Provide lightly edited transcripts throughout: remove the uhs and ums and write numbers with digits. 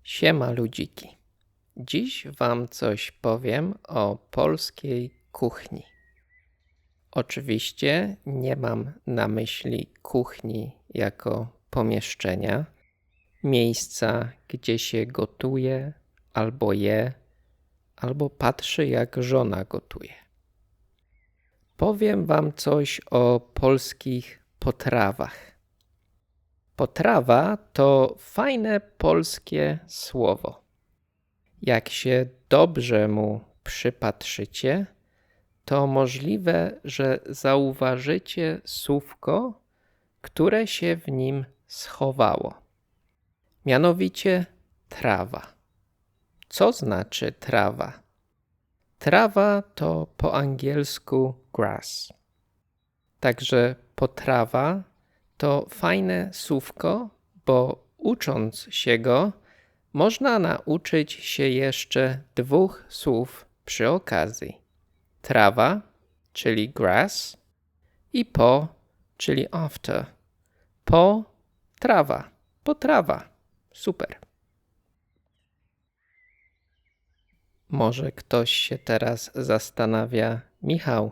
Siema ludziki. Dziś wam coś powiem o polskiej kuchni. Oczywiście nie mam na myśli kuchni jako pomieszczenia, miejsca, gdzie się gotuje, albo je, albo patrzy, jak żona gotuje. Powiem wam coś o polskich potrawach. Potrawa to fajne polskie słowo. Jak się dobrze mu przypatrzycie, to możliwe, że zauważycie słówko, które się w nim schowało. Mianowicie trawa. Co znaczy trawa? Trawa to po angielsku grass. Także potrawa to fajne słówko, bo ucząc się go, można nauczyć się jeszcze dwóch słów przy okazji. Trawa, czyli grass, i po, czyli after. Potrawa. Super. Może ktoś się teraz zastanawia, Michał,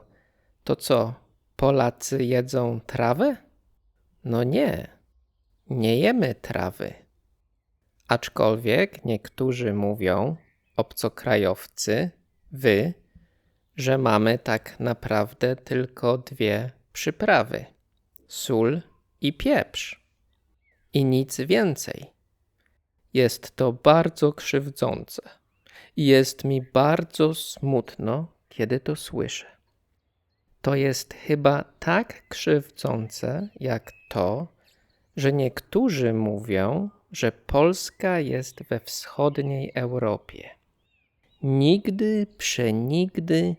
to co, Polacy jedzą trawę? No nie jemy trawy. Aczkolwiek niektórzy mówią, obcokrajowcy, wy, że mamy tak naprawdę tylko dwie przyprawy: sól i pieprz. I nic więcej. Jest to bardzo krzywdzące. I jest mi bardzo smutno, kiedy to słyszę. To jest chyba tak krzywdzące, jak to, że niektórzy mówią, że Polska jest we wschodniej Europie. Nigdy, przenigdy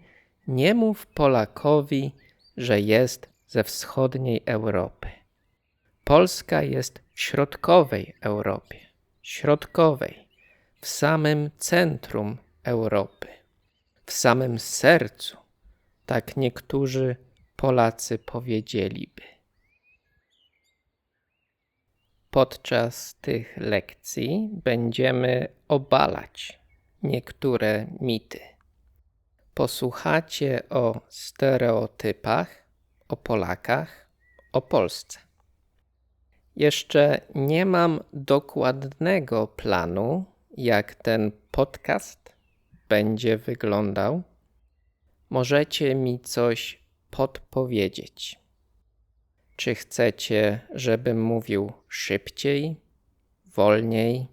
nie mów Polakowi, że jest ze wschodniej Europy. Polska jest w środkowej Europie. Środkowej, w samym centrum Europy. W samym sercu, tak niektórzy Polacy powiedzieliby. Podczas tych lekcji będziemy obalać niektóre mity. Posłuchacie o stereotypach, o Polakach, o Polsce. Jeszcze nie mam dokładnego planu, jak ten podcast będzie wyglądał. Możecie mi coś podpowiedzieć. Czy chcecie, żebym mówił szybciej, wolniej,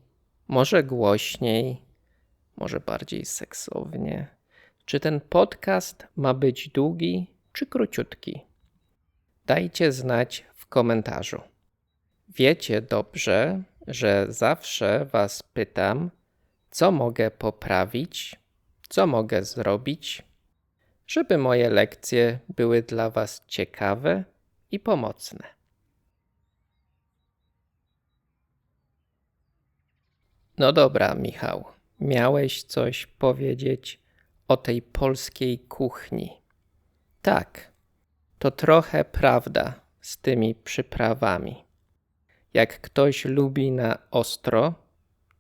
może głośniej, może bardziej seksownie? Czy ten podcast ma być długi czy króciutki? Dajcie znać w komentarzu. Wiecie dobrze, że zawsze was pytam, co mogę poprawić, co mogę zrobić, żeby moje lekcje były dla was ciekawe i pomocne. No dobra, Michał, miałeś coś powiedzieć o tej polskiej kuchni. Tak, to trochę prawda z tymi przyprawami. Jak ktoś lubi na ostro,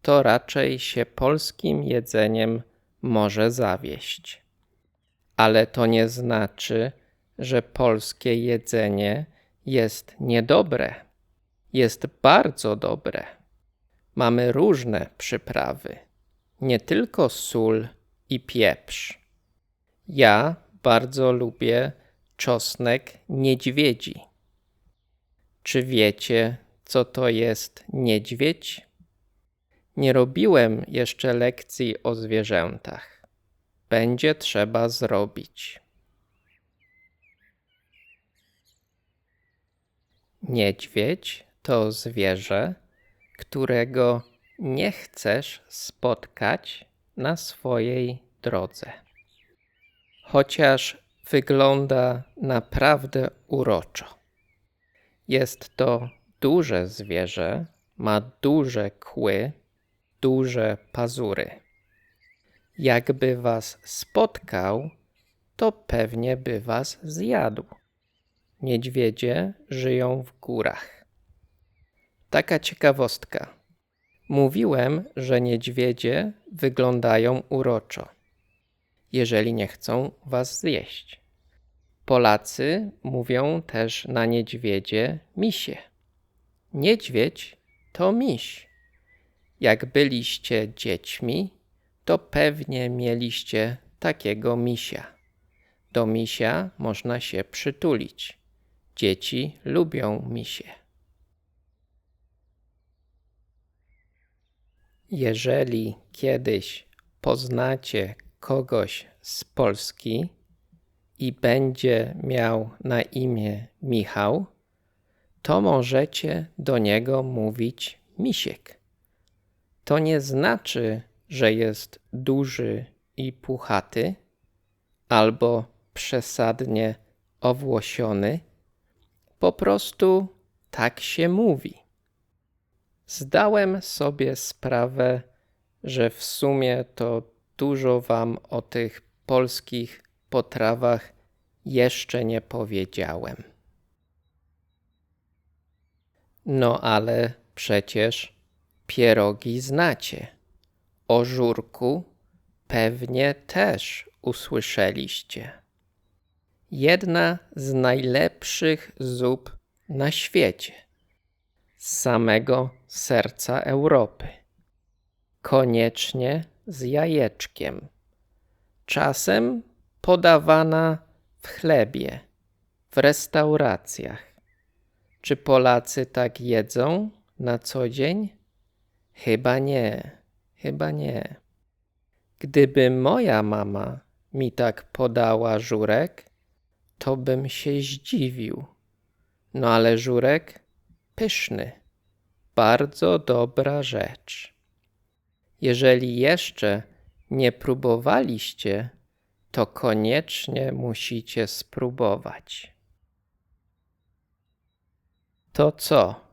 to raczej się polskim jedzeniem może zawieść. Ale to nie znaczy, że polskie jedzenie jest niedobre. Jest bardzo dobre. Mamy różne przyprawy, nie tylko sól i pieprz. Ja bardzo lubię czosnek niedźwiedzi. Czy wiecie, co to jest niedźwiedź? Nie robiłem jeszcze lekcji o zwierzętach. Będzie trzeba zrobić. Niedźwiedź to zwierzę, którego nie chcesz spotkać na swojej drodze. Chociaż wygląda naprawdę uroczo. Jest to duże zwierzę, ma duże kły, duże pazury. Jakby was spotkał, to pewnie by was zjadł. Niedźwiedzie żyją w górach. Taka ciekawostka. Mówiłem, że niedźwiedzie wyglądają uroczo, jeżeli nie chcą was zjeść. Polacy mówią też na niedźwiedzie misie. Niedźwiedź to miś. Jak byliście dziećmi, to pewnie mieliście takiego misia. Do misia można się przytulić. Dzieci lubią misie. Jeżeli kiedyś poznacie kogoś z Polski i będzie miał na imię Michał, to możecie do niego mówić Misiek. To nie znaczy, że jest duży i puchaty albo przesadnie owłosiony. Po prostu tak się mówi. Zdałem sobie sprawę, że w sumie to dużo wam o tych polskich potrawach jeszcze nie powiedziałem. No ale przecież pierogi znacie. O żurku pewnie też usłyszeliście. Jedna z najlepszych zup na świecie. Z samego serca Europy. Koniecznie z jajeczkiem. Czasem podawana w chlebie, w restauracjach. Czy Polacy tak jedzą na co dzień? Chyba nie. Gdyby moja mama mi tak podała żurek, to bym się zdziwił. No ale żurek pyszny, bardzo dobra rzecz. Jeżeli jeszcze nie próbowaliście, to koniecznie musicie spróbować. To co?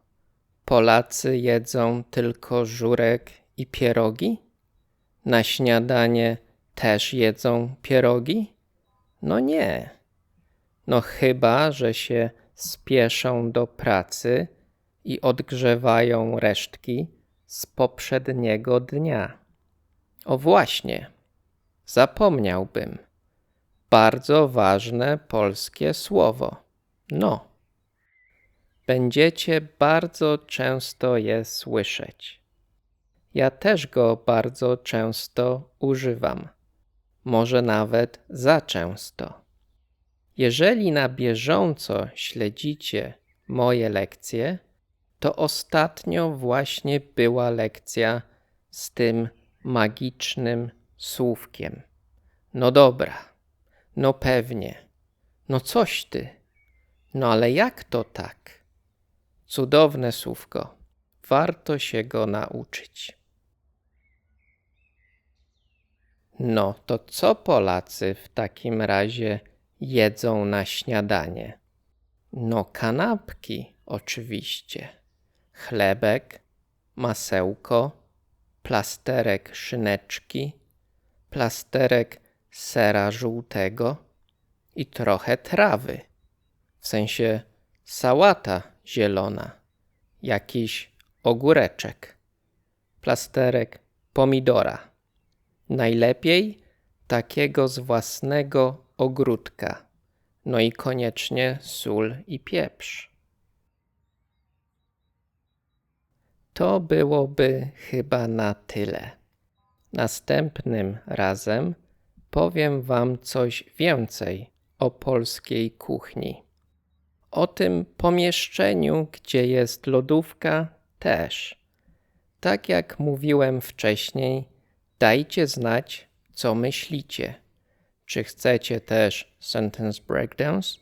Polacy jedzą tylko żurek i pierogi? Na śniadanie też jedzą pierogi? No nie. No chyba, że się spieszą do pracy i odgrzewają resztki z poprzedniego dnia. O właśnie, zapomniałbym. Bardzo ważne polskie słowo. No. Będziecie bardzo często je słyszeć. Ja też go bardzo często używam. Może nawet za często. Jeżeli na bieżąco śledzicie moje lekcje, to ostatnio właśnie była lekcja z tym magicznym słówkiem. No dobra, no pewnie, no coś ty, no ale jak to tak? Cudowne słówko, warto się go nauczyć. No to co Polacy w takim razie jedzą na śniadanie? No kanapki oczywiście, chlebek, masełko, plasterek szyneczki, plasterek sera żółtego i trochę trawy, w sensie sałata zielona, jakiś ogóreczek, plasterek pomidora. Najlepiej takiego z własnego ogródka. No i koniecznie sól i pieprz. To byłoby chyba na tyle. Następnym razem powiem wam coś więcej o polskiej kuchni. O tym pomieszczeniu, gdzie jest lodówka, też. Tak jak mówiłem wcześniej, dajcie znać, co myślicie. Czy chcecie też sentence breakdowns,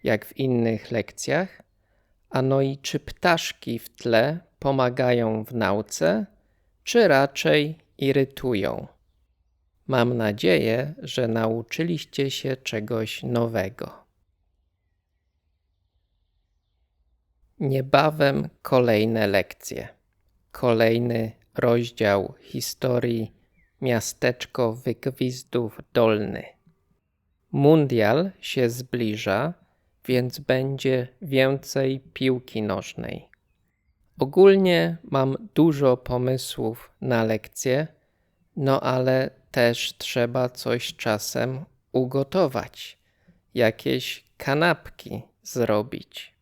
jak w innych lekcjach? A no i czy ptaszki w tle pomagają w nauce, czy raczej irytują? Mam nadzieję, że nauczyliście się czegoś nowego. Niebawem kolejne lekcje. Kolejny rozdział historii Miasteczko Wygwizdów Dolny. Mundial się zbliża, więc będzie więcej piłki nożnej. Ogólnie mam dużo pomysłów na lekcje, no ale też trzeba coś czasem ugotować, jakieś kanapki zrobić.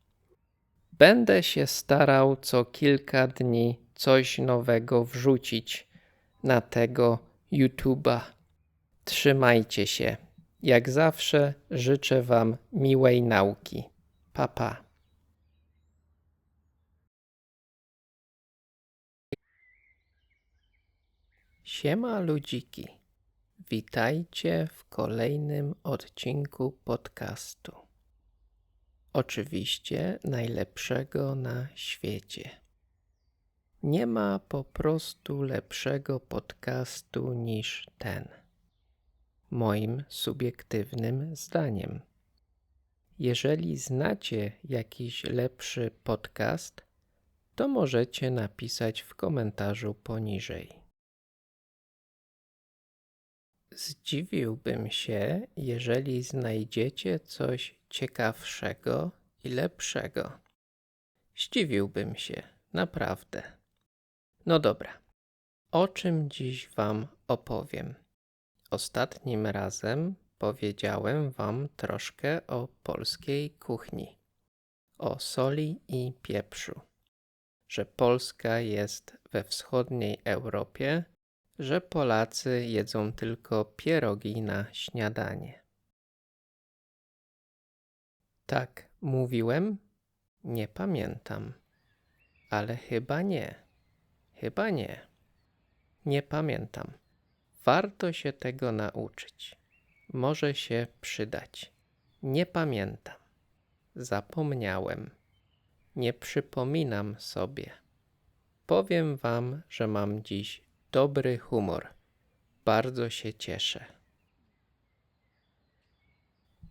Będę się starał co kilka dni coś nowego wrzucić na tego YouTube'a. Trzymajcie się. Jak zawsze życzę Wam miłej nauki. Pa, pa. Siema ludziki. Witajcie w kolejnym odcinku podcastu. Oczywiście najlepszego na świecie. Nie ma po prostu lepszego podcastu niż ten. Moim subiektywnym zdaniem. Jeżeli znacie jakiś lepszy podcast, to możecie napisać w komentarzu poniżej. Zdziwiłbym się, jeżeli znajdziecie coś ciekawszego i lepszego. Zdziwiłbym się, naprawdę. No dobra, o czym dziś Wam opowiem? Ostatnim razem powiedziałem Wam troszkę o polskiej kuchni, o soli i pieprzu, że Polska jest we wschodniej Europie, że Polacy jedzą tylko pierogi na śniadanie. Tak mówiłem? Nie pamiętam, ale chyba nie. Nie pamiętam. Warto się tego nauczyć. Może się przydać. Nie pamiętam. Zapomniałem. Nie przypominam sobie. Powiem Wam, że mam dziś dobry humor. Bardzo się cieszę.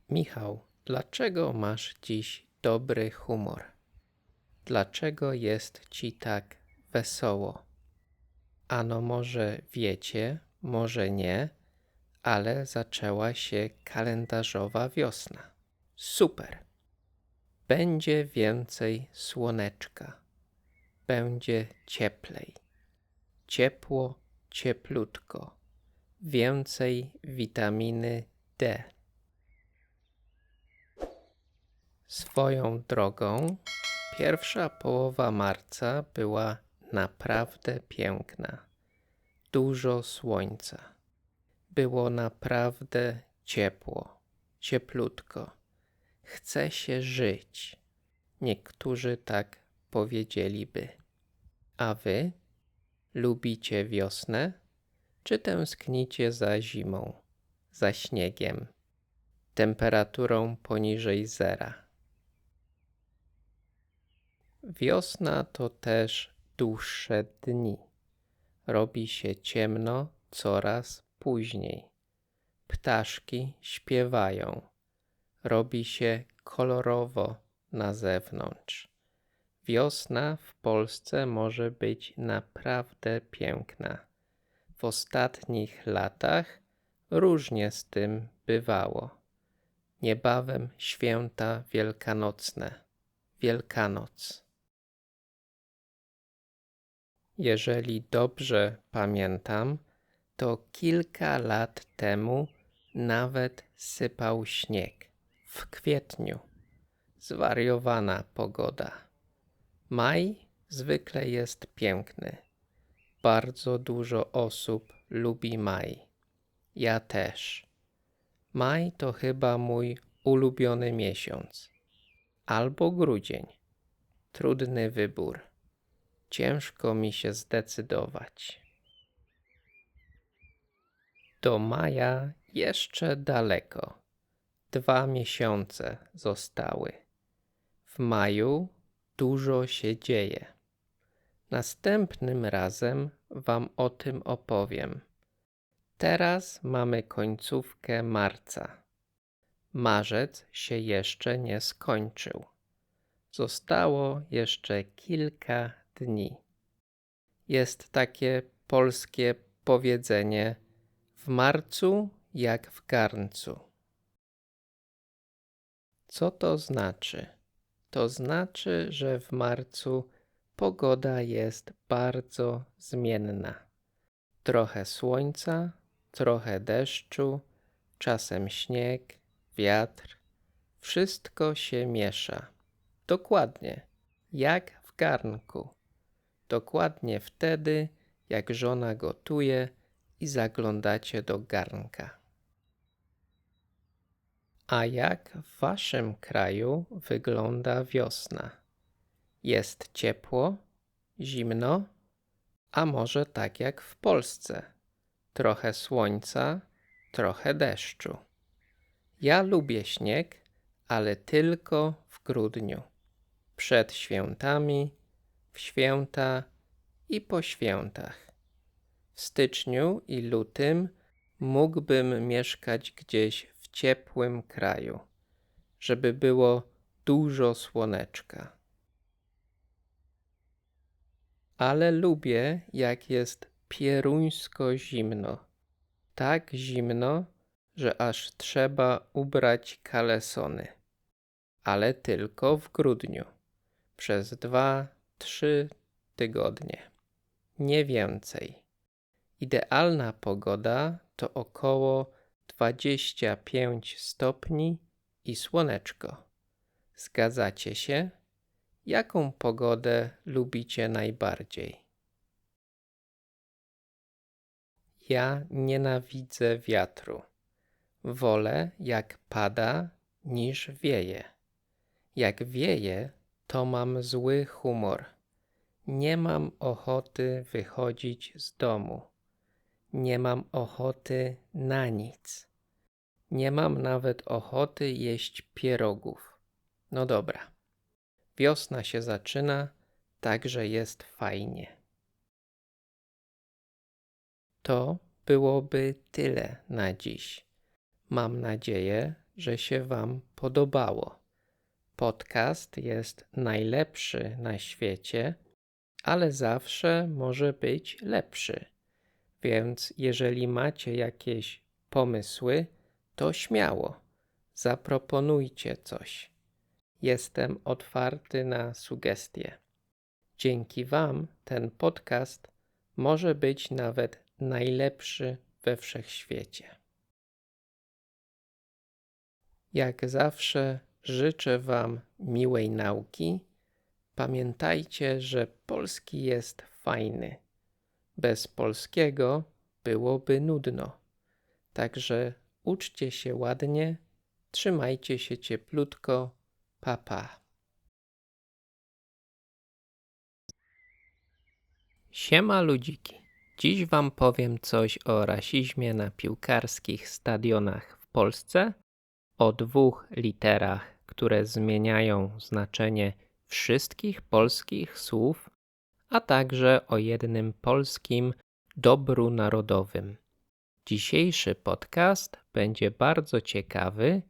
Michał, dlaczego masz dziś dobry humor? Dlaczego jest Ci tak wesoło? Ano może wiecie, może nie, ale zaczęła się kalendarzowa wiosna. Super! Będzie więcej słoneczka. Będzie cieplej. Ciepło, cieplutko. Więcej witaminy D. Swoją drogą, pierwsza połowa marca była naprawdę piękna. Dużo słońca. Było naprawdę ciepło, cieplutko. Chce się żyć. Niektórzy tak powiedzieliby. A wy? Lubicie wiosnę? Czy tęsknicie za zimą, za śniegiem, temperaturą poniżej zera? Wiosna to też dłuższe dni. Robi się ciemno coraz później. Ptaszki śpiewają. Robi się kolorowo na zewnątrz. Wiosna w Polsce może być naprawdę piękna. W ostatnich latach różnie z tym bywało. Niebawem święta wielkanocne. Wielkanoc. Jeżeli dobrze pamiętam, to kilka lat temu nawet sypał śnieg. W kwietniu. Zwariowana pogoda. Maj zwykle jest piękny. Bardzo dużo osób lubi maj. Ja też. Maj to chyba mój ulubiony miesiąc. Albo grudzień. Trudny wybór. Ciężko mi się zdecydować. Do maja jeszcze daleko. 2 miesiące zostały. W maju dużo się dzieje. Następnym razem Wam o tym opowiem. Teraz mamy końcówkę marca. Marzec się jeszcze nie skończył. Zostało jeszcze kilka dni. Jest takie polskie powiedzenie: w marcu jak w garncu. Co to znaczy? To znaczy, że w marcu pogoda jest bardzo zmienna. Trochę słońca, trochę deszczu, czasem śnieg, wiatr. Wszystko się miesza. Dokładnie, jak w garnku. Dokładnie wtedy, jak żona gotuje i zaglądacie do garnka. A jak w waszym kraju wygląda wiosna? Jest ciepło, zimno, a może tak jak w Polsce? Trochę słońca, trochę deszczu. Ja lubię śnieg, ale tylko w grudniu. Przed świętami, w święta i po świętach. W styczniu i lutym mógłbym mieszkać gdzieś w ciepłym kraju, żeby było dużo słoneczka. Ale lubię, jak jest pieruńsko zimno. Tak zimno, że aż trzeba ubrać kalesony. Ale tylko w grudniu. Przez 2-3 tygodnie. Nie więcej. Idealna pogoda to około 25 stopni i słoneczko. Zgadzacie się? Jaką pogodę lubicie najbardziej? Ja nienawidzę wiatru. Wolę, jak pada, niż wieje. Jak wieje, to mam zły humor. Nie mam ochoty wychodzić z domu. Nie mam ochoty na nic. Nie mam nawet ochoty jeść pierogów. No dobra. Wiosna się zaczyna, także jest fajnie. To byłoby tyle na dziś. Mam nadzieję, że się wam podobało. Podcast jest najlepszy na świecie, ale zawsze może być lepszy. Więc jeżeli macie jakieś pomysły, to śmiało, zaproponujcie coś. Jestem otwarty na sugestie. Dzięki wam ten podcast może być nawet najlepszy we wszechświecie. Jak zawsze życzę wam miłej nauki. Pamiętajcie, że polski jest fajny. Bez polskiego byłoby nudno. Także uczcie się ładnie, trzymajcie się cieplutko, pa pa. Siema ludziki. Dziś wam powiem coś o rasizmie na piłkarskich stadionach w Polsce, o 2 literach, które zmieniają znaczenie wszystkich polskich słów, a także o jednym polskim dobru narodowym. Dzisiejszy podcast będzie bardzo ciekawy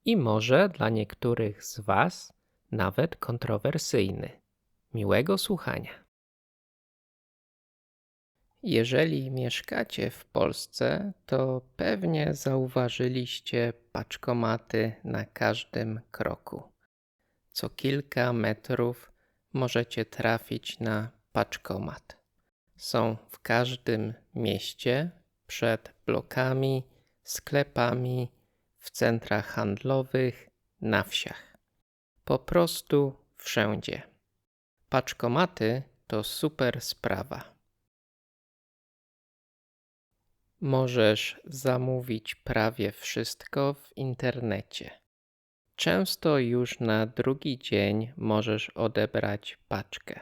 i może dla niektórych z was nawet kontrowersyjny. Miłego słuchania. Jeżeli mieszkacie w Polsce, to pewnie zauważyliście paczkomaty na każdym kroku. Co kilka metrów możecie trafić na paczkomat. Są w każdym mieście, przed blokami, sklepami, w centrach handlowych, na wsiach. Po prostu wszędzie. Paczkomaty to super sprawa. Możesz zamówić prawie wszystko w internecie. Często już na drugi dzień możesz odebrać paczkę.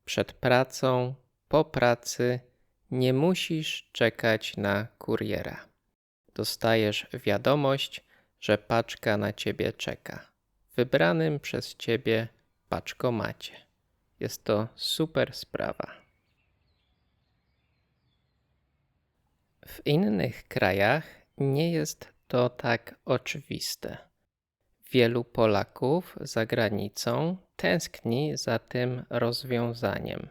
Przed pracą, po pracy nie musisz czekać na kuriera. Dostajesz wiadomość, że paczka na ciebie czeka w wybranym przez ciebie paczkomacie. Jest to super sprawa. W innych krajach nie jest to tak oczywiste. Wielu Polaków za granicą tęskni za tym rozwiązaniem.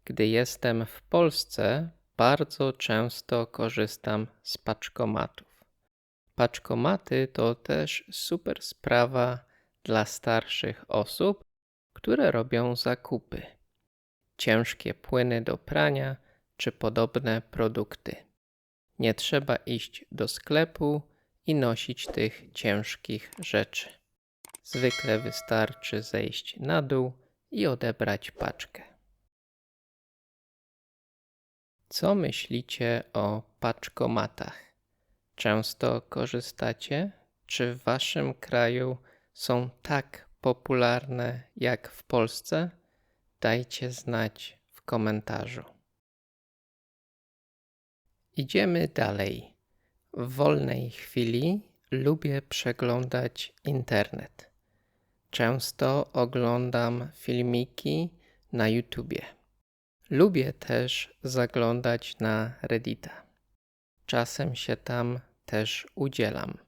Gdy jestem w Polsce, bardzo często korzystam z paczkomatów. Paczkomaty to też super sprawa dla starszych osób, które robią zakupy. ciężkie płyny do prania czy podobne produkty. Nie trzeba iść do sklepu i nosić tych ciężkich rzeczy. Zwykle wystarczy zejść na dół i odebrać paczkę. Co myślicie o paczkomatach? Często korzystacie? Czy w waszym kraju są tak popularne jak w Polsce? Dajcie znać w komentarzu. Idziemy dalej. W wolnej chwili lubię przeglądać internet. Często oglądam filmiki na YouTubie. Lubię też zaglądać na Reddita. Czasem się tam też udzielam.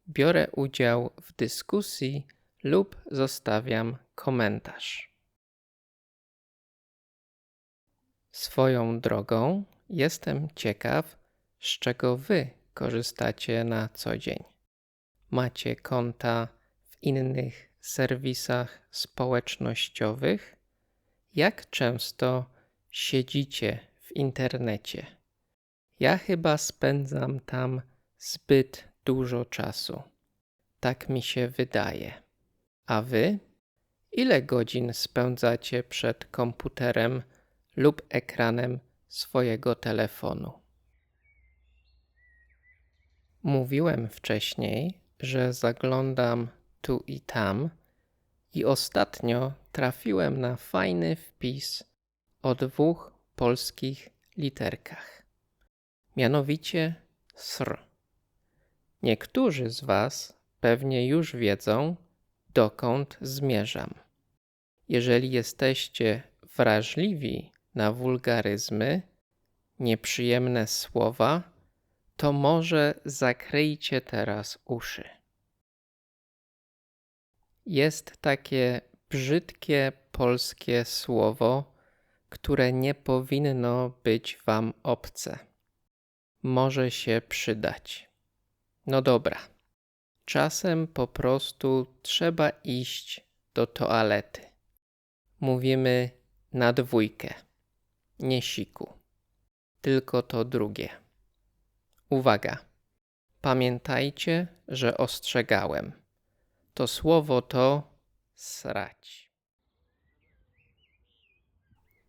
Biorę udział w dyskusji lub zostawiam komentarz. Swoją drogą jestem ciekaw, z czego wy korzystacie na co dzień. Macie konta w innych serwisach społecznościowych? Jak często siedzicie w internecie? Ja chyba spędzam tam zbyt dużo czasu. Tak mi się wydaje. A wy? Ile godzin spędzacie przed komputerem lub ekranem swojego telefonu? Mówiłem wcześniej, że zaglądam tu i tam i ostatnio trafiłem na fajny wpis o 2 polskich literkach. Mianowicie sr. Niektórzy z was pewnie już wiedzą, dokąd zmierzam. Jeżeli jesteście wrażliwi na wulgaryzmy, nieprzyjemne słowa, to może zakryjcie teraz uszy. Jest takie brzydkie polskie słowo, które nie powinno być wam obce. Może się przydać. No dobra. Czasem po prostu trzeba iść do toalety. Mówimy na 2, nie siku, tylko to drugie. Uwaga! Pamiętajcie, że ostrzegałem. To słowo to srać.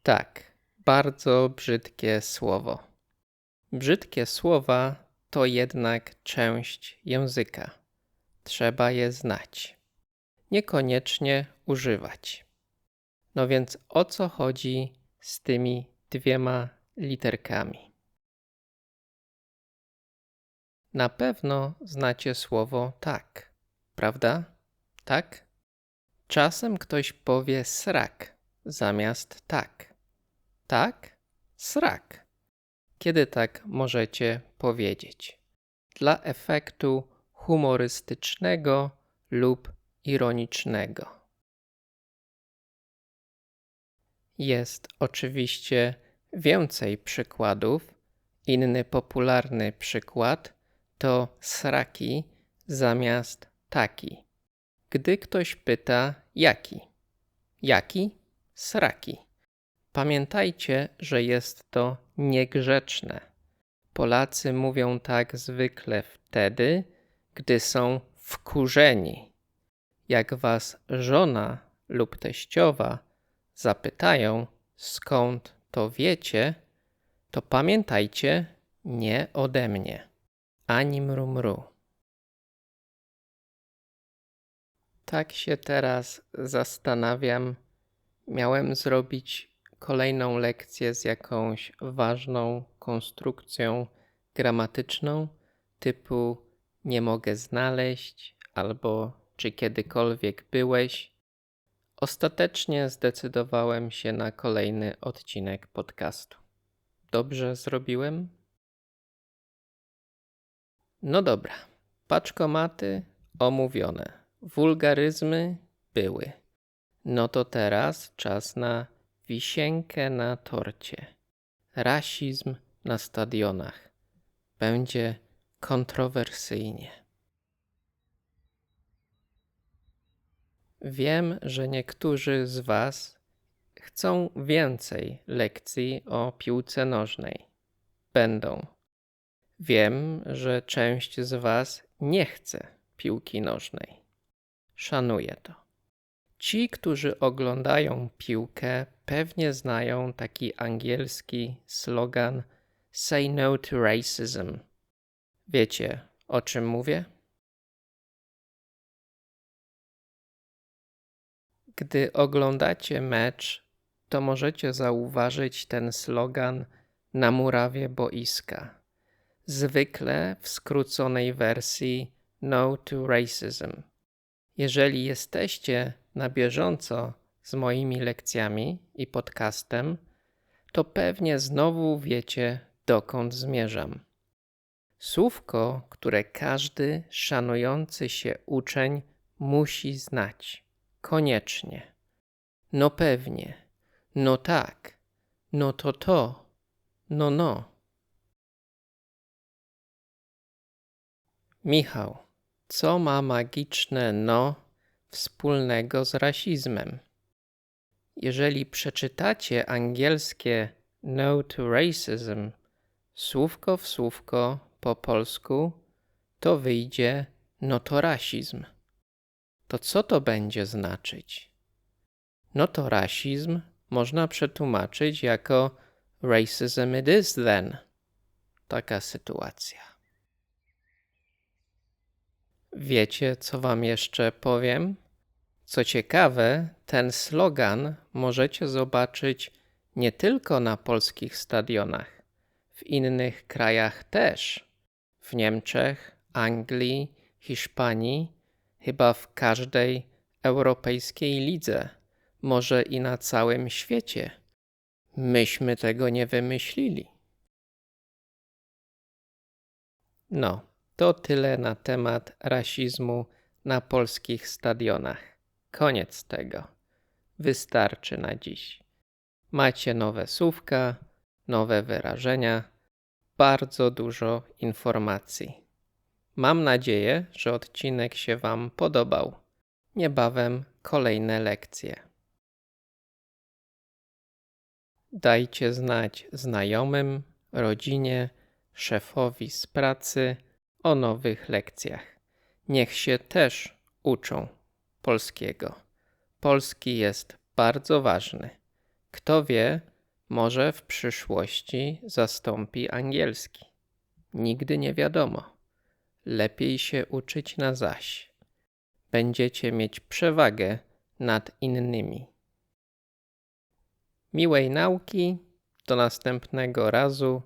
Tak, bardzo brzydkie słowo. Brzydkie słowa to jednak część języka. Trzeba je znać. Niekoniecznie używać. No więc o co chodzi z tymi 2 literkami? Na pewno znacie słowo tak, prawda? Tak? Czasem ktoś powie srak zamiast tak. Tak? Srak. Kiedy tak możecie powiedzieć? Dla efektu humorystycznego lub ironicznego. Jest oczywiście więcej przykładów. Inny popularny przykład to sraki zamiast taki. Gdy ktoś pyta jaki? Jaki? Sraki. Pamiętajcie, że jest to niegrzeczne. Polacy mówią tak zwykle wtedy, gdy są wkurzeni. Jak was żona lub teściowa zapytają, skąd to wiecie, to pamiętajcie, nie ode mnie, ani mru. Tak się teraz zastanawiam. Miałem zrobić kolejną lekcję z jakąś ważną konstrukcją gramatyczną typu nie mogę znaleźć albo czy kiedykolwiek byłeś. Ostatecznie zdecydowałem się na kolejny odcinek podcastu. Dobrze zrobiłem? No dobra. Paczkomaty omówione. Wulgaryzmy były. No to teraz czas na wisienkę na torcie. Rasizm na stadionach. Będzie kontrowersyjnie. Wiem, że niektórzy z was chcą więcej lekcji o piłce nożnej. Będą. Wiem, że część z Was nie chce piłki nożnej. Szanuję to. Ci, którzy oglądają piłkę, pewnie znają taki angielski slogan Say no to racism. Wiecie, o czym mówię? Gdy oglądacie mecz, to możecie zauważyć ten slogan na murawie boiska. Zwykle w skróconej wersji No to Racism. Jeżeli jesteście na bieżąco z moimi lekcjami i podcastem, to pewnie znowu wiecie, dokąd zmierzam. Słówko, które każdy szanujący się uczeń musi znać. Koniecznie. No pewnie. No tak. No to. No. Michał, co ma magiczne no wspólnego z rasizmem? Jeżeli przeczytacie angielskie No to Racism słówko w słówko po polsku, to wyjdzie no to rasizm. To co to będzie znaczyć? No to rasizm można przetłumaczyć jako racism it is then. Taka sytuacja. Wiecie, co wam jeszcze powiem? Co ciekawe, ten slogan możecie zobaczyć nie tylko na polskich stadionach, w innych krajach też. W Niemczech, Anglii, Hiszpanii, chyba w każdej europejskiej lidze, może i na całym świecie. Myśmy tego nie wymyślili. No, to tyle na temat rasizmu na polskich stadionach. Koniec tego. Wystarczy na dziś. Macie nowe słówka, nowe wyrażenia, bardzo dużo informacji. Mam nadzieję, że odcinek się Wam podobał. Niebawem kolejne lekcje. Dajcie znać znajomym, rodzinie, szefowi z pracy o nowych lekcjach. Niech się też uczą polskiego. Polski jest bardzo ważny. Kto wie, może w przyszłości zastąpi angielski. Nigdy nie wiadomo. Lepiej się uczyć na zaś. Będziecie mieć przewagę nad innymi. Miłej nauki. Do następnego razu.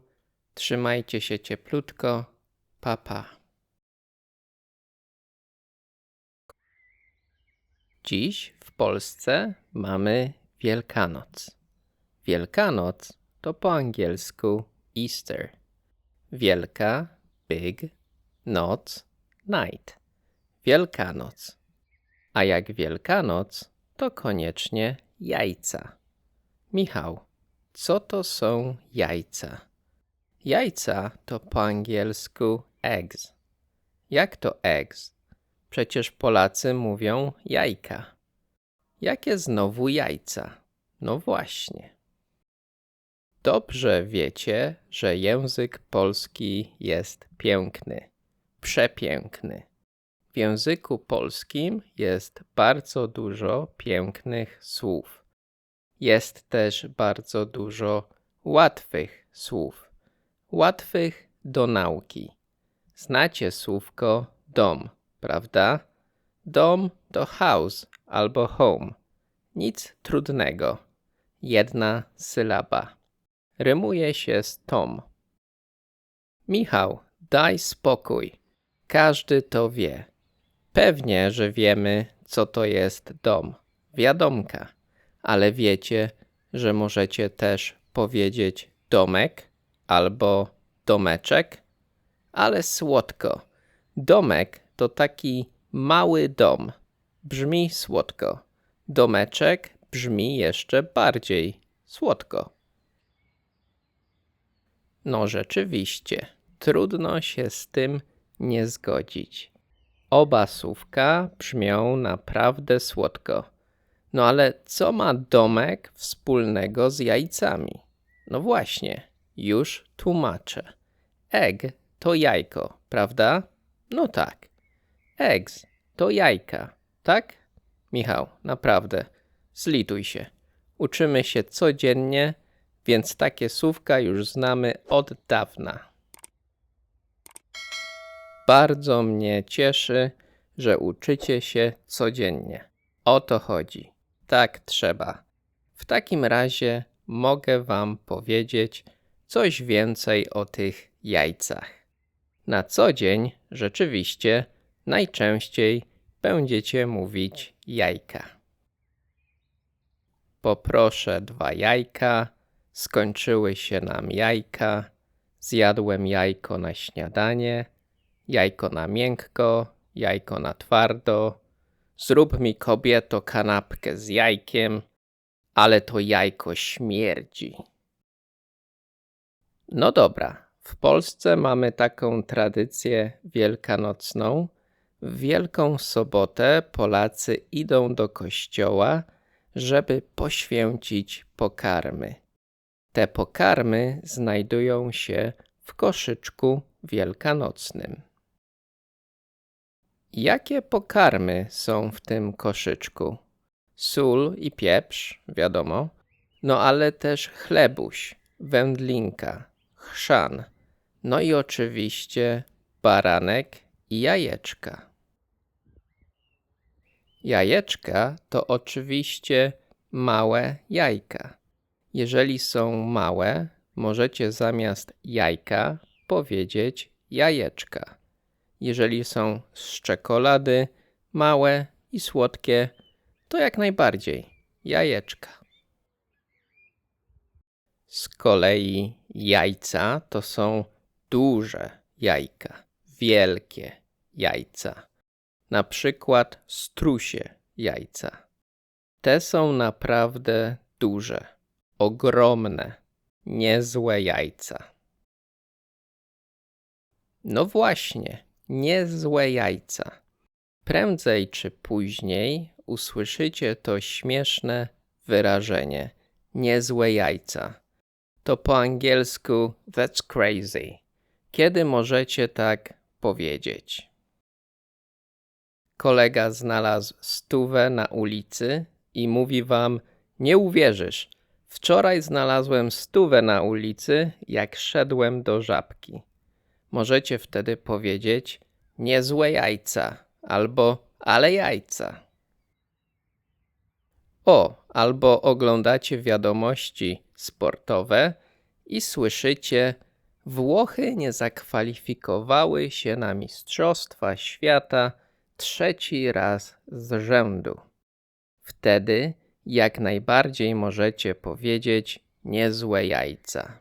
Trzymajcie się cieplutko. Pa, pa. Dziś w Polsce mamy Wielkanoc. Wielkanoc to po angielsku Easter. Wielka, big, noc, night. Wielkanoc. A jak Wielkanoc, to koniecznie jajca. Michał, co to są jajca? Jajca to po angielsku eggs. Jak to eggs? Przecież Polacy mówią jajka. Jakie znowu jajca? No właśnie. Dobrze wiecie, że język polski jest piękny, przepiękny. W języku polskim jest bardzo dużo pięknych słów. Jest też bardzo dużo łatwych słów. Łatwych do nauki. Znacie słówko dom, prawda? Dom to house albo home. Nic trudnego. Jedna sylaba. Rymuje się z tom. Michał, daj spokój. Każdy to wie. Pewnie, że wiemy, co to jest dom. Wiadomka. Ale wiecie, że możecie też powiedzieć domek albo domeczek? Ale słodko. Domek to taki mały dom. Brzmi słodko. Domeczek brzmi jeszcze bardziej słodko. No rzeczywiście, trudno się z tym nie zgodzić. Oba słówka brzmią naprawdę słodko. No ale co ma domek wspólnego z jajcami? No właśnie, już tłumaczę. Egg to jajko, prawda? No tak. Eggs to jajka, tak? Michał, naprawdę, zlituj się. Uczymy się codziennie, więc takie słówka już znamy od dawna. Bardzo mnie cieszy, że uczycie się codziennie. O to chodzi. Tak trzeba. W takim razie mogę wam powiedzieć coś więcej o tych jajcach. Na co dzień rzeczywiście najczęściej będziecie mówić jajka. Poproszę 2 jajka, skończyły się nam jajka, zjadłem jajko na śniadanie, jajko na miękko, jajko na twardo, zrób mi kobieto kanapkę z jajkiem, ale to jajko śmierdzi. No dobra, w Polsce mamy taką tradycję wielkanocną. W Wielką Sobotę Polacy idą do kościoła, żeby poświęcić pokarmy. Te pokarmy znajdują się w koszyczku wielkanocnym. Jakie pokarmy są w tym koszyczku? Sól i pieprz, wiadomo, no ale też chlebuś, wędlinka, chrzan, no i oczywiście baranek i jajeczka. Jajeczka to oczywiście małe jajka. Jeżeli są małe, możecie zamiast jajka powiedzieć jajeczka. Jeżeli są z czekolady, małe i słodkie, to jak najbardziej jajeczka. Z kolei jajca to są duże jajka, wielkie jajca. Na przykład strusie jajca. Te są naprawdę duże, ogromne, niezłe jajca. No właśnie, niezłe jajca. Prędzej czy później usłyszycie to śmieszne wyrażenie niezłe jajca. To po angielsku that's crazy. Kiedy możecie tak powiedzieć? Kolega znalazł 100 na ulicy i mówi wam: nie uwierzysz, wczoraj znalazłem 100 na ulicy, jak szedłem do Żabki. Możecie wtedy powiedzieć niezłe jajca albo ale jajca. O, albo oglądacie wiadomości sportowe i słyszycie: Włochy nie zakwalifikowały się na Mistrzostwa Świata 3. raz z rzędu. Wtedy jak najbardziej możecie powiedzieć niezłe jajca.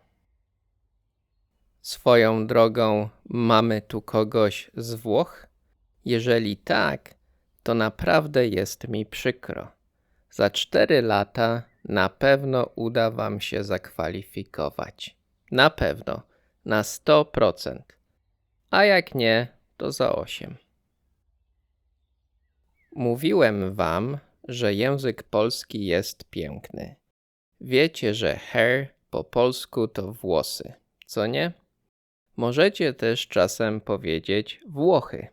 Swoją drogą, mamy tu kogoś z Włoch? Jeżeli tak, to naprawdę jest mi przykro. Za 4 lata na pewno uda wam się zakwalifikować. Na pewno, na 100%. A jak nie, to za 8. Mówiłem wam, że język polski jest piękny. Wiecie, że hair po polsku to włosy, co nie? Możecie też czasem powiedzieć Włochy.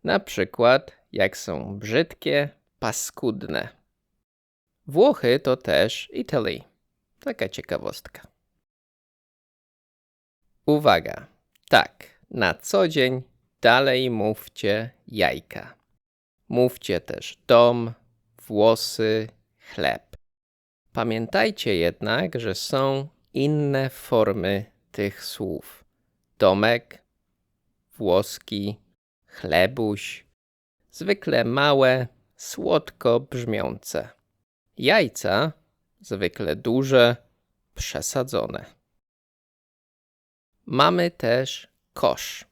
Na przykład, jak są brzydkie, paskudne. Włochy to też Italy. Taka ciekawostka. Uwaga. Tak, na co dzień dalej mówcie jajka. Mówcie też dom, włosy, chleb. Pamiętajcie jednak, że są inne formy tych słów. Domek, włoski, chlebuś, zwykle małe, słodko brzmiące. Jajca, zwykle duże, przesadzone. Mamy też kosz.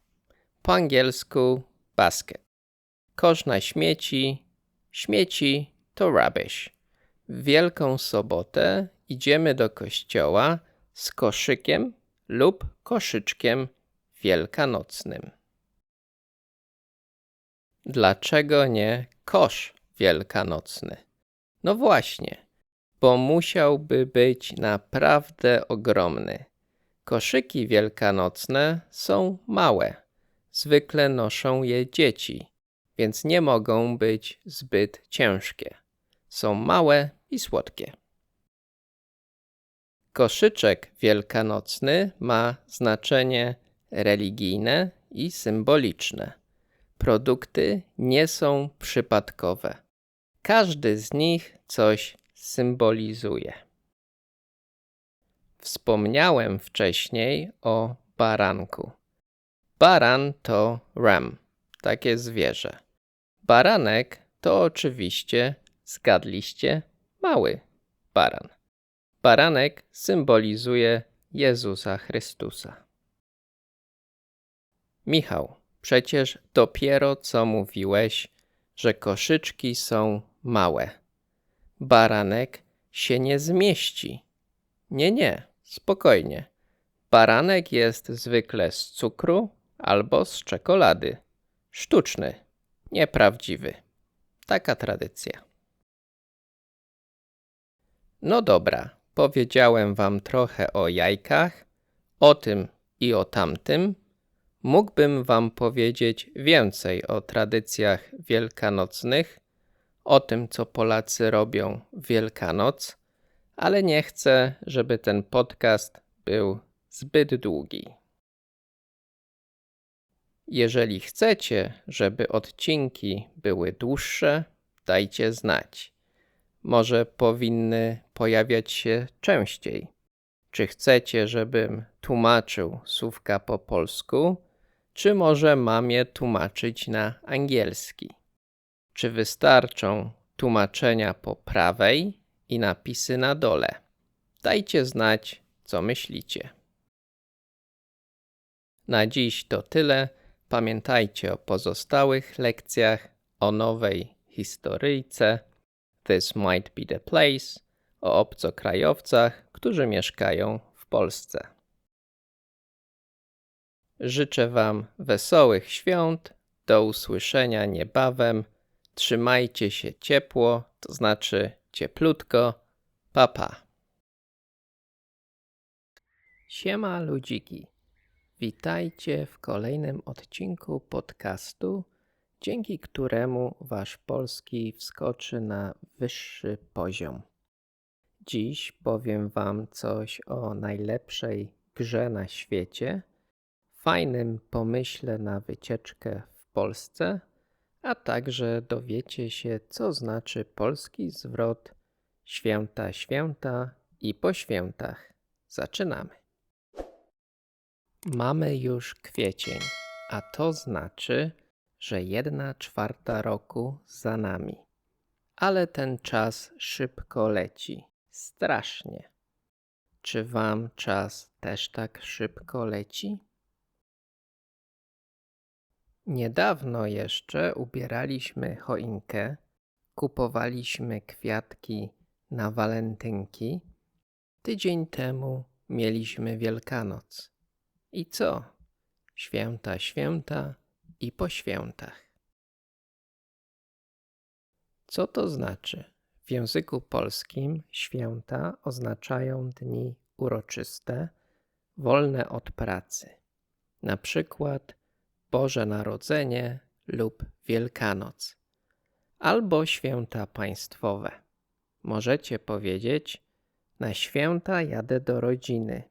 Po angielsku basket. Kosz na śmieci. Śmieci to rubbish. W Wielką Sobotę idziemy do kościoła z koszykiem lub koszyczkiem wielkanocnym. Dlaczego nie kosz wielkanocny? No właśnie, bo musiałby być naprawdę ogromny. Koszyki wielkanocne są małe. Zwykle noszą je dzieci, więc nie mogą być zbyt ciężkie. Są małe i słodkie. Koszyczek wielkanocny ma znaczenie religijne i symboliczne. Produkty nie są przypadkowe. Każdy z nich coś symbolizuje. Wspomniałem wcześniej o baranku. Baran to ram, takie zwierzę. Baranek to oczywiście, zgadliście, mały baran. Baranek symbolizuje Jezusa Chrystusa. Michał, przecież dopiero co mówiłeś, że koszyczki są małe. Baranek się nie zmieści. Nie, spokojnie. Baranek jest zwykle z cukru albo z czekolady. Sztuczny, nieprawdziwy. Taka tradycja. No dobra, powiedziałem wam trochę o jajkach, o tym i o tamtym. Mógłbym wam powiedzieć więcej o tradycjach wielkanocnych, o tym, co Polacy robią w Wielkanoc, ale nie chcę, żeby ten podcast był zbyt długi. Jeżeli chcecie, żeby odcinki były dłuższe, dajcie znać. Może powinny pojawiać się częściej. Czy chcecie, żebym tłumaczył słówka po polsku, czy może mam je tłumaczyć na angielski? Czy wystarczą tłumaczenia po prawej i napisy na dole? Dajcie znać, co myślicie. Na dziś to tyle. Pamiętajcie o pozostałych lekcjach, o nowej historyjce, This might be the place, o obcokrajowcach, którzy mieszkają w Polsce. Życzę wam wesołych świąt, do usłyszenia niebawem. Trzymajcie się ciepło, to znaczy cieplutko. Pa, pa. Siema ludziki. Witajcie w kolejnym odcinku podcastu, dzięki któremu wasz polski wskoczy na wyższy poziom. Dziś powiem wam coś o najlepszej grze na świecie, fajnym pomyśle na wycieczkę w Polsce, a także dowiecie się, co znaczy polski zwrot święta, święta i po świętach. Zaczynamy. Mamy już kwiecień, a to znaczy, że 1/4 roku za nami. Ale ten czas szybko leci. Strasznie. Czy wam czas też tak szybko leci? Niedawno jeszcze ubieraliśmy choinkę, kupowaliśmy kwiatki na walentynki. Tydzień temu mieliśmy Wielkanoc. I co? Święta, święta i po świętach. Co to znaczy? W języku polskim święta oznaczają dni uroczyste, wolne od pracy. Na przykład Boże Narodzenie lub Wielkanoc. Albo święta państwowe. Możecie powiedzieć: na święta jadę do rodziny.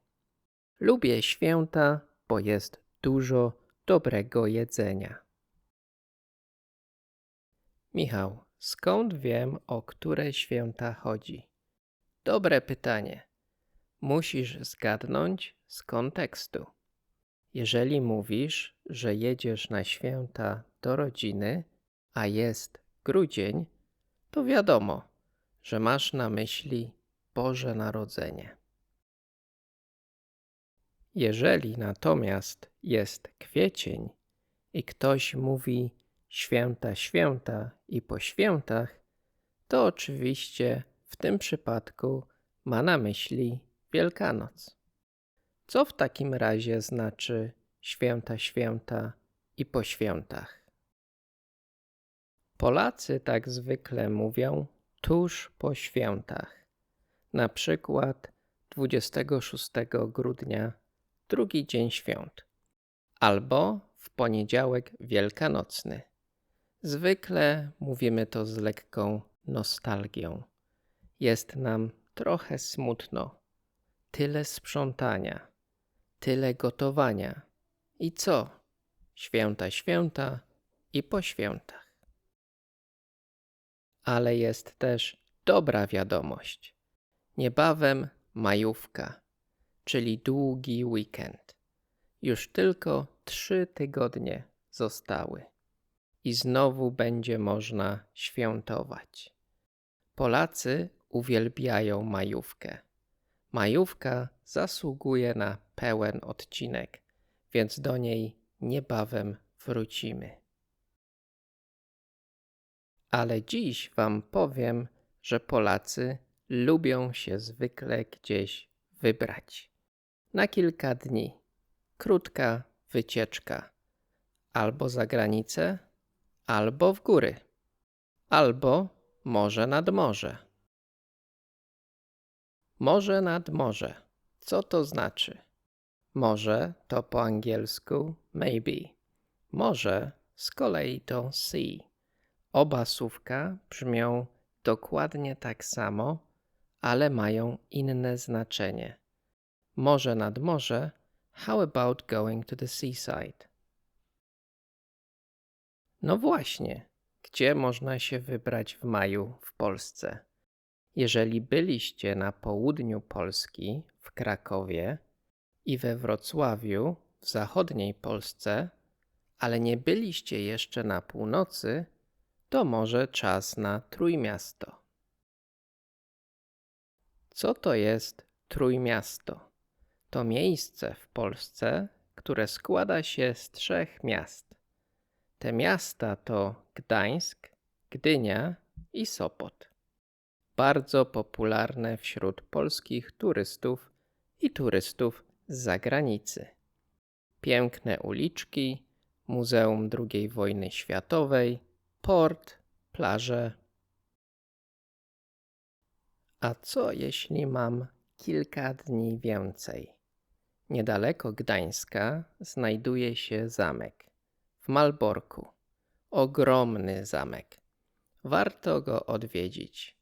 Lubię święta, bo jest dużo dobrego jedzenia. Michał, skąd wiem, o które święta chodzi? Dobre pytanie. Musisz zgadnąć z kontekstu. Jeżeli mówisz, że jedziesz na święta do rodziny, a jest grudzień, to wiadomo, że masz na myśli Boże Narodzenie. Jeżeli natomiast jest kwiecień i ktoś mówi święta, święta i po świętach, to oczywiście w tym przypadku ma na myśli Wielkanoc. Co w takim razie znaczy święta, święta i po świętach? Polacy tak zwykle mówią tuż po świętach, na przykład 26 grudnia, drugi dzień świąt, albo w poniedziałek wielkanocny. Zwykle mówimy to z lekką nostalgią. Jest nam trochę smutno. Tyle sprzątania, tyle gotowania. I co? Święta, święta i po świętach. Ale jest też dobra wiadomość. Niebawem majówka, czyli długi weekend. Już tylko 3 tygodnie zostały i znowu będzie można świętować. Polacy uwielbiają majówkę. Majówka zasługuje na pełen odcinek, więc do niej niebawem wrócimy. Ale dziś wam powiem, że Polacy lubią się zwykle gdzieś wybrać. Na kilka dni. Krótka wycieczka. Albo za granicę, albo w góry. Albo może nad morze. Morze nad morze. Co to znaczy? Morze to po angielsku maybe. Morze z kolei to sea. Oba słówka brzmią dokładnie tak samo, ale mają inne znaczenie. Morze nad morze. How about going to the seaside? No właśnie, gdzie można się wybrać w maju w Polsce? Jeżeli byliście na południu Polski, w Krakowie i we Wrocławiu, w zachodniej Polsce, ale nie byliście jeszcze na północy, to może czas na Trójmiasto. Co to jest Trójmiasto? To miejsce w Polsce, które składa się z 3 miast. Te miasta to Gdańsk, Gdynia i Sopot. Bardzo popularne wśród polskich turystów i turystów z zagranicy. Piękne uliczki, Muzeum II wojny światowej, port, plaże. A co jeśli mam kilka dni więcej? Niedaleko Gdańska znajduje się zamek w Malborku. Ogromny zamek. Warto go odwiedzić.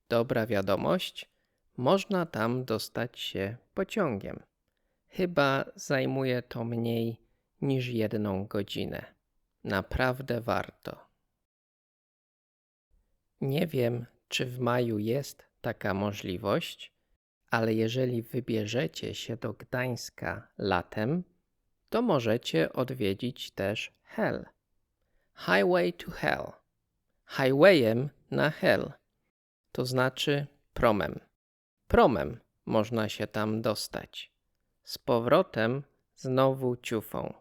Dobra wiadomość, można tam dostać się pociągiem. Chyba zajmuje to mniej niż 1 godzinę. Naprawdę warto. Nie wiem, czy w maju jest taka możliwość, ale jeżeli wybierzecie się do Gdańska latem, to możecie odwiedzić też Hel. Highway to Hell. Highwayem na Hel. To znaczy promem. Promem można się tam dostać. Z powrotem znowu ciufą.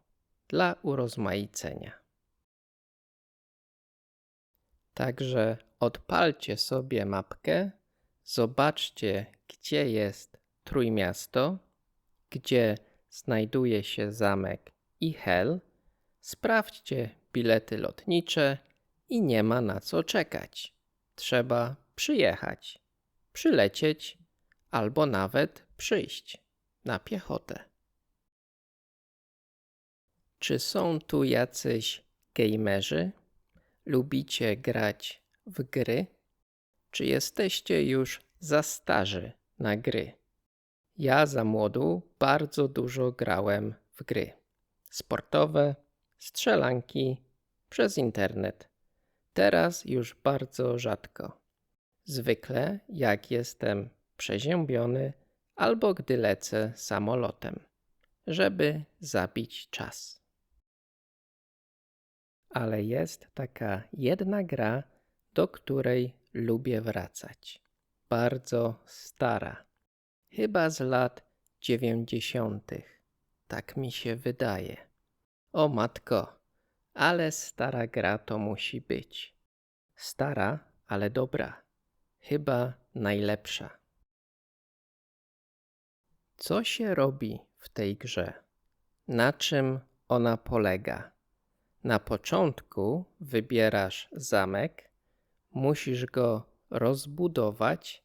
Dla urozmaicenia. Także odpalcie sobie mapkę, zobaczcie, gdzie jest Trójmiasto, gdzie znajduje się zamek i Hel, sprawdźcie bilety lotnicze i nie ma na co czekać. Trzeba przyjechać, przylecieć albo nawet przyjść na piechotę. Czy są tu jacyś gamerzy? Lubicie grać w gry? Czy jesteście już za starzy na gry? Ja za młodu bardzo dużo grałem w gry. Sportowe, strzelanki, przez internet. Teraz już bardzo rzadko. Zwykle jak jestem przeziębiony albo gdy lecę samolotem, żeby zabić czas. Ale jest taka jedna gra, do której lubię wracać. Bardzo stara. Chyba z lat 90. Tak mi się wydaje. O matko, ale stara gra to musi być. Stara, ale dobra. Chyba najlepsza. Co się robi w tej grze? Na czym ona polega? Na początku wybierasz zamek, musisz go rozbudować.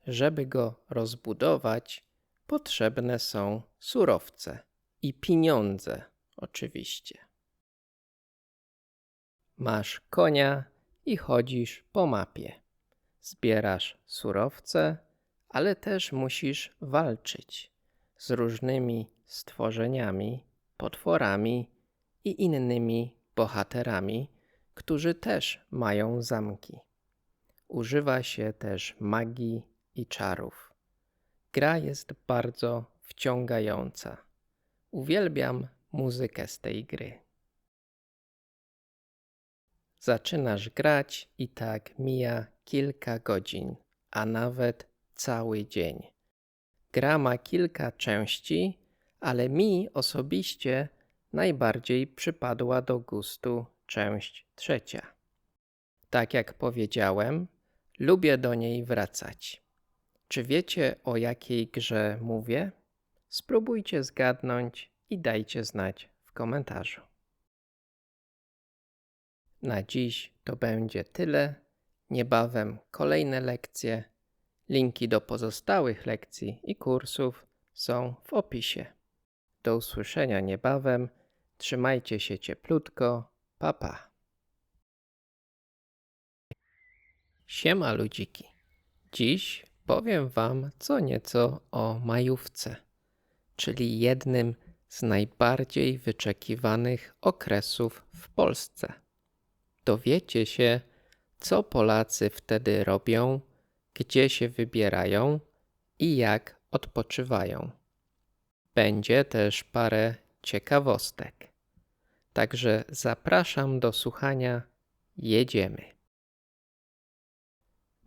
Żeby go rozbudować, potrzebne są surowce i pieniądze, oczywiście. Masz konia i chodzisz po mapie. Zbierasz surowce, ale też musisz walczyć z różnymi stworzeniami, potworami i innymi bohaterami, którzy też mają zamki. Używa się też magii i czarów. Gra jest bardzo wciągająca. Uwielbiam muzykę z tej gry. Zaczynasz grać i tak mija kilka godzin, a nawet cały dzień. Gra ma kilka części, ale mi osobiście najbardziej przypadła do gustu część trzecia. Tak jak powiedziałem, lubię do niej wracać. Czy wiecie, o jakiej grze mówię? Spróbujcie zgadnąć i dajcie znać w komentarzu. Na dziś to będzie tyle. Niebawem kolejne lekcje. Linki do pozostałych lekcji i kursów są w opisie. Do usłyszenia niebawem. Trzymajcie się cieplutko. Pa, pa. Siema ludziki. Dziś powiem wam co nieco o majówce, czyli jednym z najbardziej wyczekiwanych okresów w Polsce. Dowiecie się, co Polacy wtedy robią, gdzie się wybierają i jak odpoczywają. Będzie też parę ciekawostek. Także zapraszam do słuchania. Jedziemy.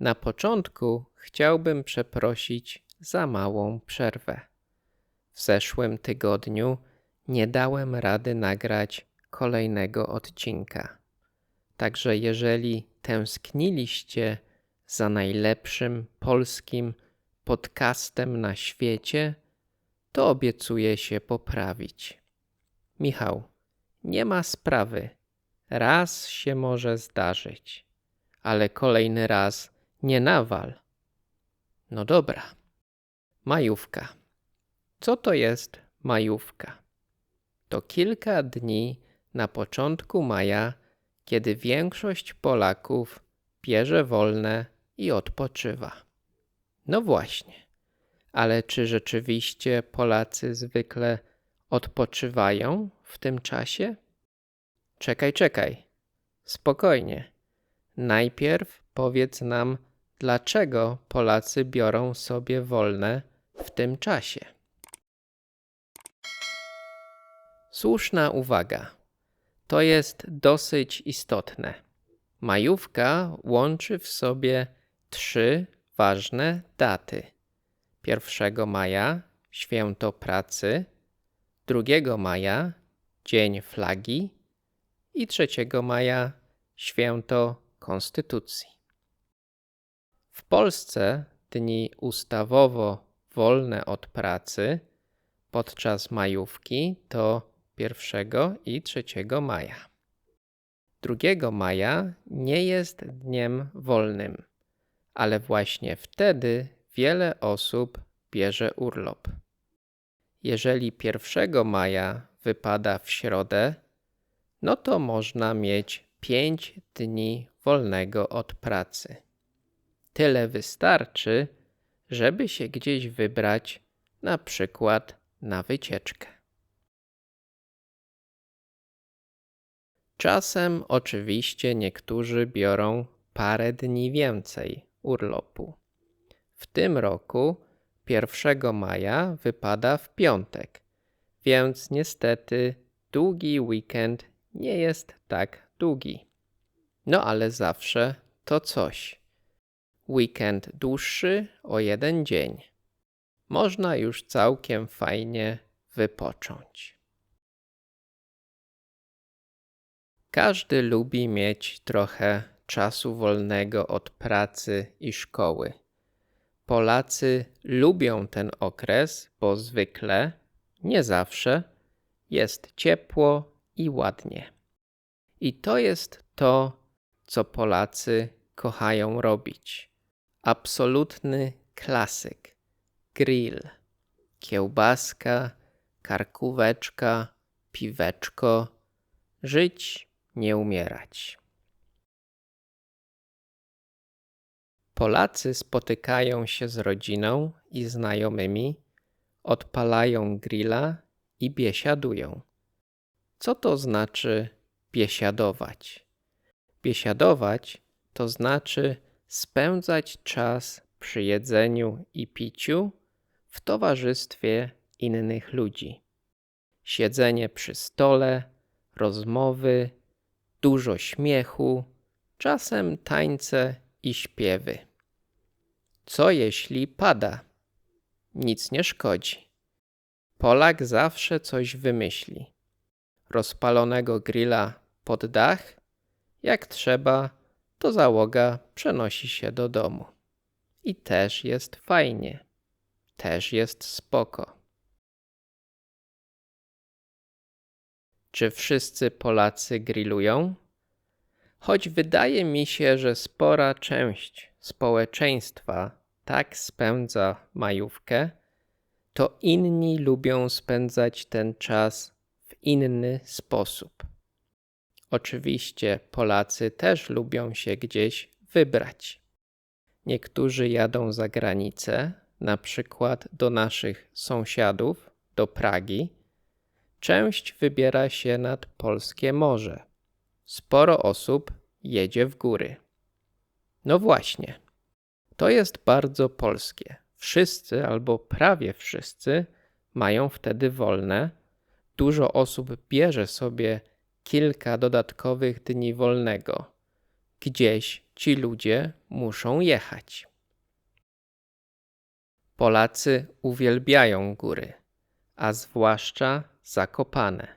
Na początku chciałbym przeprosić za małą przerwę. W zeszłym tygodniu nie dałem rady nagrać kolejnego odcinka. Także jeżeli tęskniliście za najlepszym polskim podcastem na świecie, to obiecuję się poprawić. Michał, nie ma sprawy. Raz się może zdarzyć, ale kolejny raz nie nawal. No dobra. Majówka. Co to jest majówka? To kilka dni na początku maja, kiedy większość Polaków bierze wolne i odpoczywa. No właśnie, ale czy rzeczywiście Polacy zwykle odpoczywają w tym czasie? Czekaj. Spokojnie. Najpierw powiedz nam, dlaczego Polacy biorą sobie wolne w tym czasie. Słuszna uwaga. To jest dosyć istotne. Majówka łączy w sobie 3 ważne daty. 1 maja Święto Pracy, 2 maja Dzień Flagi i 3 maja Święto Konstytucji. W Polsce dni ustawowo wolne od pracy podczas majówki to 1 i 3 maja. 2 maja nie jest dniem wolnym, ale właśnie wtedy wiele osób bierze urlop. Jeżeli 1 maja wypada w środę, no to można mieć 5 dni wolnego od pracy. Tyle wystarczy, żeby się gdzieś wybrać, na przykład na wycieczkę. Czasem oczywiście niektórzy biorą parę dni więcej urlopu. W tym roku 1 maja wypada w piątek, więc niestety długi weekend nie jest tak długi. No ale zawsze to coś. Weekend dłuższy o 1 dzień. Można już całkiem fajnie wypocząć. Każdy lubi mieć trochę czasu wolnego od pracy i szkoły. Polacy lubią ten okres, bo zwykle, nie zawsze, jest ciepło i ładnie. I to jest to, co Polacy kochają robić. absolutny klasyk. Grill. Kiełbaska, karkóweczka, piweczko. Żyć, nie umierać. Polacy spotykają się z rodziną i znajomymi, odpalają grilla i biesiadują. Co to znaczy biesiadować? Biesiadować to znaczy spędzać czas przy jedzeniu i piciu w towarzystwie innych ludzi. Siedzenie przy stole, rozmowy, dużo śmiechu, czasem tańce i śpiewy. Co jeśli pada? Nic nie szkodzi. Polak zawsze coś wymyśli. Rozpalonego grilla pod dach? Jak trzeba, to załoga przenosi się do domu. I też jest fajnie. Też jest spoko. Czy wszyscy Polacy grillują? Choć wydaje mi się, że spora część społeczeństwa tak spędza majówkę, to inni lubią spędzać ten czas w inny sposób. Oczywiście Polacy też lubią się gdzieś wybrać. Niektórzy jadą za granicę, na przykład do naszych sąsiadów, do Pragi. Część wybiera się nad polskie morze. Sporo osób jedzie w góry. No właśnie, to jest bardzo polskie. Wszyscy albo prawie wszyscy mają wtedy wolne. Dużo osób bierze sobie kilka dodatkowych dni wolnego. Gdzieś ci ludzie muszą jechać. Polacy uwielbiają góry, a zwłaszcza Zakopane.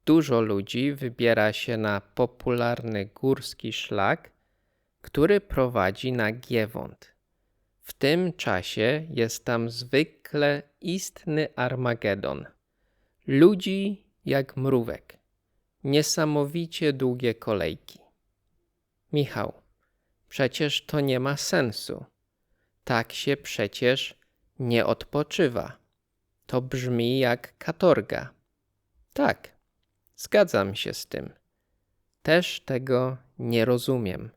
Dużo ludzi wybiera się na popularny górski szlak, który prowadzi na Giewont. W tym czasie jest tam zwykle istny Armagedon. Ludzi jak mrówek. Niesamowicie długie kolejki. Michał, przecież to nie ma sensu. Tak się przecież nie odpoczywa. To brzmi jak katorga. Tak, zgadzam się z tym. Też tego nie rozumiem.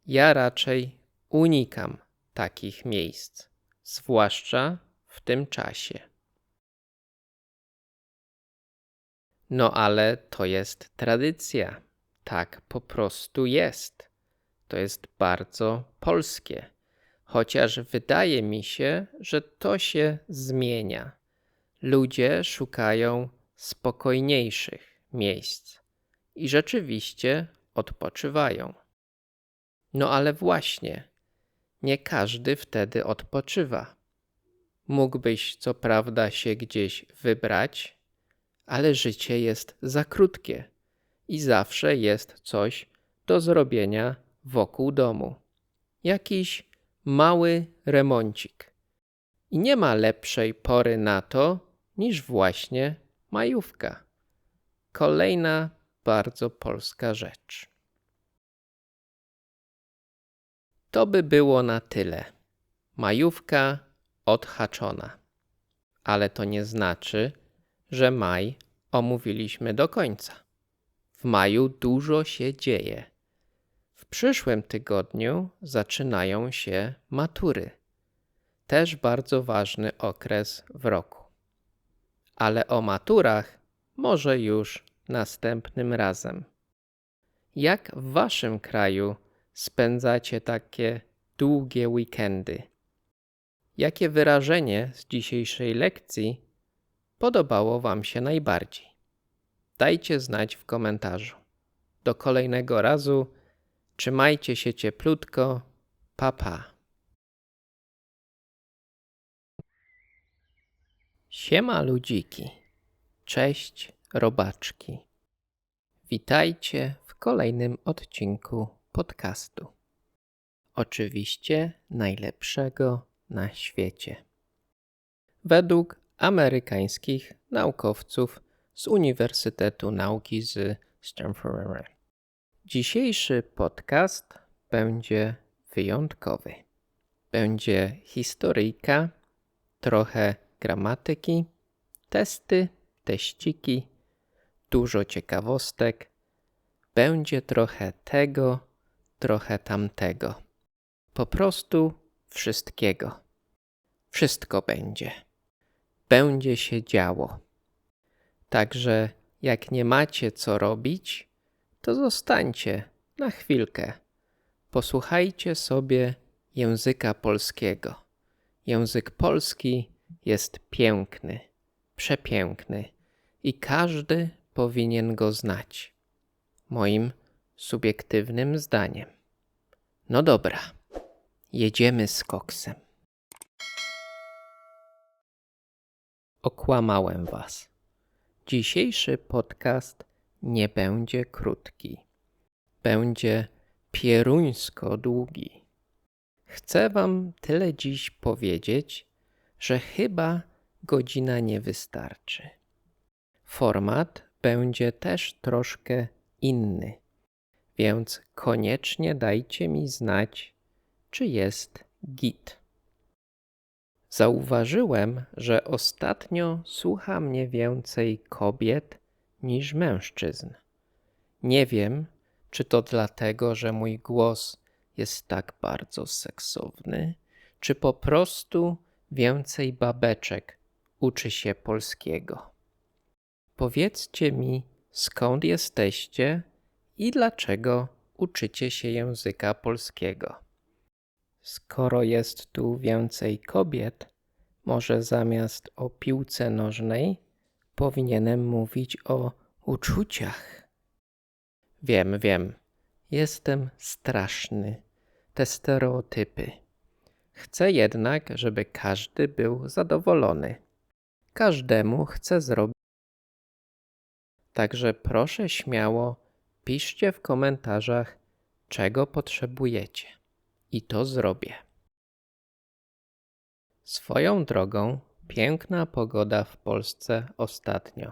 Ja raczej unikam takich miejsc, zwłaszcza w tym czasie. No ale to jest tradycja. Tak po prostu jest. To jest bardzo polskie. Chociaż wydaje mi się, że to się zmienia. Ludzie szukają spokojniejszych miejsc i rzeczywiście odpoczywają. No ale właśnie, nie każdy wtedy odpoczywa. Mógłbyś co prawda się gdzieś wybrać, ale życie jest za krótkie i zawsze jest coś do zrobienia wokół domu. Jakiś mały remoncik. I nie ma lepszej pory na to niż właśnie majówka. Kolejna bardzo polska rzecz. To by było na tyle. Majówka odhaczona. Ale to nie znaczy, że maj omówiliśmy do końca. W maju dużo się dzieje. W przyszłym tygodniu zaczynają się matury. Też bardzo ważny okres w roku. Ale o maturach może już następnym razem. Jak w waszym kraju spędzacie takie długie weekendy? Jakie wyrażenie z dzisiejszej lekcji podobało wam się najbardziej? Dajcie znać w komentarzu. Do kolejnego razu. Trzymajcie się cieplutko. Pa, pa. Siema ludziki. Cześć robaczki. Witajcie w kolejnym odcinku podcastu. Oczywiście najlepszego na świecie. Według amerykańskich naukowców z Uniwersytetu Nauki z Stanford. Dzisiejszy podcast będzie wyjątkowy. Będzie historyjka, trochę gramatyki, testy, teściki, dużo ciekawostek. Będzie trochę tego, trochę tamtego. Po prostu wszystkiego. Wszystko będzie. Będzie się działo. Także jak nie macie co robić, to zostańcie na chwilkę. Posłuchajcie sobie języka polskiego. Język polski jest piękny, przepiękny i każdy powinien go znać. Moim subiektywnym zdaniem. No dobra, jedziemy z koksem. Okłamałem was. Dzisiejszy podcast nie będzie krótki. Będzie pieruńsko długi. Chcę wam tyle dziś powiedzieć, że chyba godzina nie wystarczy. Format będzie też troszkę inny, więc koniecznie dajcie mi znać, czy jest git. Zauważyłem, że ostatnio słucha mnie więcej kobiet niż mężczyzn. Nie wiem, czy to dlatego, że mój głos jest tak bardzo seksowny, czy po prostu więcej babeczek uczy się polskiego. Powiedzcie mi, skąd jesteście i dlaczego uczycie się języka polskiego. Skoro jest tu więcej kobiet, może zamiast o piłce nożnej powinienem mówić o uczuciach. Wiem, jestem straszny. Te stereotypy. Chcę jednak, żeby każdy był zadowolony. Każdemu chcę zrobić. Także proszę śmiało, piszcie w komentarzach, czego potrzebujecie. I to zrobię. Swoją drogą, piękna pogoda w Polsce ostatnio.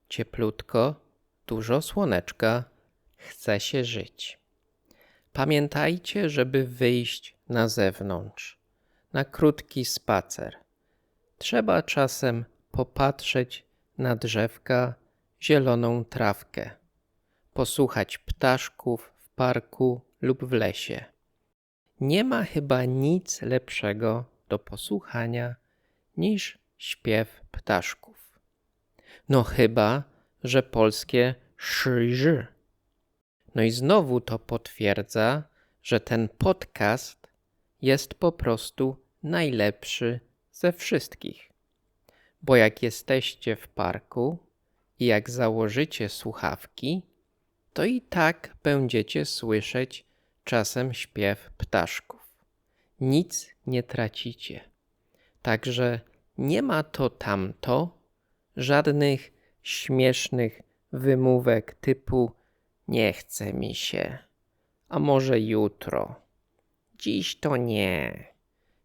Cieplutko, dużo słoneczka, chce się żyć. Pamiętajcie, żeby wyjść na zewnątrz, na krótki spacer. Trzeba czasem popatrzeć na drzewka, zieloną trawkę, posłuchać ptaszków w parku lub w lesie. Nie ma chyba nic lepszego do posłuchania niż śpiew ptaszków. No chyba, że polskie szyży. No i znowu to potwierdza, że ten podcast jest po prostu najlepszy ze wszystkich. Bo jak jesteście w parku i jak założycie słuchawki, to i tak będziecie słyszeć czasem śpiew ptaszków. Nic nie tracicie. Także nie ma to tamto, żadnych śmiesznych wymówek typu nie chce mi się, a może jutro. Dziś to nie.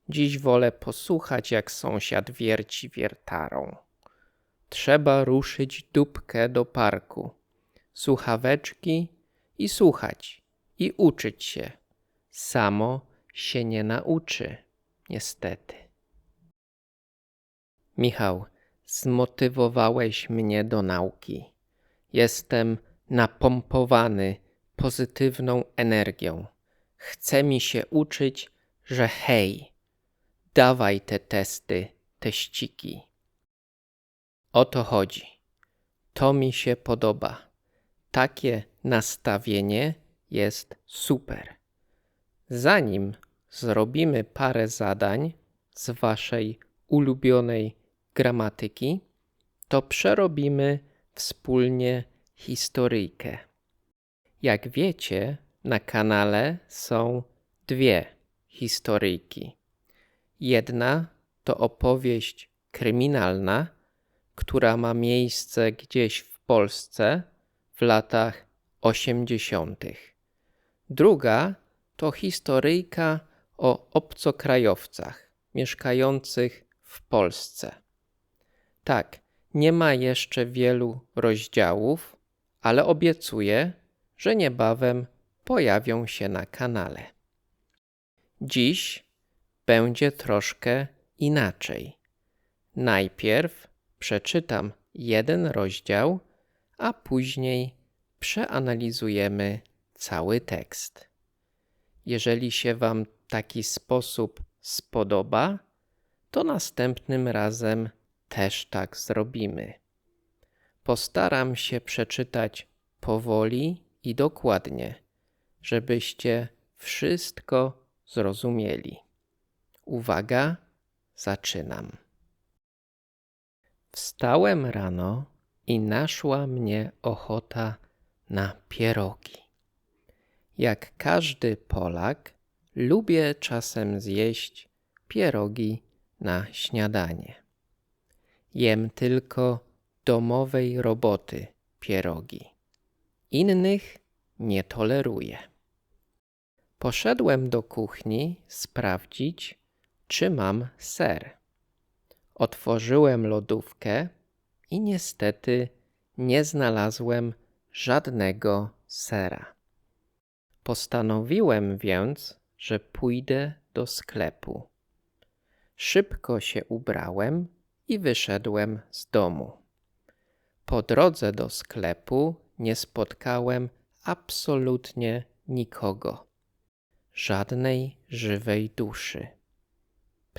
Dziś wolę posłuchać, jak sąsiad wierci wiertarą. Trzeba ruszyć dupkę do parku, słuchaweczki i słuchać i uczyć się. Samo się nie nauczy, niestety. Michał, zmotywowałeś mnie do nauki. Jestem napompowany pozytywną energią. Chce mi się uczyć, że hej, dawaj te testy, teściki. O to chodzi. To mi się podoba. Takie nastawienie jest super. Zanim zrobimy parę zadań z waszej ulubionej gramatyki, to przerobimy wspólnie historyjkę. Jak wiecie, na kanale są dwie historyjki. Jedna to opowieść kryminalna, która ma miejsce gdzieś w Polsce w latach 80. Druga to historyjka o obcokrajowcach mieszkających w Polsce. Tak, nie ma jeszcze wielu rozdziałów, ale obiecuję, że niebawem pojawią się na kanale. Dziś będzie troszkę inaczej. Najpierw przeczytam jeden rozdział, a później przeanalizujemy cały tekst. Jeżeli się Wam taki sposób spodoba, to następnym razem też tak zrobimy. Postaram się przeczytać powoli i dokładnie, żebyście wszystko zrozumieli. Uwaga, zaczynam. Wstałem rano i naszła mnie ochota na pierogi. Jak każdy Polak, lubię czasem zjeść pierogi na śniadanie. Jem tylko domowej roboty pierogi. Innych nie toleruję. Poszedłem do kuchni sprawdzić, czy mam ser. Otworzyłem lodówkę i niestety nie znalazłem żadnego sera. Postanowiłem więc, że pójdę do sklepu. Szybko się ubrałem i wyszedłem z domu. Po drodze do sklepu nie spotkałem absolutnie nikogo. Żadnej żywej duszy.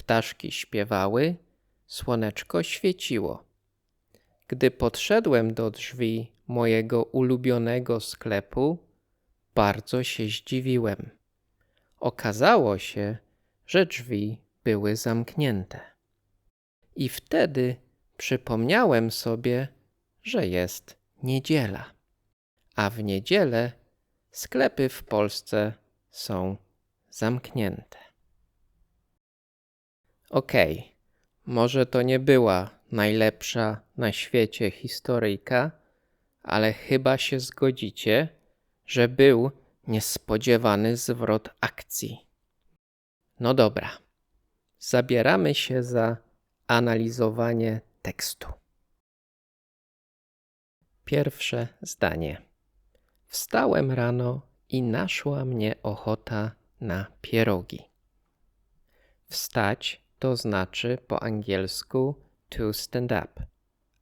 Ptaszki śpiewały, słoneczko świeciło. Gdy podszedłem do drzwi mojego ulubionego sklepu, bardzo się zdziwiłem. Okazało się, że drzwi były zamknięte. I wtedy przypomniałem sobie, że jest niedziela. A w niedzielę sklepy w Polsce są zamknięte. Okej, może to nie była najlepsza na świecie historyjka, ale chyba się zgodzicie, że był niespodziewany zwrot akcji. No dobra, zabieramy się za analizowanie tekstu. Pierwsze zdanie. Wstałem rano i naszła mnie ochota na pierogi. Wstać to znaczy po angielsku to stand up,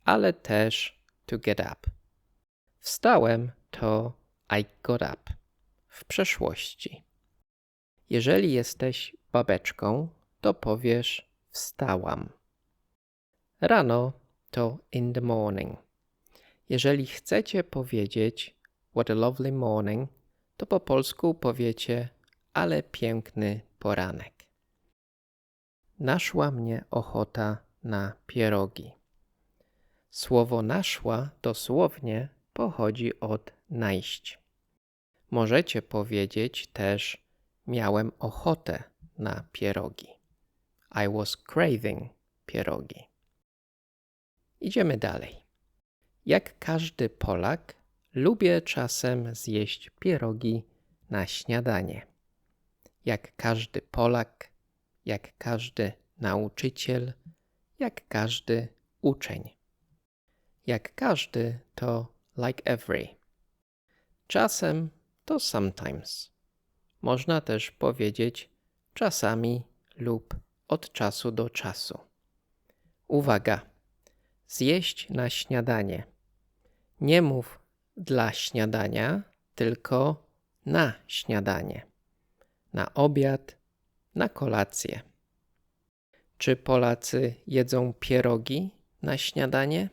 ale też to get up. Wstałem to I got up w przeszłości. Jeżeli jesteś babeczką, to powiesz wstałam. Rano to in the morning. Jeżeli chcecie powiedzieć what a lovely morning, to po polsku powiecie ale piękny poranek. Naszła mnie ochota na pierogi. Słowo naszła dosłownie pochodzi od najść. Możecie powiedzieć też miałem ochotę na pierogi. I was craving pierogi. Idziemy dalej. Jak każdy Polak, lubię czasem zjeść pierogi na śniadanie. Jak każdy Polak, jak każdy nauczyciel, jak każdy uczeń. Jak każdy to like every. Czasem to sometimes. Można też powiedzieć czasami lub od czasu do czasu. Uwaga! Zjeść na śniadanie. Nie mów dla śniadania, tylko na śniadanie. Na obiad, na kolację. Czy Polacy jedzą pierogi na śniadanie?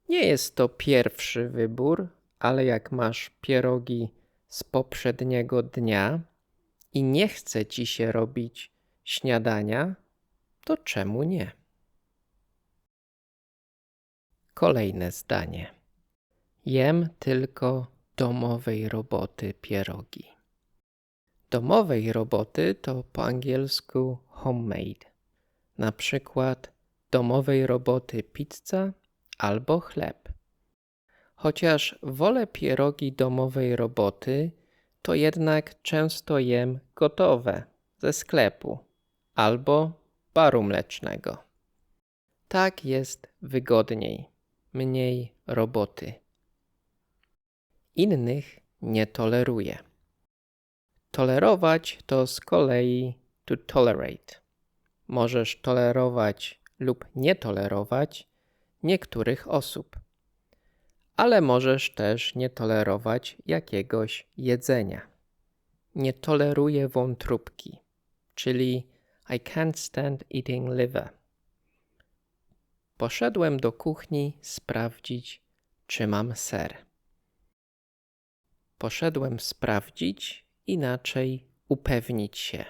Nie jest to pierwszy wybór, ale jak masz pierogi z poprzedniego dnia i nie chce ci się robić śniadania, to czemu nie? Kolejne zdanie. Jem tylko domowej roboty pierogi. Domowej roboty to po angielsku homemade. Na przykład domowej roboty pizza albo chleb. Chociaż wolę pierogi domowej roboty, to jednak często jem gotowe ze sklepu albo baru mlecznego. Tak jest wygodniej, mniej roboty. Innych nie toleruję. Tolerować to z kolei to tolerate. Możesz tolerować lub nie tolerować niektórych osób, ale możesz też nie tolerować jakiegoś jedzenia. Nie toleruję wątróbki, czyli I can't stand eating liver. Poszedłem do kuchni sprawdzić, czy mam ser. Poszedłem sprawdzić, inaczej upewnić się.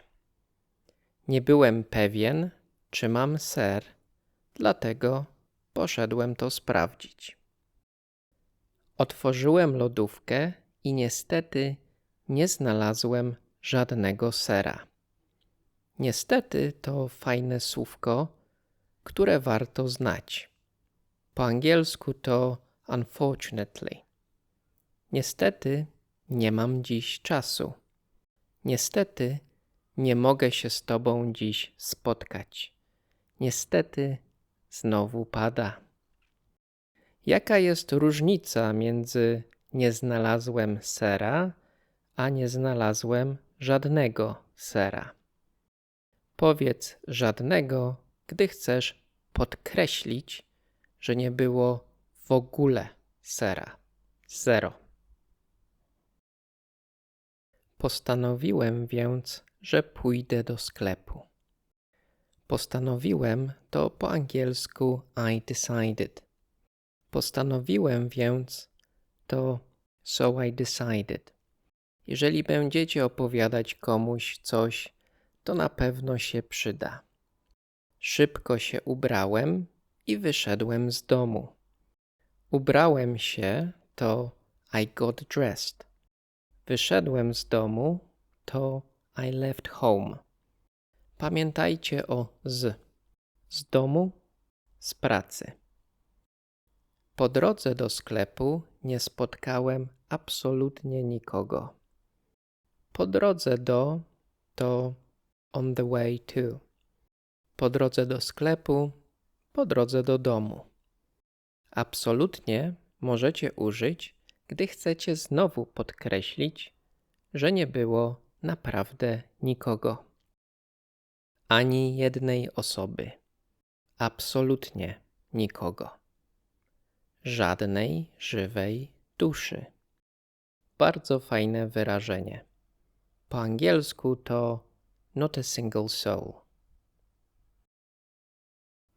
Nie byłem pewien, czy mam ser, dlatego poszedłem to sprawdzić. Otworzyłem lodówkę i niestety nie znalazłem żadnego sera. Niestety to fajne słówko, które warto znać. Po angielsku to unfortunately. Niestety nie mam dziś czasu. Niestety nie mogę się z tobą dziś spotkać. Niestety znowu pada. Jaka jest różnica między nie znalazłem sera, a nie znalazłem żadnego sera? Powiedz żadnego, gdy chcesz podkreślić, że nie było w ogóle sera. Zero. Postanowiłem więc, że pójdę do sklepu. Postanowiłem to po angielsku I decided. Postanowiłem więc to so I decided. Jeżeli będziecie opowiadać komuś coś, to na pewno się przyda. Szybko się ubrałem i wyszedłem z domu. Ubrałem się to I got dressed. Wyszedłem z domu to I left home. Pamiętajcie o z. Z domu, z pracy. Po drodze do sklepu nie spotkałem absolutnie nikogo. Po drodze do to on the way to. Po drodze do sklepu, po drodze do domu. Absolutnie możecie użyć, gdy chcecie znowu podkreślić, że nie było naprawdę nikogo. Ani jednej osoby. Absolutnie nikogo. Żadnej żywej duszy. Bardzo fajne wyrażenie. Po angielsku to not a single soul.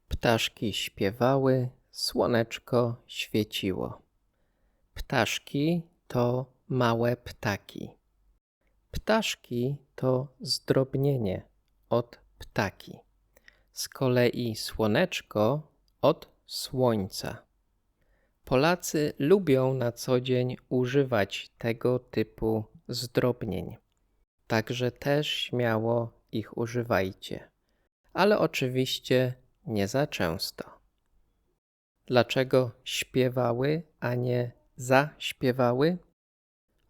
Ptaszki śpiewały, słoneczko świeciło. Ptaszki to małe ptaki. Ptaszki to zdrobnienie od ptaki. Z kolei słoneczko od słońca. Polacy lubią na co dzień używać tego typu zdrobnień. Także też śmiało ich używajcie. Ale oczywiście nie za często. Dlaczego śpiewały, a nie zaśpiewały?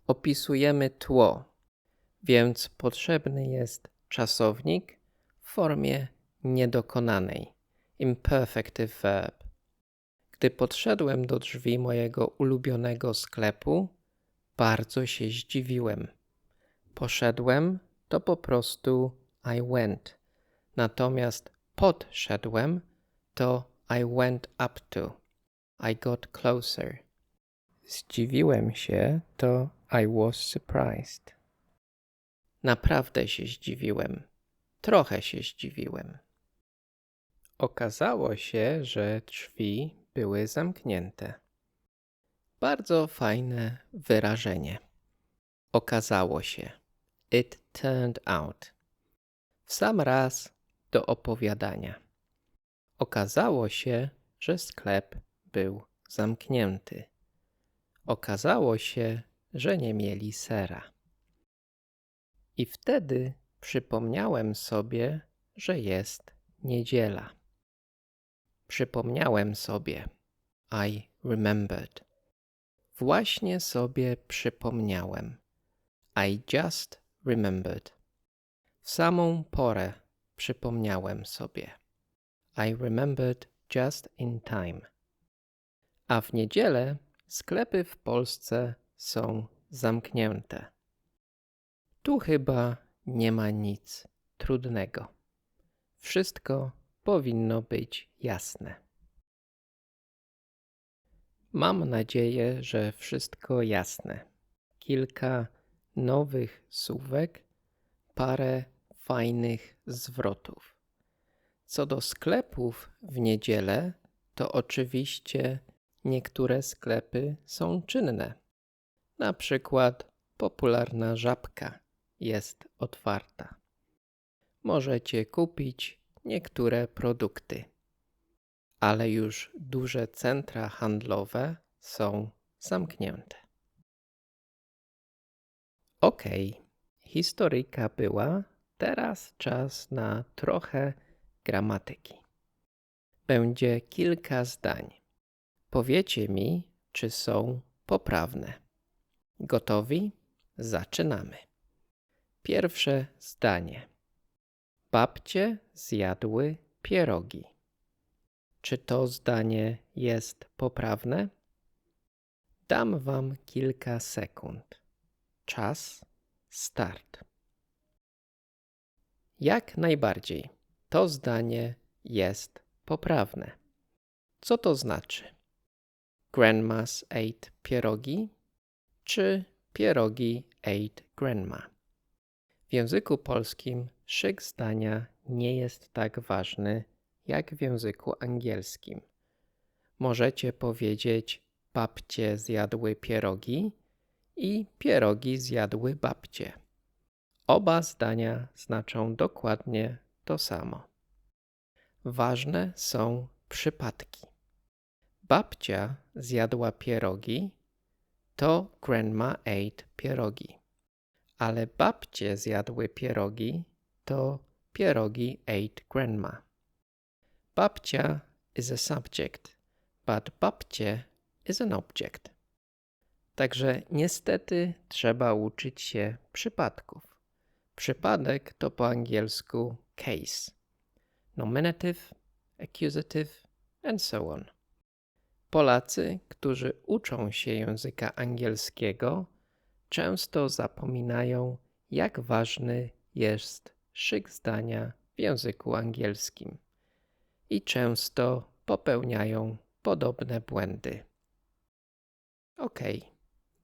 Opisujemy tło, więc potrzebny jest czasownik w formie niedokonanej, imperfective verb. Gdy podszedłem do drzwi mojego ulubionego sklepu, bardzo się zdziwiłem. Poszedłem to po prostu I went, natomiast podszedłem to I went up to, I got closer. Zdziwiłem się to I was surprised. Naprawdę się zdziwiłem. Trochę się zdziwiłem. Okazało się, że drzwi były zamknięte. Bardzo fajne wyrażenie. Okazało się. It turned out. W sam raz do opowiadania. Okazało się, że sklep był zamknięty. Okazało się, że nie mieli sera. I wtedy przypomniałem sobie, że jest niedziela. Przypomniałem sobie. I remembered. Właśnie sobie przypomniałem. I just remembered. W samą porę przypomniałem sobie. I remembered just in time. A w niedzielę sklepy w Polsce są zamknięte. Tu chyba nie ma nic trudnego. Wszystko powinno być jasne. Mam nadzieję, że wszystko jasne. Kilka nowych słówek, parę fajnych zwrotów. Co do sklepów w niedzielę, to oczywiście niektóre sklepy są czynne. Na przykład popularna Żabka jest otwarta. Możecie kupić niektóre produkty, ale już duże centra handlowe są zamknięte. Okej, historyjka była, teraz czas na trochę gramatyki. Będzie kilka zdań. Powiecie mi, czy są poprawne. Gotowi? Zaczynamy. Pierwsze zdanie. Babcie zjadły pierogi. Czy to zdanie jest poprawne? Dam wam kilka sekund. Czas, start. Jak najbardziej. To zdanie jest poprawne. Co to znaczy? Grandma's ate pierogi, czy pierogi ate grandma? W języku polskim szyk zdania nie jest tak ważny jak w języku angielskim. Możecie powiedzieć babcie zjadły pierogi i pierogi zjadły babcie. Oba zdania znaczą dokładnie to samo. Ważne są przypadki. Babcia zjadła pierogi, to grandma ate pierogi. Ale babcie zjadły pierogi, to pierogi ate grandma. Babcia is a subject, but babcie is an object. Także niestety trzeba uczyć się przypadków. Przypadek to po angielsku case. Nominative, accusative and so on. Polacy, którzy uczą się języka angielskiego, często zapominają, jak ważny jest szyk zdania w języku angielskim i często popełniają podobne błędy.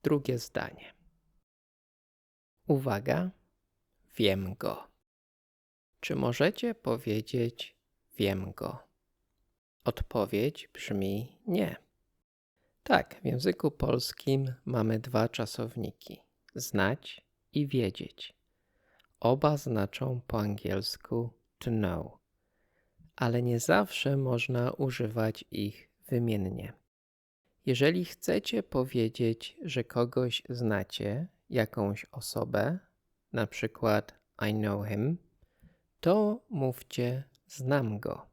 Drugie zdanie. Uwaga, wiem go. Czy możecie powiedzieć wiem go? Odpowiedź brzmi nie. Tak, w języku polskim mamy dwa czasowniki. Znać i wiedzieć. Oba znaczą po angielsku to know, ale nie zawsze można używać ich wymiennie. Jeżeli chcecie powiedzieć, że kogoś znacie, jakąś osobę, na przykład I know him, to mówcie znam go.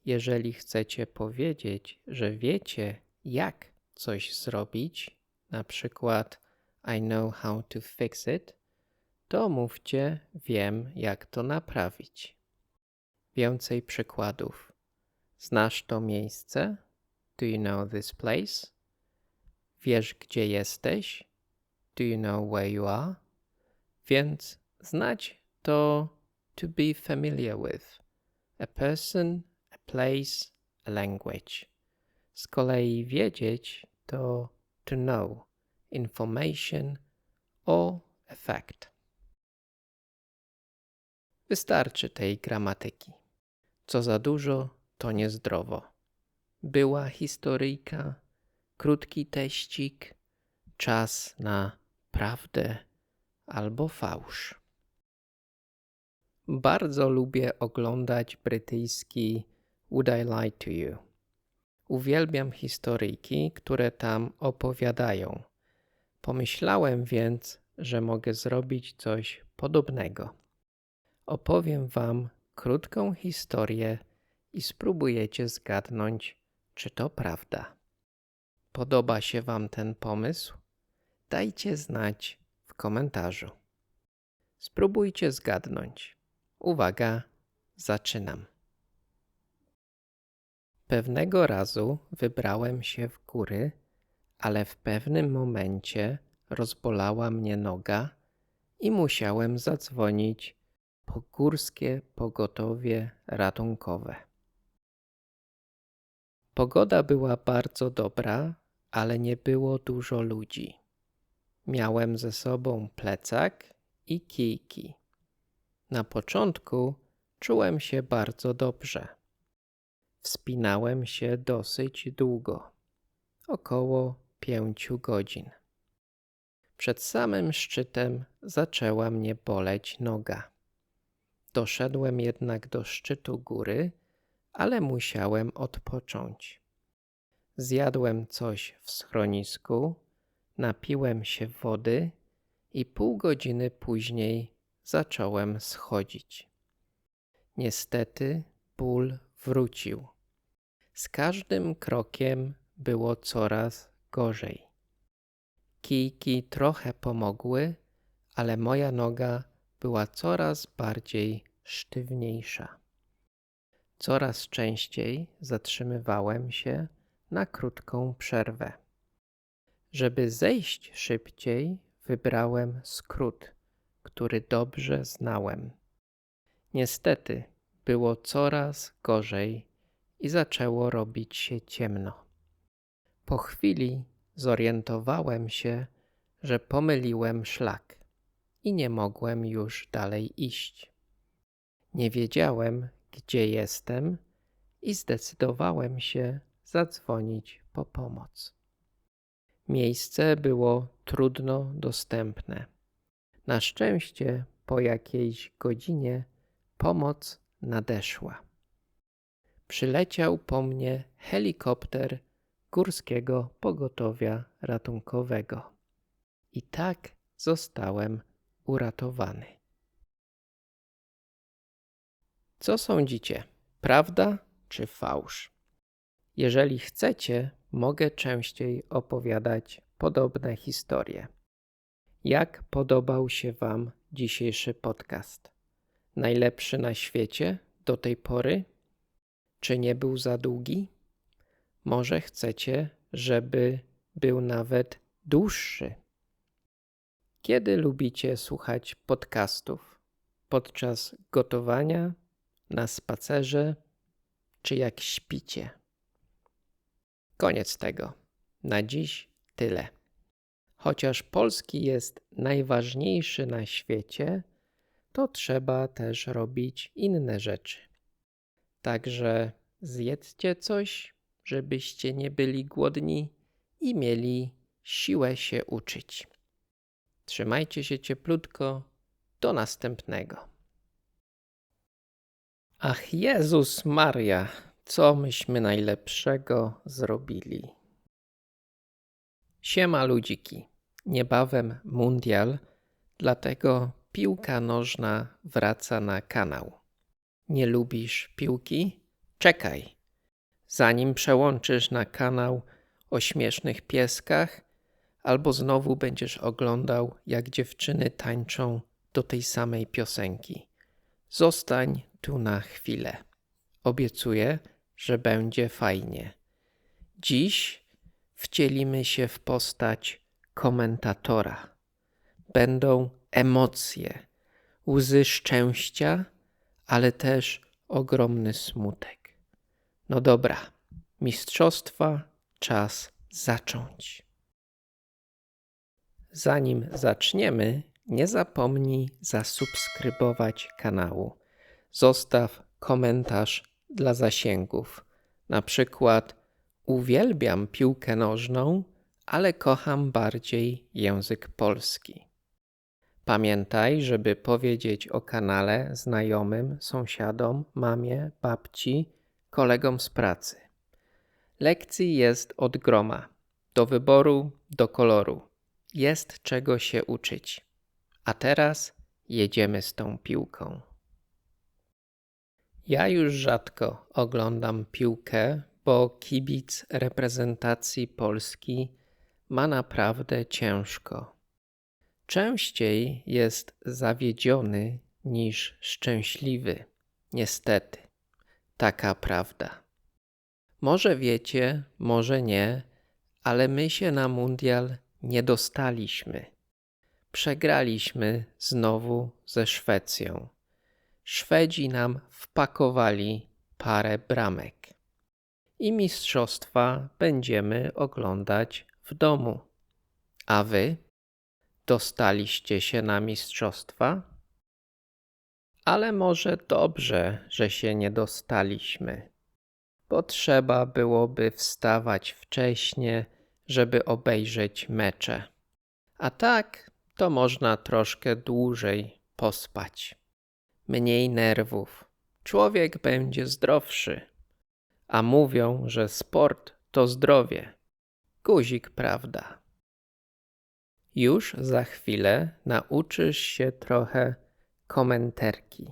Jeżeli chcecie powiedzieć, że wiecie, jak coś zrobić, na przykład I know how to fix it, to mówcie wiem, jak to naprawić. Więcej przykładów. Znasz to miejsce? Do you know this place? Wiesz, gdzie jesteś? Do you know where you are? Więc znać to to be familiar with. A person, a place, a language. Z kolei wiedzieć to know, information or a fact. Wystarczy tej gramatyki. Co za dużo, to niezdrowo. Była historyjka, krótki teścik, czas na prawdę albo fałsz. Bardzo lubię oglądać brytyjski Would I Lie to You? Uwielbiam historyjki, które tam opowiadają. Pomyślałem więc, że mogę zrobić coś podobnego. Opowiem wam krótką historię i spróbujecie zgadnąć, czy to prawda. Podoba się wam ten pomysł? Dajcie znać w komentarzu. Spróbujcie zgadnąć. Uwaga, zaczynam. Pewnego razu wybrałem się w góry, ale w pewnym momencie rozbolała mnie noga i musiałem zadzwonić po górskie pogotowie ratunkowe. Pogoda była bardzo dobra, ale nie było dużo ludzi. Miałem ze sobą plecak i kijki. Na początku czułem się bardzo dobrze. Wspinałem się dosyć długo, około 5 godzin. Przed samym szczytem zaczęła mnie boleć noga. Doszedłem jednak do szczytu góry, ale musiałem odpocząć. Zjadłem coś w schronisku, napiłem się wody i pół godziny później zacząłem schodzić. Niestety ból wrócił. Z każdym krokiem było coraz gorzej. Kijki trochę pomogły, ale moja noga była coraz bardziej sztywniejsza. Coraz częściej zatrzymywałem się na krótką przerwę. Żeby zejść szybciej, wybrałem skrót, który dobrze znałem. Niestety było coraz gorzej i zaczęło robić się ciemno. Po chwili zorientowałem się, że pomyliłem szlak i nie mogłem już dalej iść. Nie wiedziałem, gdzie jestem i zdecydowałem się zadzwonić po pomoc. Miejsce było trudno dostępne. Na szczęście po jakiejś godzinie pomoc nadeszła. Przyleciał po mnie helikopter Górskiego Pogotowia Ratunkowego. I tak zostałem uratowany. Co sądzicie? Prawda czy fałsz? Jeżeli chcecie, mogę częściej opowiadać podobne historie. Jak podobał się Wam dzisiejszy podcast? Najlepszy na świecie do tej pory? Czy nie był za długi? Może chcecie, żeby był nawet dłuższy? Kiedy lubicie słuchać podcastów? Podczas gotowania, na spacerze, czy jak śpicie? Koniec tego. Na dziś tyle. Chociaż polski jest najważniejszy na świecie, to trzeba też robić inne rzeczy. Także zjedzcie coś, żebyście nie byli głodni i mieli siłę się uczyć. Trzymajcie się cieplutko. Do następnego. Ach Jezus Maria, co myśmy najlepszego zrobili. Siema ludziki, niebawem mundial, dlatego piłka nożna wraca na kanał. Nie lubisz piłki? Czekaj, zanim przełączysz na kanał o śmiesznych pieskach, albo znowu będziesz oglądał, jak dziewczyny tańczą do tej samej piosenki. Zostań tu na chwilę. Obiecuję, że będzie fajnie. Dziś wcielimy się w postać komentatora. Będą emocje, łzy szczęścia, ale też ogromny smutek. No dobra, mistrzostwa czas zacząć. Zanim zaczniemy, nie zapomnij zasubskrybować kanału. Zostaw komentarz dla zasięgów. Na przykład uwielbiam piłkę nożną, ale kocham bardziej język polski. Pamiętaj, żeby powiedzieć o kanale znajomym, sąsiadom, mamie, babci, kolegom z pracy. Lekcji jest od groma. Do wyboru, do koloru. Jest czego się uczyć. A teraz jedziemy z tą piłką. Ja już rzadko oglądam piłkę, bo kibic reprezentacji Polski ma naprawdę ciężko. Częściej jest zawiedziony niż szczęśliwy. Niestety, taka prawda. Może wiecie, może nie, ale my się na mundial nie dostaliśmy. Przegraliśmy znowu ze Szwecją. Szwedzi nam wpakowali parę bramek. I mistrzostwa będziemy oglądać w domu. A wy? Dostaliście się na mistrzostwa? Ale może dobrze, że się nie dostaliśmy, bo trzeba byłoby wstawać wcześnie, żeby obejrzeć mecze. A tak to można troszkę dłużej pospać. Mniej nerwów. Człowiek będzie zdrowszy. A mówią, że sport to zdrowie. Guzik, prawda? Już za chwilę nauczysz się trochę komenterki.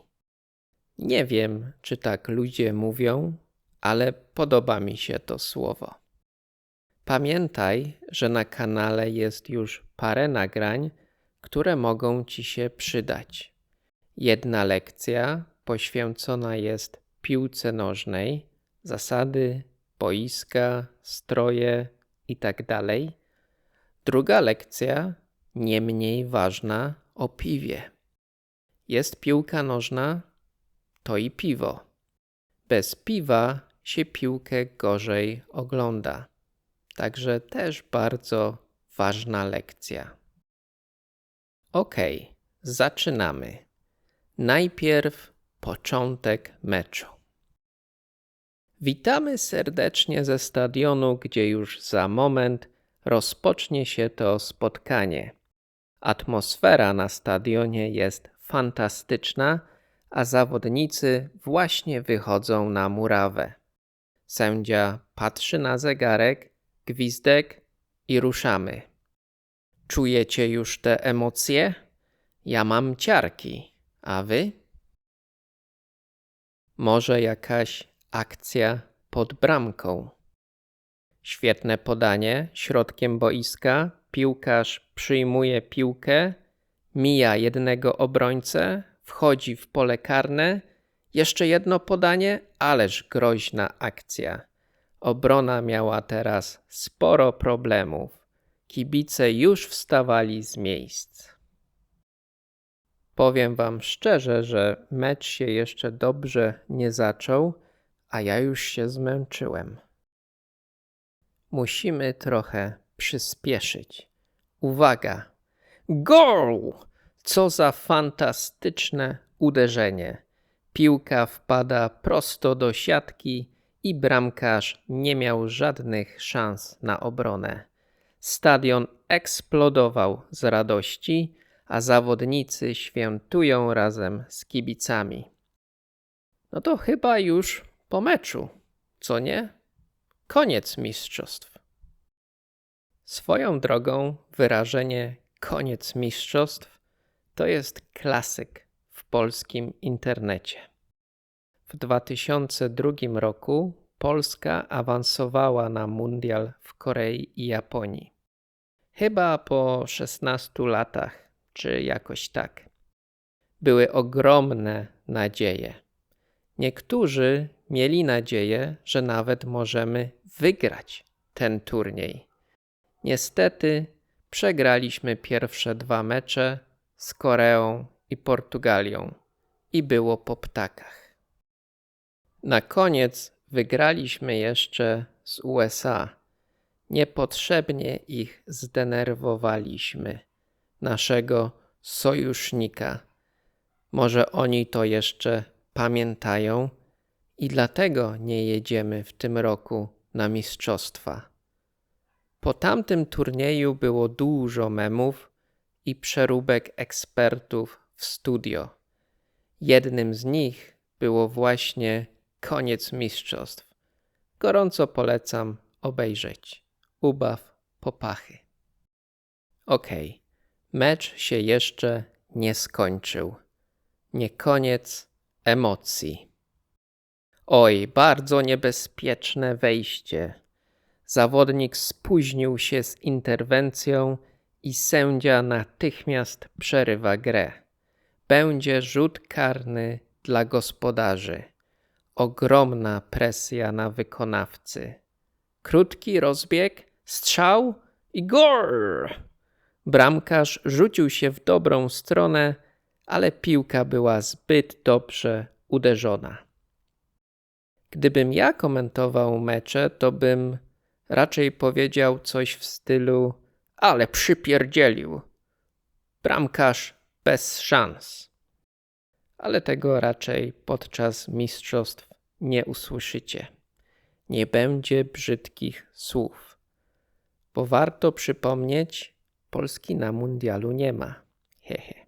Nie wiem, czy tak ludzie mówią, ale podoba mi się to słowo. Pamiętaj, że na kanale jest już parę nagrań, które mogą ci się przydać. Jedna lekcja poświęcona jest piłce nożnej, zasady, boiska, stroje itd. Druga lekcja, nie mniej ważna, o piwie. Jest piłka nożna, to i piwo. Bez piwa się piłkę gorzej ogląda. Także też bardzo ważna lekcja. Okej, zaczynamy. Najpierw początek meczu. Witamy serdecznie ze stadionu, gdzie już za moment rozpocznie się to spotkanie. Atmosfera na stadionie jest fantastyczna, a zawodnicy właśnie wychodzą na murawę. Sędzia patrzy na zegarek, gwizdek i ruszamy. Czujecie już te emocje? Ja mam ciarki, a wy? Może jakaś akcja pod bramką. Świetne podanie środkiem boiska, piłkarz przyjmuje piłkę, mija jednego obrońcę, wchodzi w pole karne, jeszcze jedno podanie, ależ groźna akcja. Obrona miała teraz sporo problemów. Kibice już wstawali z miejsc. Powiem wam szczerze, że mecz się jeszcze dobrze nie zaczął, a ja już się zmęczyłem. Musimy trochę przyspieszyć. Uwaga! Goal! Co za fantastyczne uderzenie. Piłka wpada prosto do siatki i bramkarz nie miał żadnych szans na obronę. Stadion eksplodował z radości, a zawodnicy świętują razem z kibicami. No to chyba już po meczu, co nie? Koniec mistrzostw. Swoją drogą wyrażenie koniec mistrzostw to jest klasyk w polskim internecie. W 2002 roku Polska awansowała na mundial w Korei i Japonii. Chyba po 16 latach, czy jakoś tak. Były ogromne nadzieje. Niektórzy mieli nadzieję, że nawet możemy wygrać ten turniej. Niestety przegraliśmy pierwsze 2 mecze z Koreą i Portugalią i było po ptakach. Na koniec wygraliśmy jeszcze z USA. Niepotrzebnie ich zdenerwowaliśmy, naszego sojusznika. Może oni to jeszcze pamiętają i dlatego nie jedziemy w tym roku na mistrzostwa. Po tamtym turnieju było dużo memów i przeróbek ekspertów w studio. Jednym z nich było właśnie koniec mistrzostw. Gorąco polecam obejrzeć. Ubaw popachy. Okej, mecz się jeszcze nie skończył. Nie koniec emocji. Oj, bardzo niebezpieczne wejście. Zawodnik spóźnił się z interwencją i sędzia natychmiast przerywa grę. Będzie rzut karny dla gospodarzy. Ogromna presja na wykonawcy. Krótki rozbieg, strzał i gol! Bramkarz rzucił się w dobrą stronę, ale piłka była zbyt dobrze uderzona. Gdybym ja komentował mecze, to bym raczej powiedział coś w stylu: ale przypierdzielił. Bramkarz bez szans. Ale tego raczej podczas mistrzostw nie usłyszycie. Nie będzie brzydkich słów. Bo warto przypomnieć, Polski na mundialu nie ma. Hehe.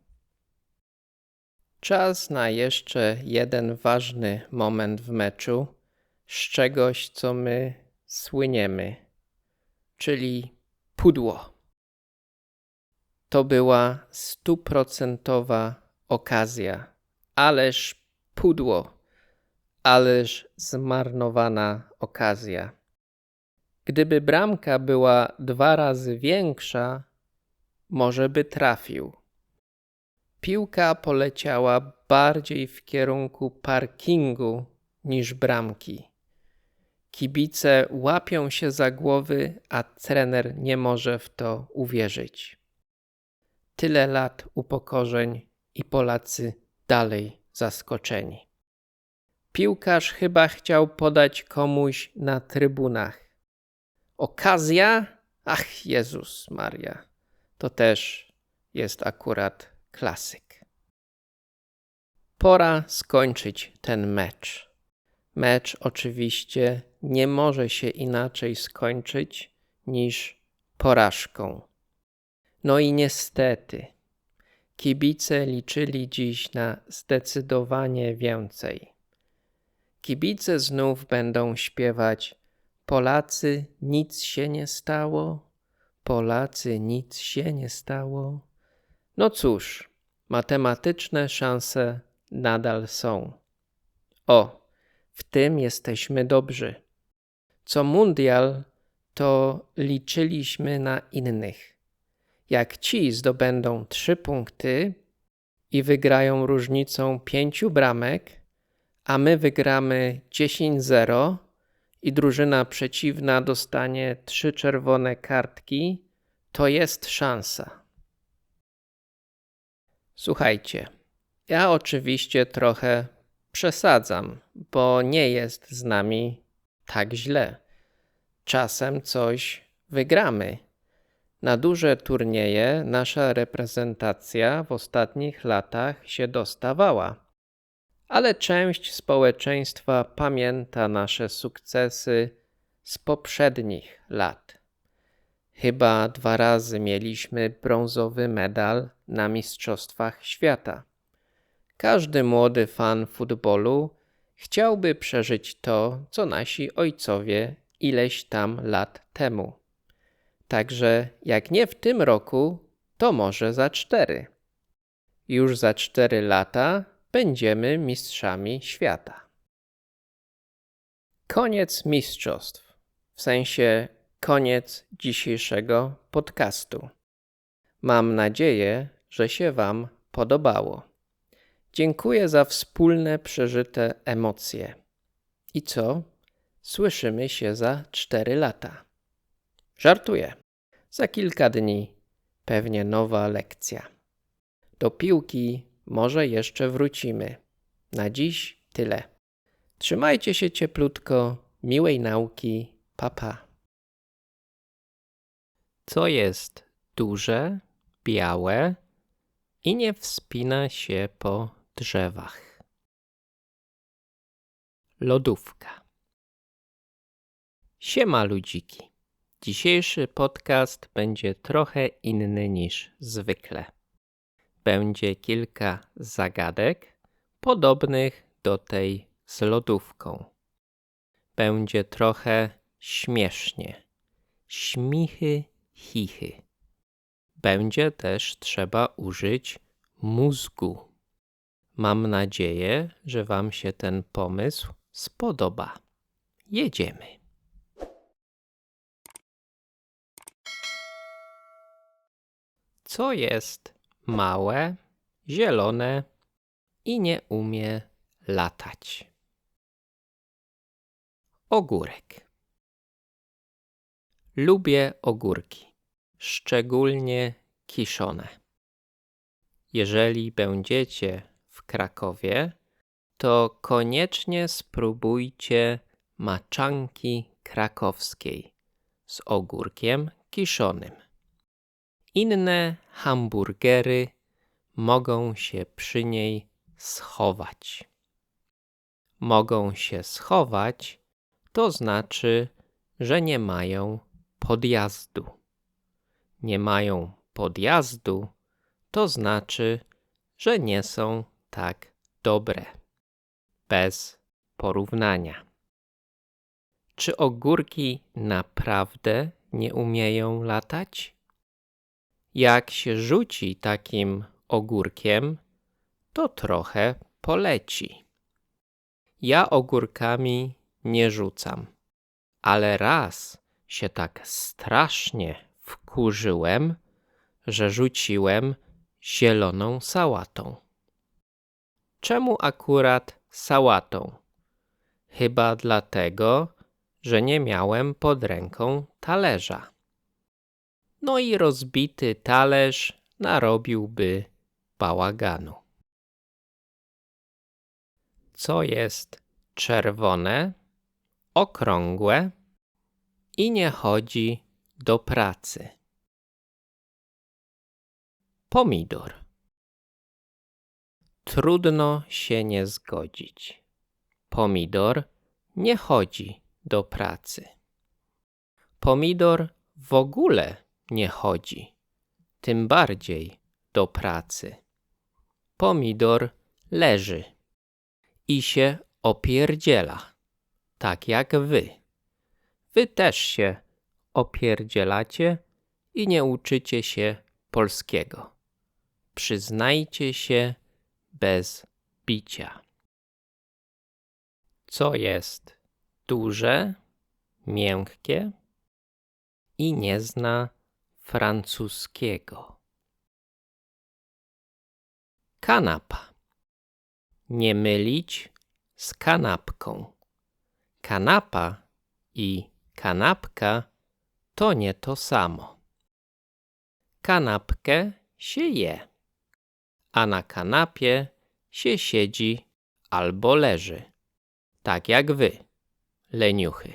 Czas na jeszcze jeden ważny moment w meczu z czegoś, co my słyniemy, czyli pudło. To była 100% okazja. Ależ pudło, ależ zmarnowana okazja. Gdyby bramka była 2 razy większa, może by trafił. Piłka poleciała bardziej w kierunku parkingu niż bramki. Kibice łapią się za głowy, a trener nie może w to uwierzyć. Tyle lat upokorzeń i Polacy dalej zaskoczeni. Piłkarz chyba chciał podać komuś na trybunach. Okazja? Ach, Jezus Maria. To też jest akurat klasyk. Pora skończyć ten mecz. Mecz oczywiście nie może się inaczej skończyć niż porażką. No i niestety, kibice liczyli dziś na zdecydowanie więcej. Kibice znów będą śpiewać: Polacy, nic się nie stało, Polacy, nic się nie stało. No cóż, matematyczne szanse nadal są. O, w tym jesteśmy dobrzy. Co mundial, to liczyliśmy na innych. Jak ci zdobędą 3 punkty i wygrają różnicą 5 bramek, a my wygramy 10-0 i drużyna przeciwna dostanie 3 czerwone kartki, to jest szansa. Słuchajcie, ja oczywiście trochę przesadzam, bo nie jest z nami tak źle. Czasem coś wygramy. Na duże turnieje nasza reprezentacja w ostatnich latach się dostawała, ale część społeczeństwa pamięta nasze sukcesy z poprzednich lat. Chyba 2 razy mieliśmy brązowy medal na Mistrzostwach Świata. Każdy młody fan futbolu chciałby przeżyć to, co nasi ojcowie ileś tam lat temu. Także jak nie w tym roku, to może za 4. Już za 4 lata będziemy mistrzami świata. Koniec mistrzostw, w sensie koniec dzisiejszego podcastu. Mam nadzieję, że się Wam podobało. Dziękuję za wspólne przeżyte emocje. I co? Słyszymy się za 4 lata. Żartuję. Za kilka dni pewnie nowa lekcja. Do piłki może jeszcze wrócimy. Na dziś tyle. Trzymajcie się cieplutko, miłej nauki, pa pa. Co jest duże, białe i nie wspina się po drzewach? Lodówka. Siema ludziki. Dzisiejszy podcast będzie trochę inny niż zwykle. Będzie kilka zagadek podobnych do tej z lodówką. Będzie trochę śmiesznie. Śmichy, chichy. Będzie też trzeba użyć mózgu. Mam nadzieję, że Wam się ten pomysł spodoba. Jedziemy. Co jest małe, zielone i nie umie latać? Ogórek. Lubię ogórki, szczególnie kiszone. Jeżeli będziecie w Krakowie, to koniecznie spróbujcie maczanki krakowskiej z ogórkiem kiszonym. Inne hamburgery mogą się przy niej schować. Mogą się schować, to znaczy, że nie mają podjazdu. Nie mają podjazdu, to znaczy, że nie są tak dobre. Bez porównania. Czy ogórki naprawdę nie umieją latać? Jak się rzuci takim ogórkiem, to trochę poleci. Ja ogórkami nie rzucam, ale raz się tak strasznie wkurzyłem, że rzuciłem zieloną sałatą. Czemu akurat sałatą? Chyba dlatego, że nie miałem pod ręką talerza. No i rozbity talerz narobiłby bałaganu. Co jest czerwone, okrągłe i nie chodzi do pracy? Pomidor. Trudno się nie zgodzić. Pomidor nie chodzi do pracy. Pomidor w ogóle nie chodzi, tym bardziej do pracy. Pomidor leży i się opierdziela, tak jak wy. Wy też się opierdzielacie i nie uczycie się polskiego. Przyznajcie się bez bicia. Co jest duże, miękkie i nie zna francuskiego? Kanapa. Nie mylić z kanapką. Kanapa i kanapka to nie to samo. Kanapkę się je, a na kanapie się siedzi albo leży, tak jak wy, leniuchy.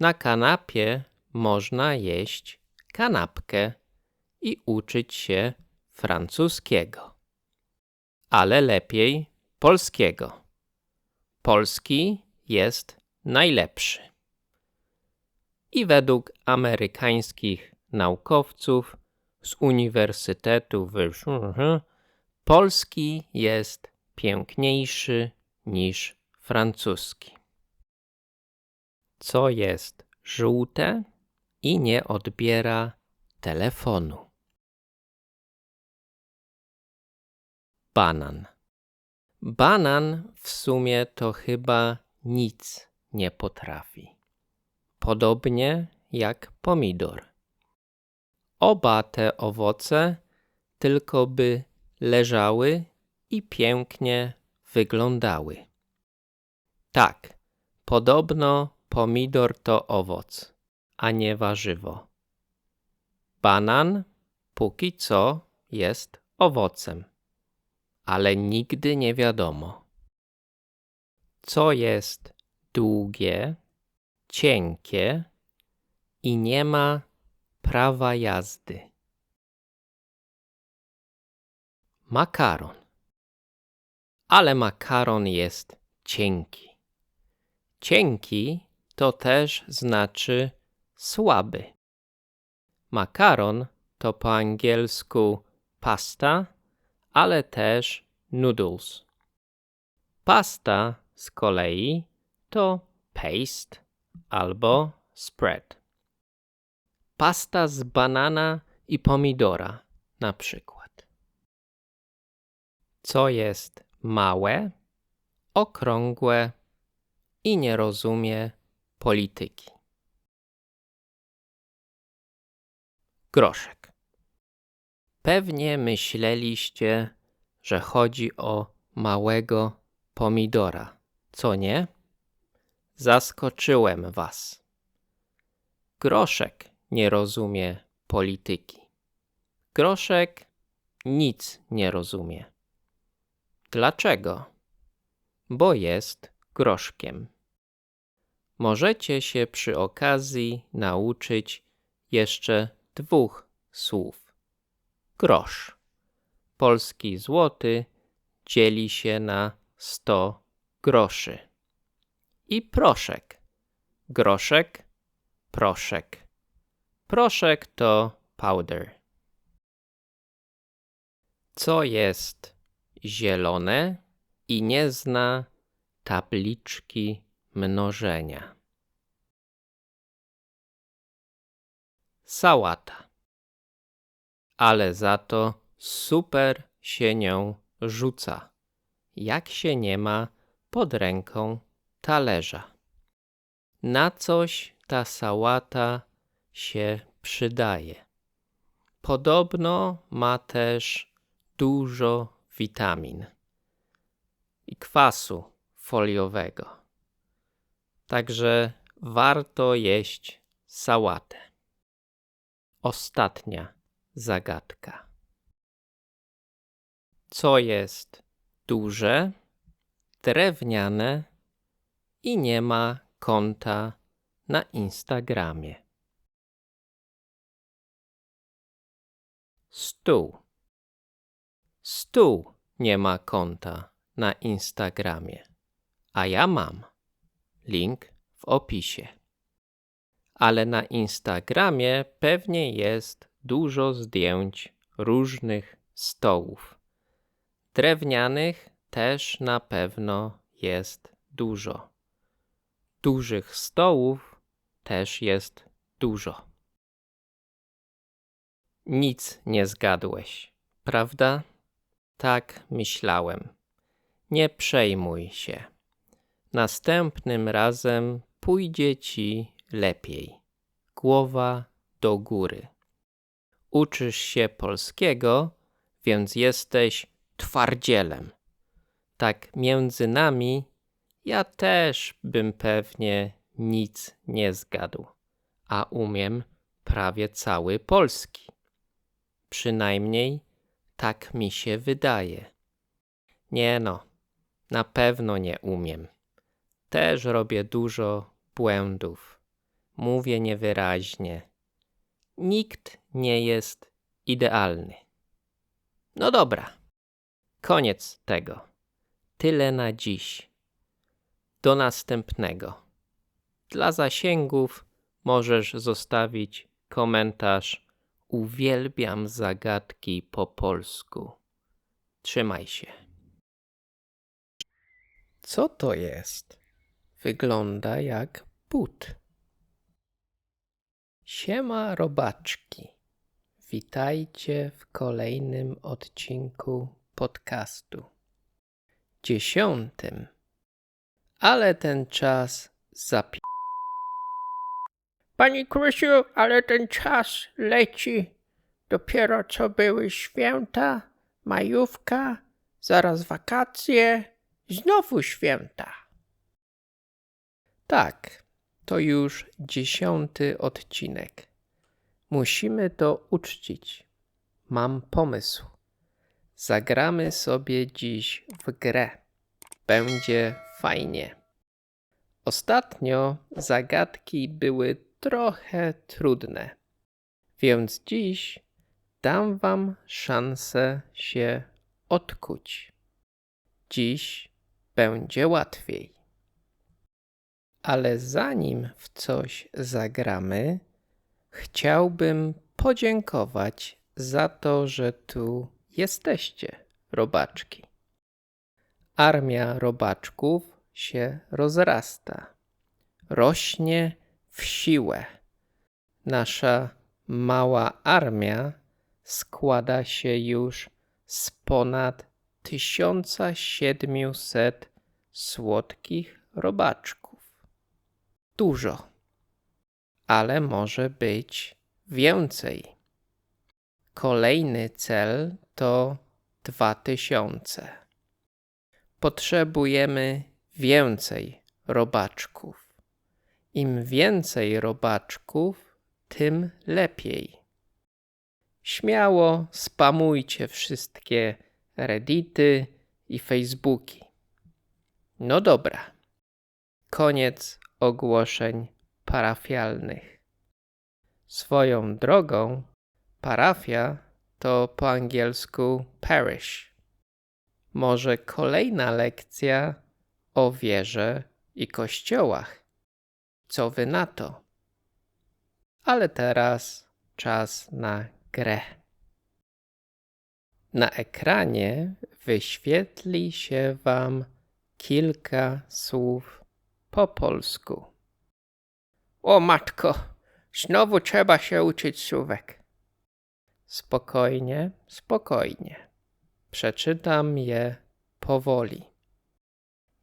Na kanapie można jeść kanapkę i uczyć się francuskiego, ale lepiej polskiego. Polski jest najlepszy. I według amerykańskich naukowców z Uniwersytetu polski jest piękniejszy niż francuski. Co jest żółte i nie odbiera telefonu? Banan. Banan w sumie to chyba nic nie potrafi. Podobnie jak pomidor. Oba te owoce tylko by leżały i pięknie wyglądały. Tak, podobno pomidor to owoc, a nie warzywo. Banan póki co jest owocem, ale nigdy nie wiadomo, co jest długie, cienkie i nie ma prawa jazdy. Makaron. Ale makaron jest cienki. Cienki to też znaczy słaby. Makaron to po angielsku pasta, ale też noodles. Pasta z kolei to paste albo spread. Pasta z banana i pomidora na przykład. Co jest małe, okrągłe i nie rozumie polityki? Groszek. Pewnie myśleliście, że chodzi o małego pomidora, co nie? Zaskoczyłem was. Groszek nie rozumie polityki. Groszek nic nie rozumie. Dlaczego? Bo jest groszkiem. Możecie się przy okazji nauczyć jeszcze 2 słów. Grosz. Polski złoty dzieli się na 100 groszy. I proszek. Groszek, proszek. Proszek to powder. Co jest zielone i nie zna tabliczki mnożenia? Sałata. Ale za to super się nią rzuca, jak się nie ma pod ręką talerza. Na coś ta sałata się przydaje. Podobno ma też dużo witamin i kwasu foliowego. Także warto jeść sałatę. Ostatnia zagadka. Co jest duże, drewniane i nie ma konta na Instagramie? Stół. Stół nie ma konta na Instagramie, a ja mam. Link w opisie. Ale na Instagramie pewnie jest dużo zdjęć różnych stołów. Drewnianych też na pewno jest dużo. Dużych stołów też jest dużo. Nic nie zgadłeś, prawda? Tak myślałem. Nie przejmuj się. Następnym razem pójdzie ci lepiej. Głowa do góry. Uczysz się polskiego, więc jesteś twardzielem. Tak między nami, ja też bym pewnie nic nie zgadł, a umiem prawie cały polski. Przynajmniej tak mi się wydaje. Nie no, na pewno nie umiem. Też robię dużo błędów. Mówię niewyraźnie. Nikt nie jest idealny. No dobra, koniec tego. Tyle na dziś. Do następnego. Dla zasięgów możesz zostawić komentarz. Uwielbiam zagadki po polsku. Trzymaj się. Co to jest? Wygląda jak but. Siema robaczki. Witajcie w kolejnym odcinku podcastu. 10. Ale ten czas Pani Krysiu, ale ten czas leci. Dopiero co były święta, majówka, zaraz wakacje, znowu święta. Tak, to już 10. odcinek. Musimy to uczcić. Mam pomysł. Zagramy sobie dziś w grę. Będzie fajnie. Ostatnio zagadki były trochę trudne, więc dziś dam wam szansę się odkuć. Dziś będzie łatwiej. Ale zanim w coś zagramy, chciałbym podziękować za to, że tu jesteście, robaczki. Armia robaczków się rozrasta, rośnie w siłę. Nasza mała armia składa się już z ponad 1700 słodkich robaczków. Dużo, ale może być więcej. Kolejny cel to 2000. Potrzebujemy więcej robaczków. Im więcej robaczków, tym lepiej. Śmiało spamujcie wszystkie Reddity i Facebooki. No dobra. Koniec ogłoszeń parafialnych. Swoją drogą, parafia to po angielsku parish. Może kolejna lekcja o wierze i kościołach. Co wy na to? Ale teraz czas na grę. Na ekranie wyświetli się wam kilka słów po polsku. O matko, znowu trzeba się uczyć słówek. Spokojnie, spokojnie. Przeczytam je powoli.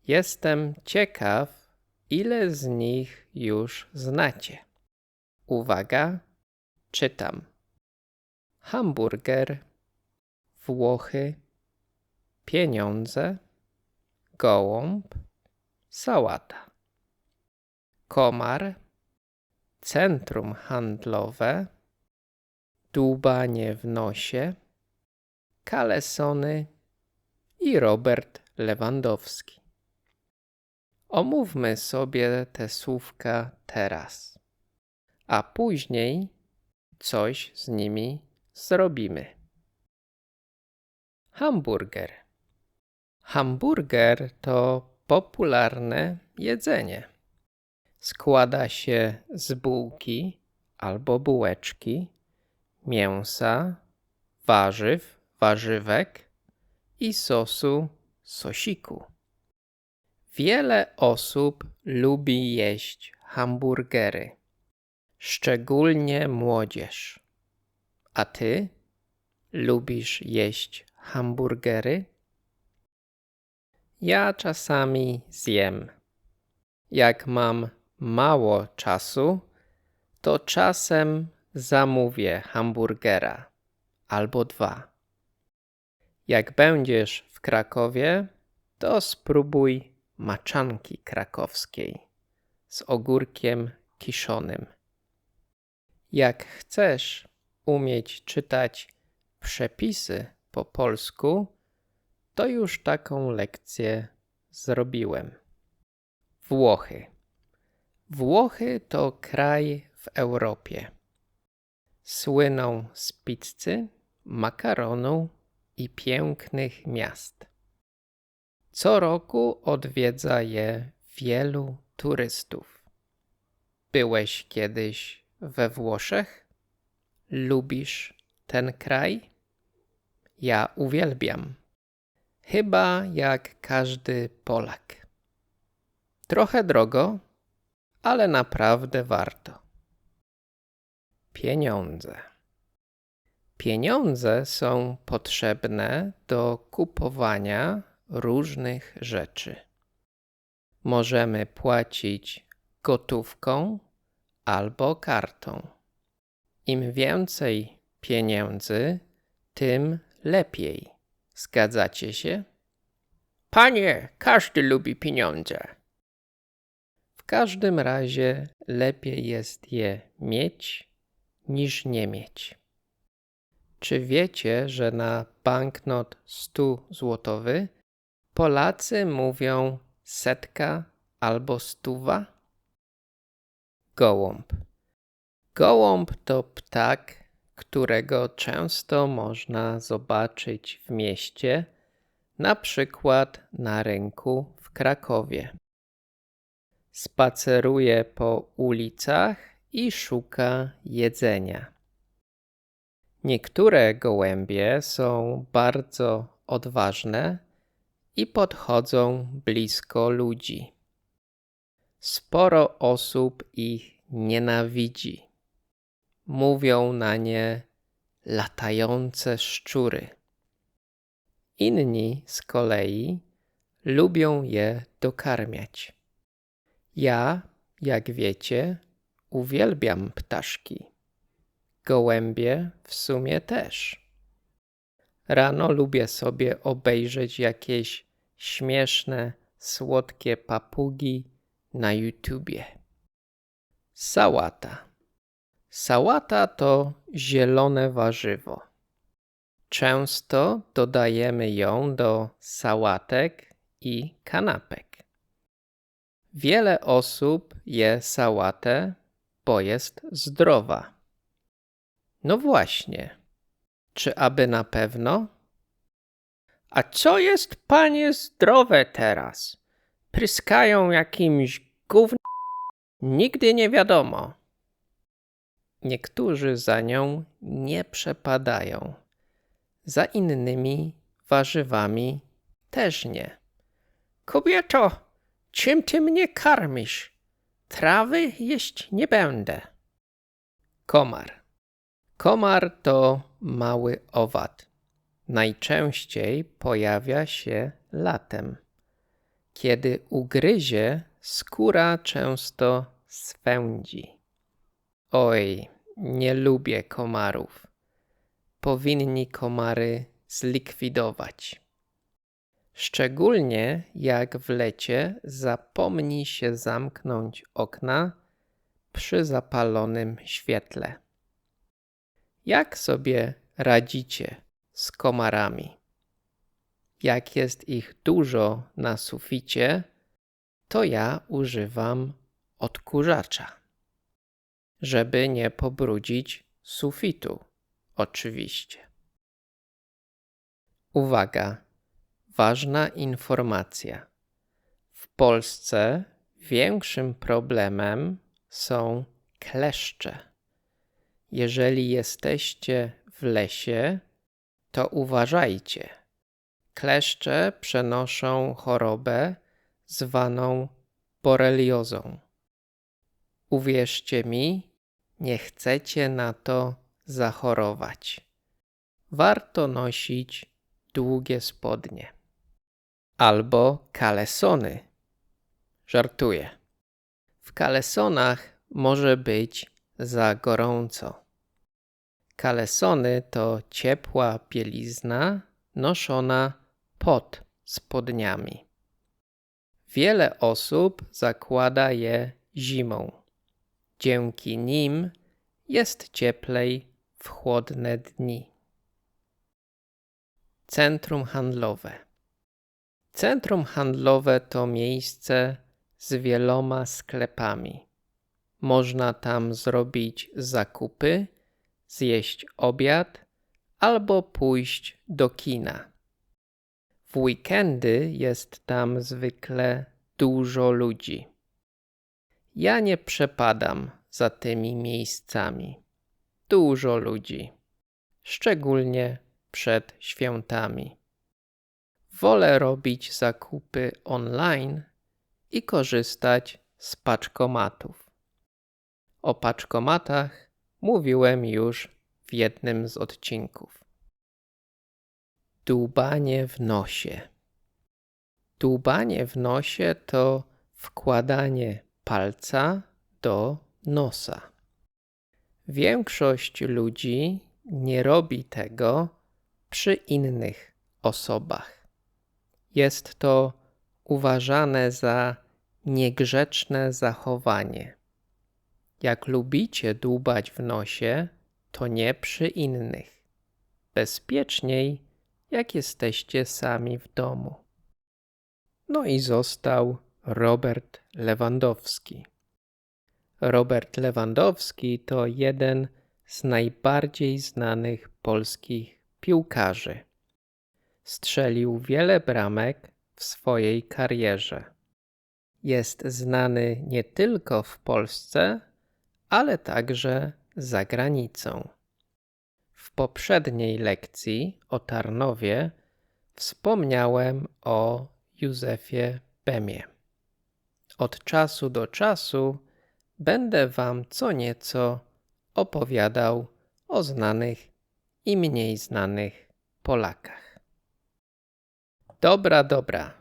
Jestem ciekaw, ile z nich już znacie. Uwaga, czytam. Hamburger, Włochy, pieniądze, gołąb, sałata. Komar, centrum handlowe, dłubanie w nosie, kalesony i Robert Lewandowski. Omówmy sobie te słówka teraz, a później coś z nimi zrobimy. Hamburger. Hamburger to popularne jedzenie. Składa się z bułki albo bułeczki, mięsa, warzyw, warzywek i sosu, sosiku. Wiele osób lubi jeść hamburgery, szczególnie młodzież. A ty lubisz jeść hamburgery? Ja czasami zjem. Jak mam mało czasu, to czasem zamówię hamburgera albo 2. Jak będziesz w Krakowie, to spróbuj maczanki krakowskiej z ogórkiem kiszonym. Jak chcesz umieć czytać przepisy po polsku, to już taką lekcję zrobiłem. Włochy. Włochy to kraj w Europie. Słyną z pizzy, makaronu i pięknych miast. Co roku odwiedza je wielu turystów. Byłeś kiedyś we Włoszech? Lubisz ten kraj? Ja uwielbiam. Chyba jak każdy Polak. Trochę drogo, ale naprawdę warto. Pieniądze. Pieniądze są potrzebne do kupowania różnych rzeczy. Możemy płacić gotówką albo kartą. Im więcej pieniędzy, tym lepiej. Zgadzacie się? Panie, każdy lubi pieniądze. W każdym razie lepiej jest je mieć niż nie mieć. Czy wiecie, że na banknot 100 złotowy Polacy mówią setka albo stuwa? Gołąb. Gołąb to ptak, którego często można zobaczyć w mieście, na przykład na rynku w Krakowie. Spaceruje po ulicach i szuka jedzenia. Niektóre gołębie są bardzo odważne i podchodzą blisko ludzi. Sporo osób ich nienawidzi. Mówią na nie latające szczury. Inni z kolei lubią je dokarmiać. Ja, jak wiecie, uwielbiam ptaszki. Gołębie w sumie też. Rano lubię sobie obejrzeć jakieś śmieszne, słodkie papugi na YouTubie. Sałata. Sałata to zielone warzywo. Często dodajemy ją do sałatek i kanapek. Wiele osób je sałatę, bo jest zdrowa. No właśnie, czy aby na pewno? A co jest, panie, zdrowe teraz? Pryskają jakimś gównem? Nigdy nie wiadomo. Niektórzy za nią nie przepadają. Za innymi warzywami też nie. Kobieto, czym ty mnie karmisz? Trawy jeść nie będę. Komar. Komar to mały owad. Najczęściej pojawia się latem. Kiedy ugryzie, skóra często swędzi. Oj, nie lubię komarów. Powinni komary zlikwidować. Szczególnie jak w lecie zapomni się zamknąć okna przy zapalonym świetle. Jak sobie radzicie z komarami? Jak jest ich dużo na suficie, to ja używam odkurzacza, żeby nie pobrudzić sufitu, oczywiście. Uwaga, ważna informacja. W Polsce większym problemem są kleszcze. Jeżeli jesteście w lesie, to uważajcie. Kleszcze przenoszą chorobę zwaną boreliozą. Uwierzcie mi, nie chcecie na to zachorować. Warto nosić długie spodnie. Albo kalesony. Żartuję. W kalesonach może być za gorąco. Kalesony to ciepła bielizna noszona pod spodniami. Wiele osób zakłada je zimą. Dzięki nim jest cieplej w chłodne dni. Centrum handlowe. Centrum handlowe to miejsce z wieloma sklepami. Można tam zrobić zakupy, zjeść obiad albo pójść do kina. W weekendy jest tam zwykle dużo ludzi. Ja nie przepadam za tymi miejscami. Dużo ludzi, szczególnie przed świętami. Wolę robić zakupy online i korzystać z paczkomatów. O paczkomatach mówiłem już w jednym z odcinków. Dłubanie w nosie. Dłubanie w nosie to wkładanie palca do nosa. Większość ludzi nie robi tego przy innych osobach. Jest to uważane za niegrzeczne zachowanie. Jak lubicie dłubać w nosie, to nie przy innych. Bezpieczniej, jak jesteście sami w domu. No i został Robert Lewandowski. Robert Lewandowski to jeden z najbardziej znanych polskich piłkarzy. Strzelił wiele bramek w swojej karierze. Jest znany nie tylko w Polsce, ale także za granicą. W poprzedniej lekcji o Tarnowie wspomniałem o Józefie Bemie. Od czasu do czasu będę wam co nieco opowiadał o znanych i mniej znanych Polakach. Dobra.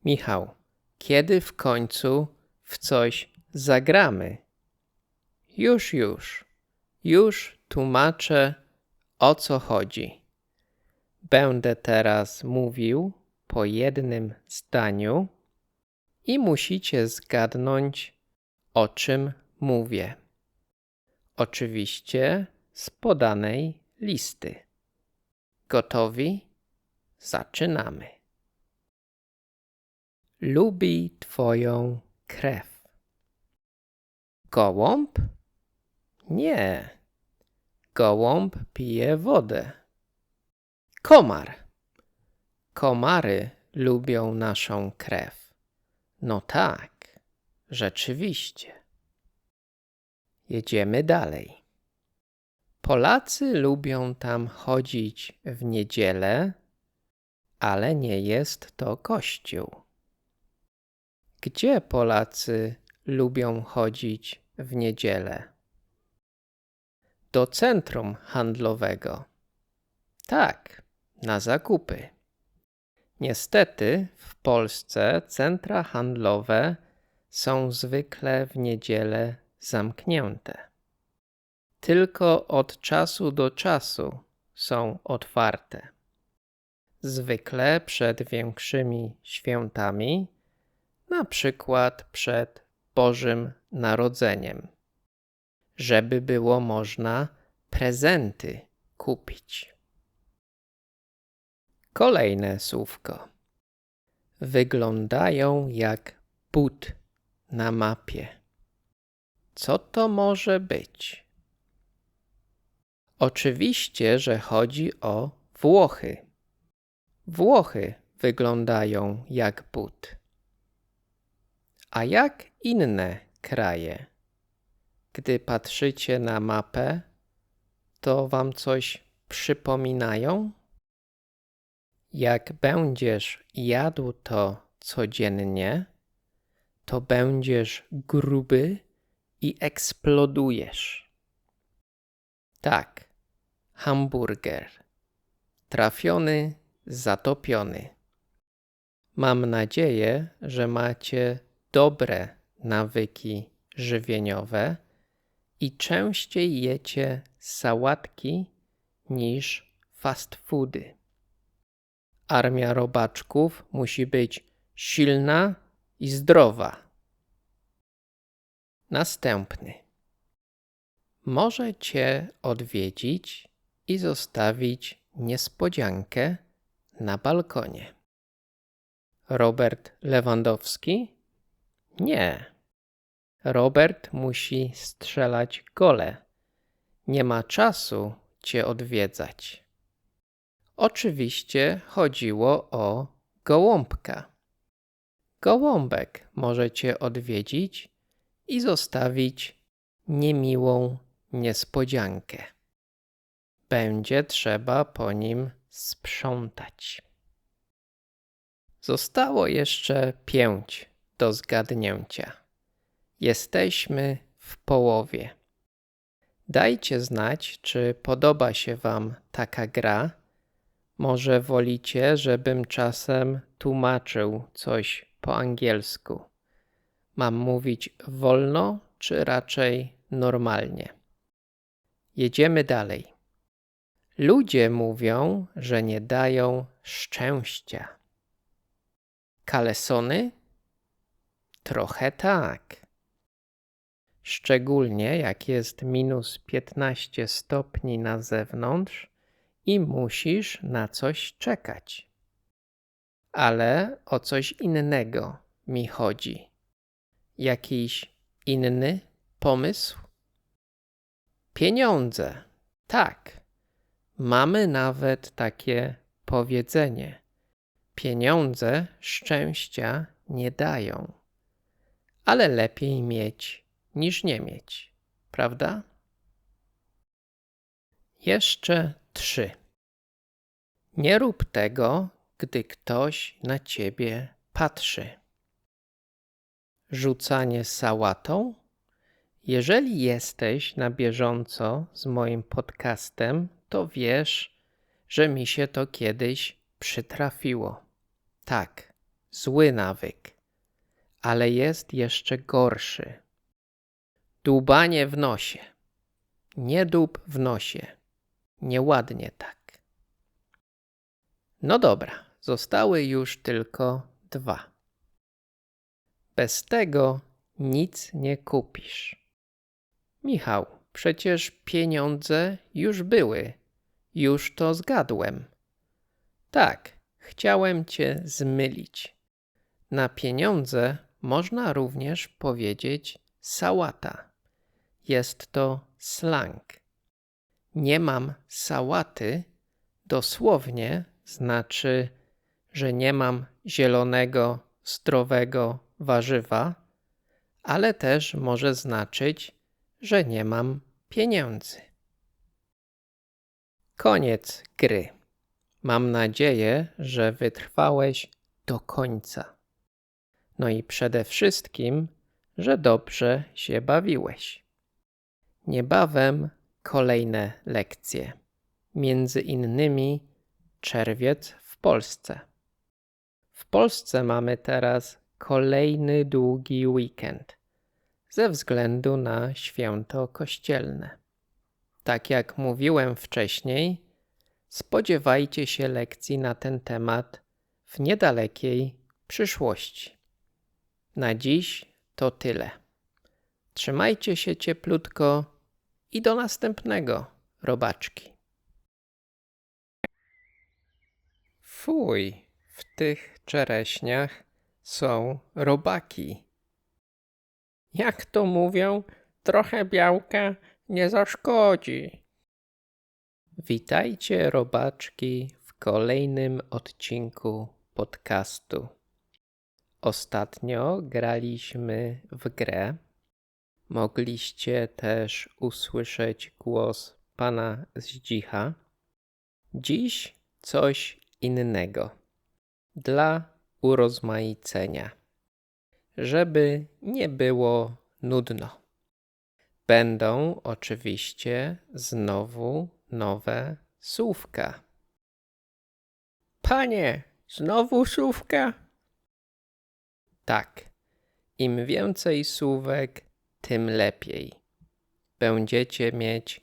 Michał, kiedy w końcu w coś zagramy? Już tłumaczę, o co chodzi. Będę teraz mówił po jednym zdaniu i musicie zgadnąć, o czym mówię. Oczywiście z podanej listy. Gotowi? Zaczynamy. Lubi twoją krew. Gołąb? Nie. Gołąb pije wodę. Komar. Komary lubią naszą krew. No tak, rzeczywiście. Jedziemy dalej. Polacy lubią tam chodzić w niedzielę, ale nie jest to kościół. Gdzie Polacy lubią chodzić w niedzielę? Do centrum handlowego. Tak, na zakupy. Niestety w Polsce centra handlowe są zwykle w niedzielę zamknięte. Tylko od czasu do czasu są otwarte. Zwykle przed większymi świętami, na przykład przed Bożym Narodzeniem, żeby było można prezenty kupić. Kolejne słówko. Wyglądają jak but na mapie. Co to może być? Oczywiście, że chodzi o Włochy. Włochy wyglądają jak but. A jak inne kraje? Gdy patrzycie na mapę, to wam coś przypominają? Jak będziesz jadł to codziennie, to będziesz gruby i eksplodujesz. Tak, hamburger. Trafiony, zatopiony. Mam nadzieję, że macie dobre nawyki żywieniowe i częściej jecie sałatki niż fast foody. Armia robaczków musi być silna i zdrowa. Następny. Może cię odwiedzić i zostawić niespodziankę na balkonie. Robert Lewandowski? Nie. Robert musi strzelać gole. Nie ma czasu cię odwiedzać. Oczywiście chodziło o gołąbka. Gołąbek może cię odwiedzić i zostawić niemiłą niespodziankę. Będzie trzeba po nim sprzątać. Zostało jeszcze 5 do zgadnięcia. Jesteśmy w połowie. Dajcie znać, czy podoba się wam taka gra. Może wolicie, żebym czasem tłumaczył coś po angielsku. Mam mówić wolno, czy raczej normalnie? Jedziemy dalej. Ludzie mówią, że nie dają szczęścia. Kalesony? Trochę tak. Szczególnie jak jest minus 15 stopni na zewnątrz i musisz na coś czekać. Ale o coś innego mi chodzi. Jakiś inny pomysł? Pieniądze. Tak. Mamy nawet takie powiedzenie. Pieniądze szczęścia nie dają. Ale lepiej mieć niż nie mieć. Prawda? Jeszcze 3. Nie rób tego, gdy ktoś na ciebie patrzy. Rzucanie sałatą? Jeżeli jesteś na bieżąco z moim podcastem, to wiesz, że mi się to kiedyś przytrafiło. Tak, zły nawyk. Ale jest jeszcze gorszy. Dłubanie w nosie. Nie dób w nosie. Nieładnie tak. No dobra, zostały już tylko 2. Bez tego nic nie kupisz. Michał, przecież pieniądze już były. Już to zgadłem. Tak, chciałem cię zmylić. Na pieniądze można również powiedzieć sałata. Jest to slang. Nie mam sałaty dosłownie znaczy, że nie mam zielonego, zdrowego warzywa, ale też może znaczyć, że nie mam pieniędzy. Koniec gry. Mam nadzieję, że wytrwałeś do końca. No i przede wszystkim, że dobrze się bawiłeś. Niebawem kolejne lekcje. Między innymi czerwiec w Polsce. W Polsce mamy teraz kolejny długi weekend ze względu na święto kościelne. Tak jak mówiłem wcześniej, spodziewajcie się lekcji na ten temat w niedalekiej przyszłości. Na dziś to tyle. Trzymajcie się cieplutko i do następnego, robaczki. Fuj, w tych czereśniach są robaki. Jak to mówią, trochę białka nie zaszkodzi. Witajcie, robaczki, w kolejnym odcinku podcastu. Ostatnio graliśmy w grę. Mogliście też usłyszeć głos pana Zdzicha. Dziś coś innego. Dla urozmaicenia. Żeby nie było nudno. Będą oczywiście znowu nowe słówka. Panie, znowu słówka? Tak. Im więcej słówek, tym lepiej. Będziecie mieć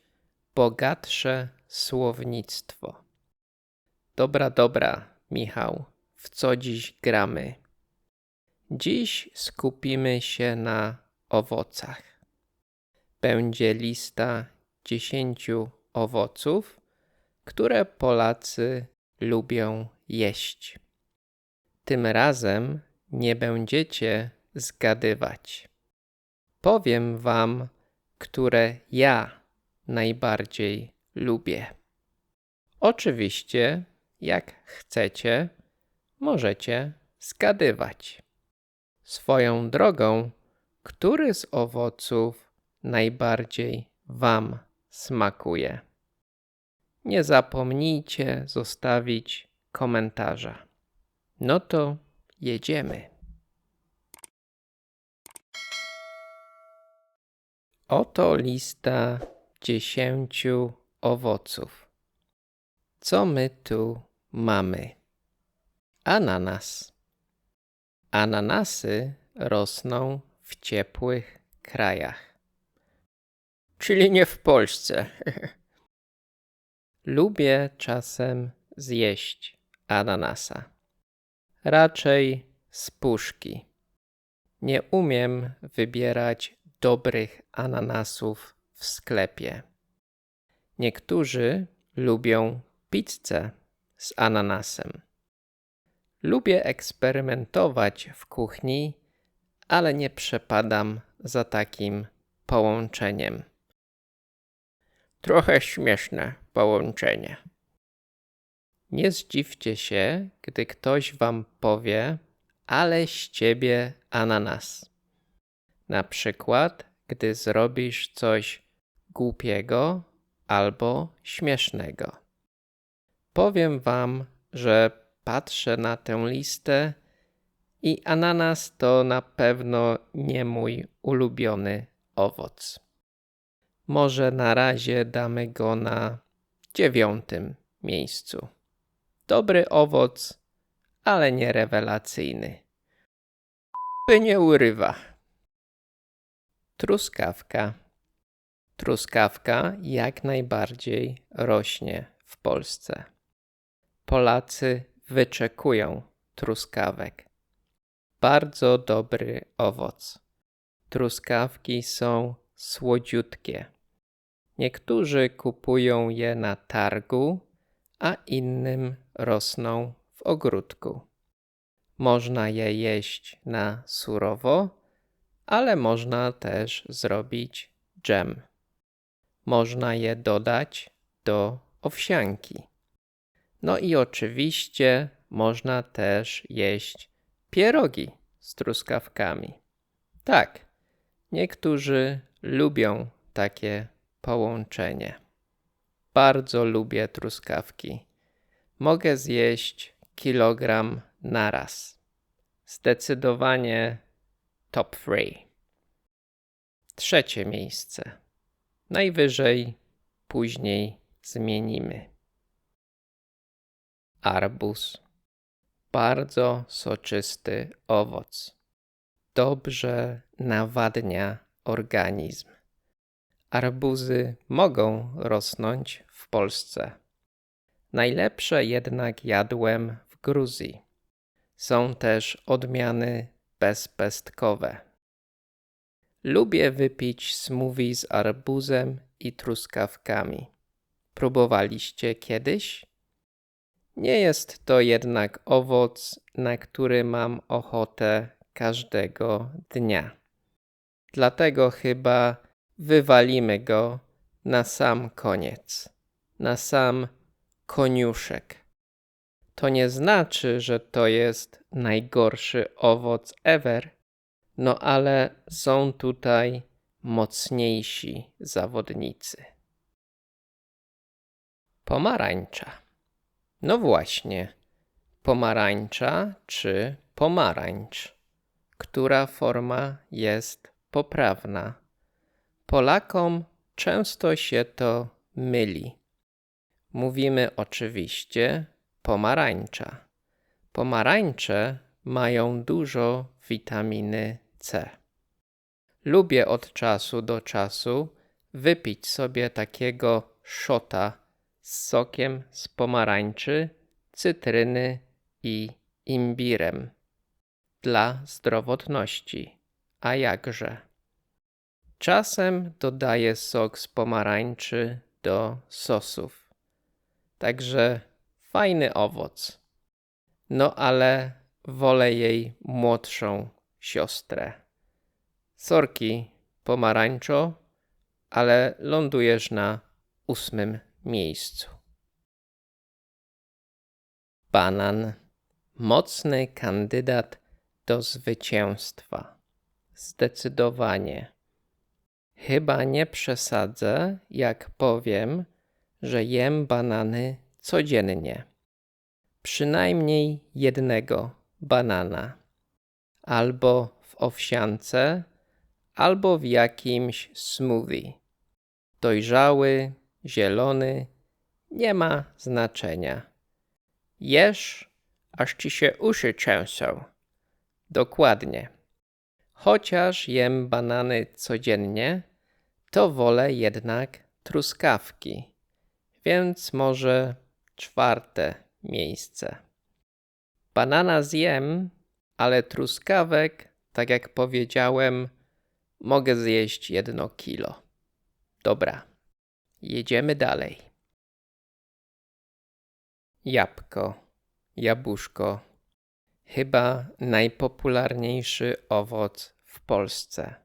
bogatsze słownictwo. Dobra, Michał, w co dziś gramy? Dziś skupimy się na owocach. Będzie lista 10 owoców, które Polacy lubią jeść. Tym razem nie będziecie zgadywać. Powiem wam, które ja najbardziej lubię. Oczywiście, jak chcecie, możecie zgadywać. Swoją drogą, który z owoców najbardziej wam smakuje? Nie zapomnijcie zostawić komentarza. No to jedziemy. Oto lista 10 owoców. Co my tu mamy? Ananas. Ananasy rosną w ciepłych krajach. Czyli nie w Polsce. Lubię czasem zjeść ananasa. Raczej z puszki. Nie umiem wybierać dobrych ananasów w sklepie. Niektórzy lubią pizzę z ananasem. Lubię eksperymentować w kuchni, ale nie przepadam za takim połączeniem. Trochę śmieszne połączenie. Nie zdziwcie się, gdy ktoś wam powie, ale z ciebie ananas. Na przykład, gdy zrobisz coś głupiego albo śmiesznego. Powiem wam, że patrzę na tę listę i ananas to na pewno nie mój ulubiony owoc. Może na razie damy go na 9. miejscu. Dobry owoc, ale nie rewelacyjny. Nie urywa. Truskawka. Truskawka jak najbardziej rośnie w Polsce. Polacy wyczekują truskawek. Bardzo dobry owoc. Truskawki są słodziutkie. Niektórzy kupują je na targu, a innym rosną w ogródku. Można je jeść na surowo, ale można też zrobić dżem. Można je dodać do owsianki. No i oczywiście można też jeść pierogi z truskawkami. Tak, niektórzy lubią takie połączenie. Bardzo lubię truskawki. Mogę zjeść kilogram naraz. Zdecydowanie top 3. Trzecie miejsce. Najwyżej później zmienimy. Arbuz. Bardzo soczysty owoc. Dobrze nawadnia organizm. Arbuzy mogą rosnąć w Polsce. Najlepsze jednak jadłem w Gruzji. Są też odmiany bezpestkowe. Lubię wypić smoothie z arbuzem i truskawkami. Próbowaliście kiedyś? Nie jest to jednak owoc, na który mam ochotę każdego dnia. Dlatego chyba wywalimy go na sam koniec, na sam koniuszek. To nie znaczy, że to jest najgorszy owoc ever, no ale są tutaj mocniejsi zawodnicy. Pomarańcza. No właśnie, pomarańcza czy pomarańcz? Która forma jest poprawna? Polakom często się to myli. Mówimy oczywiście pomarańcza. Pomarańcze mają dużo witaminy C. Lubię od czasu do czasu wypić sobie takiego szota z sokiem z pomarańczy, cytryny i imbirem. Dla zdrowotności. A jakże? Czasem dodaję sok z pomarańczy do sosów. Także fajny owoc. No ale wolę jej młodszą siostrę. Sorki, pomarańczo, ale lądujesz na 8. miejscu. Banan. Mocny kandydat do zwycięstwa. Zdecydowanie. Chyba nie przesadzę, jak powiem, że jem banany codziennie. Przynajmniej jednego banana. Albo w owsiance, albo w jakimś smoothie. Dojrzały, zielony, nie ma znaczenia. Jesz, aż ci się uszy trzęsą. Dokładnie. Chociaż jem banany codziennie, to wolę jednak truskawki, więc może 4. miejsce. Banana zjem, ale truskawek, tak jak powiedziałem, mogę zjeść 1 kilo. Dobra, jedziemy dalej. Jabłko, jabłuszko. Chyba najpopularniejszy owoc w Polsce.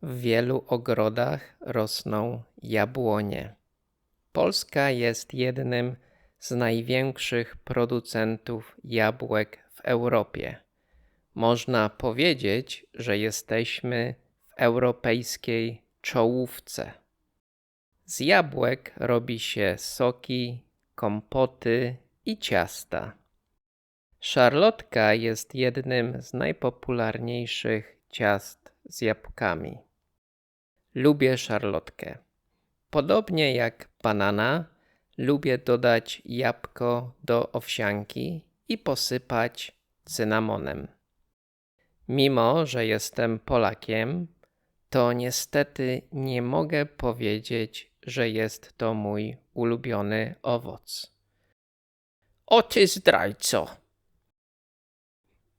W wielu ogrodach rosną jabłonie. Polska jest jednym z największych producentów jabłek w Europie. Można powiedzieć, że jesteśmy w europejskiej czołówce. Z jabłek robi się soki, kompoty i ciasta. Szarlotka jest jednym z najpopularniejszych ciast z jabłkami. Lubię szarlotkę. Podobnie jak banana, lubię dodać jabłko do owsianki i posypać cynamonem. Mimo że jestem Polakiem, to niestety nie mogę powiedzieć, że jest to mój ulubiony owoc. O ty zdrajco!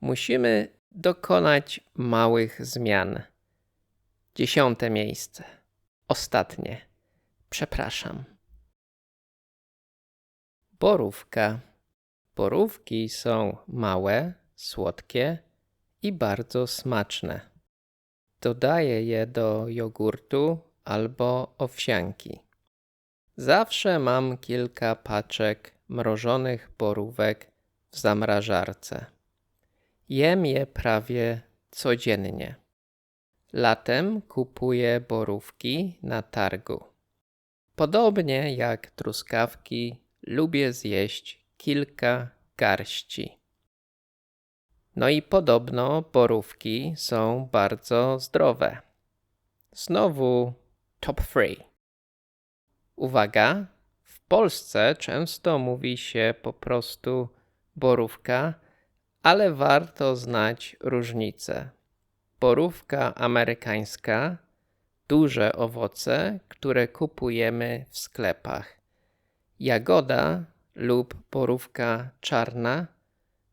Musimy dokonać małych zmian. 10. miejsce. Ostatnie. Przepraszam. Borówka. Borówki są małe, słodkie i bardzo smaczne. Dodaję je do jogurtu albo owsianki. Zawsze mam kilka paczek mrożonych borówek w zamrażarce. Jem je prawie codziennie. Latem kupuję borówki na targu. Podobnie jak truskawki, lubię zjeść kilka garści. No i podobno borówki są bardzo zdrowe. Znowu top 3. Uwaga, w Polsce często mówi się po prostu borówka, ale warto znać różnicę. Borówka amerykańska, duże owoce, które kupujemy w sklepach. Jagoda lub borówka czarna,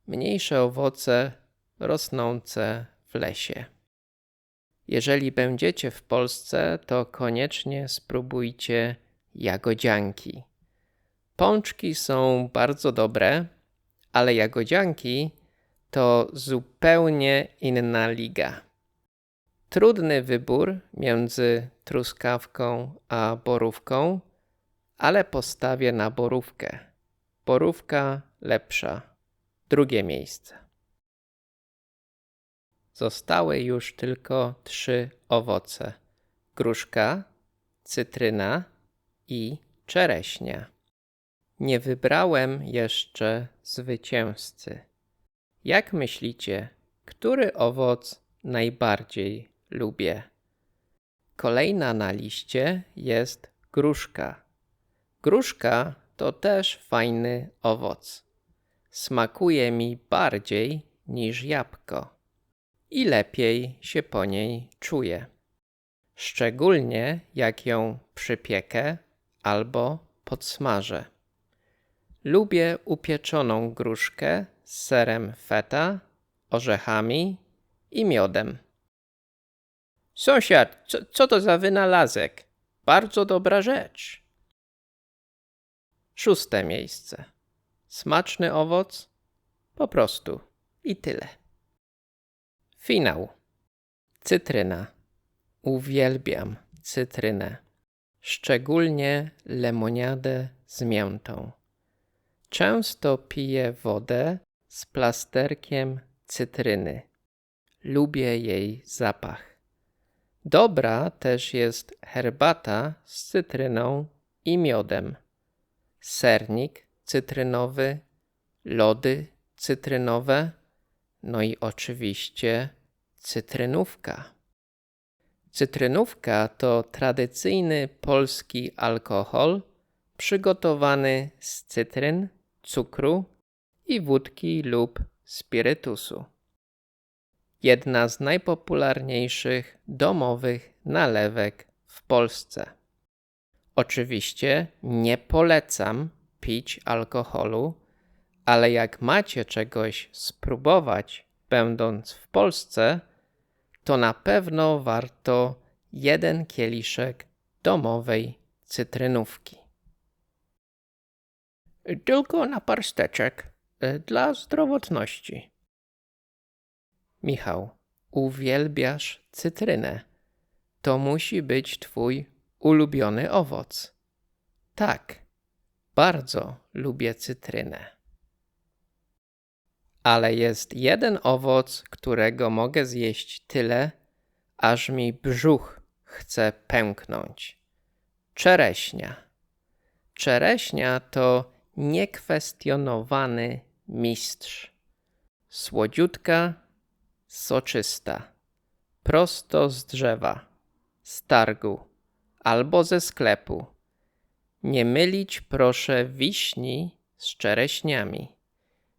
mniejsze owoce rosnące w lesie. Jeżeli będziecie w Polsce, to koniecznie spróbujcie jagodzianki. Pączki są bardzo dobre, ale jagodzianki to zupełnie inna liga. Trudny wybór między truskawką a borówką, ale postawię na borówkę. Borówka lepsza. Drugie miejsce. Zostały już tylko 3 owoce. Gruszka, cytryna i czereśnia. Nie wybrałem jeszcze zwycięzcy. Jak myślicie, który owoc najbardziej lubię? Kolejna na liście jest gruszka. Gruszka to też fajny owoc. Smakuje mi bardziej niż jabłko i lepiej się po niej czuję. Szczególnie jak ją przypiekę albo podsmażę. Lubię upieczoną gruszkę z serem feta, orzechami i miodem. Sąsiad, co to za wynalazek? Bardzo dobra rzecz. 6. miejsce. Smaczny owoc? Po prostu. I tyle. Finał. Cytryna. Uwielbiam cytrynę. Szczególnie lemoniadę z miętą. Często piję wodę z plasterkiem cytryny. Lubię jej zapach. Dobra też jest herbata z cytryną i miodem. Sernik cytrynowy, lody cytrynowe, no i oczywiście cytrynówka. Cytrynówka to tradycyjny polski alkohol przygotowany z cytryn, cukru i wódki lub spirytusu. Jedna z najpopularniejszych domowych nalewek w Polsce. Oczywiście nie polecam pić alkoholu, ale jak macie czegoś spróbować, będąc w Polsce, to na pewno warto 1 kieliszek domowej cytrynówki. Tylko na parsteczek, dla zdrowotności. Michał, uwielbiasz cytrynę. To musi być twój ulubiony owoc. Tak, bardzo lubię cytrynę. Ale jest jeden owoc, którego mogę zjeść tyle, aż mi brzuch chce pęknąć. Czereśnia. Czereśnia to niekwestionowany mistrz. Słodziutka, soczysta, prosto z drzewa, z targu albo ze sklepu. Nie mylić proszę wiśni z czereśniami.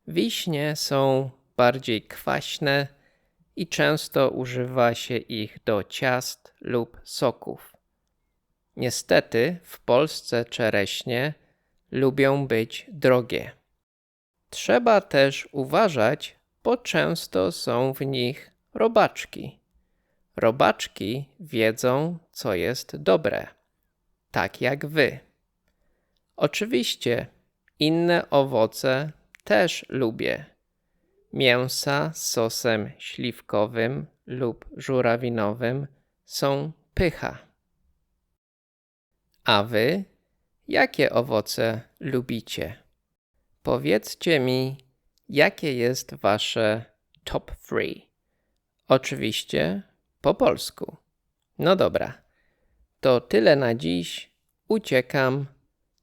Wiśnie są bardziej kwaśne i często używa się ich do ciast lub soków. Niestety w Polsce czereśnie lubią być drogie. Trzeba też uważać, bo często są w nich robaczki. Robaczki wiedzą, co jest dobre. tak jak wy. Oczywiście inne owoce też lubię. Mięsa z sosem śliwkowym lub żurawinowym są pycha. A wy, jakie owoce lubicie? Powiedzcie mi, jakie jest wasze top 3. Oczywiście po polsku. No dobra, to tyle na dziś. Uciekam.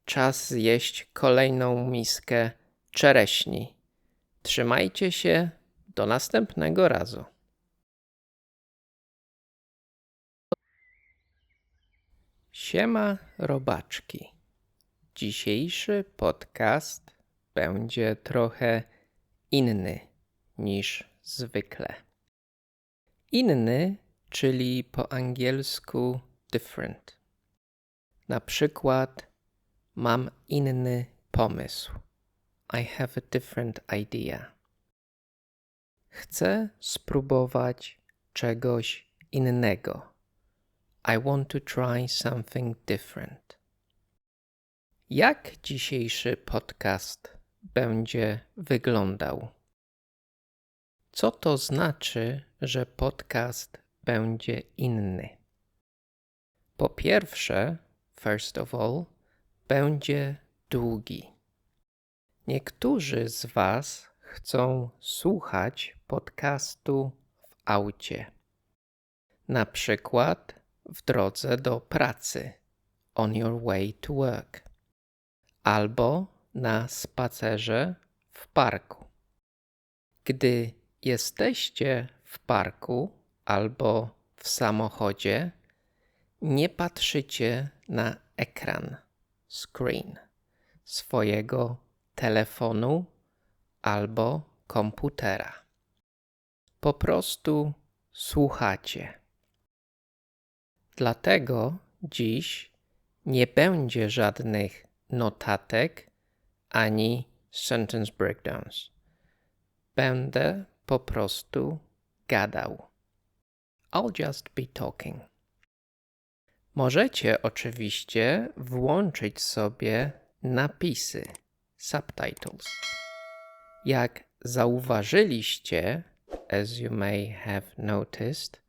Czas zjeść kolejną miskę czereśni. Trzymajcie się. Do następnego razu. Siema robaczki. Dzisiejszy podcast będzie trochę inny niż zwykle. Inny, czyli po angielsku different. Na przykład mam inny pomysł. I have a different idea. Chcę spróbować czegoś innego. I want to try something different. Jak dzisiejszy podcast będzie wyglądał? Co to znaczy, że podcast będzie inny? Po pierwsze, first of all, będzie długi. Niektórzy z was chcą słuchać podcastu w aucie. Na przykład w drodze do pracy, on your way to work, albo na spacerze w parku. Gdy jesteście w parku albo w samochodzie, nie patrzycie na ekran, screen, swojego telefonu albo komputera. Po prostu słuchacie. Dlatego dziś nie będzie żadnych notatek ani sentence breakdowns. Będę po prostu gadał. I'll just be talking. Możecie oczywiście włączyć sobie napisy, subtitles. Jak zauważyliście, as you may have noticed,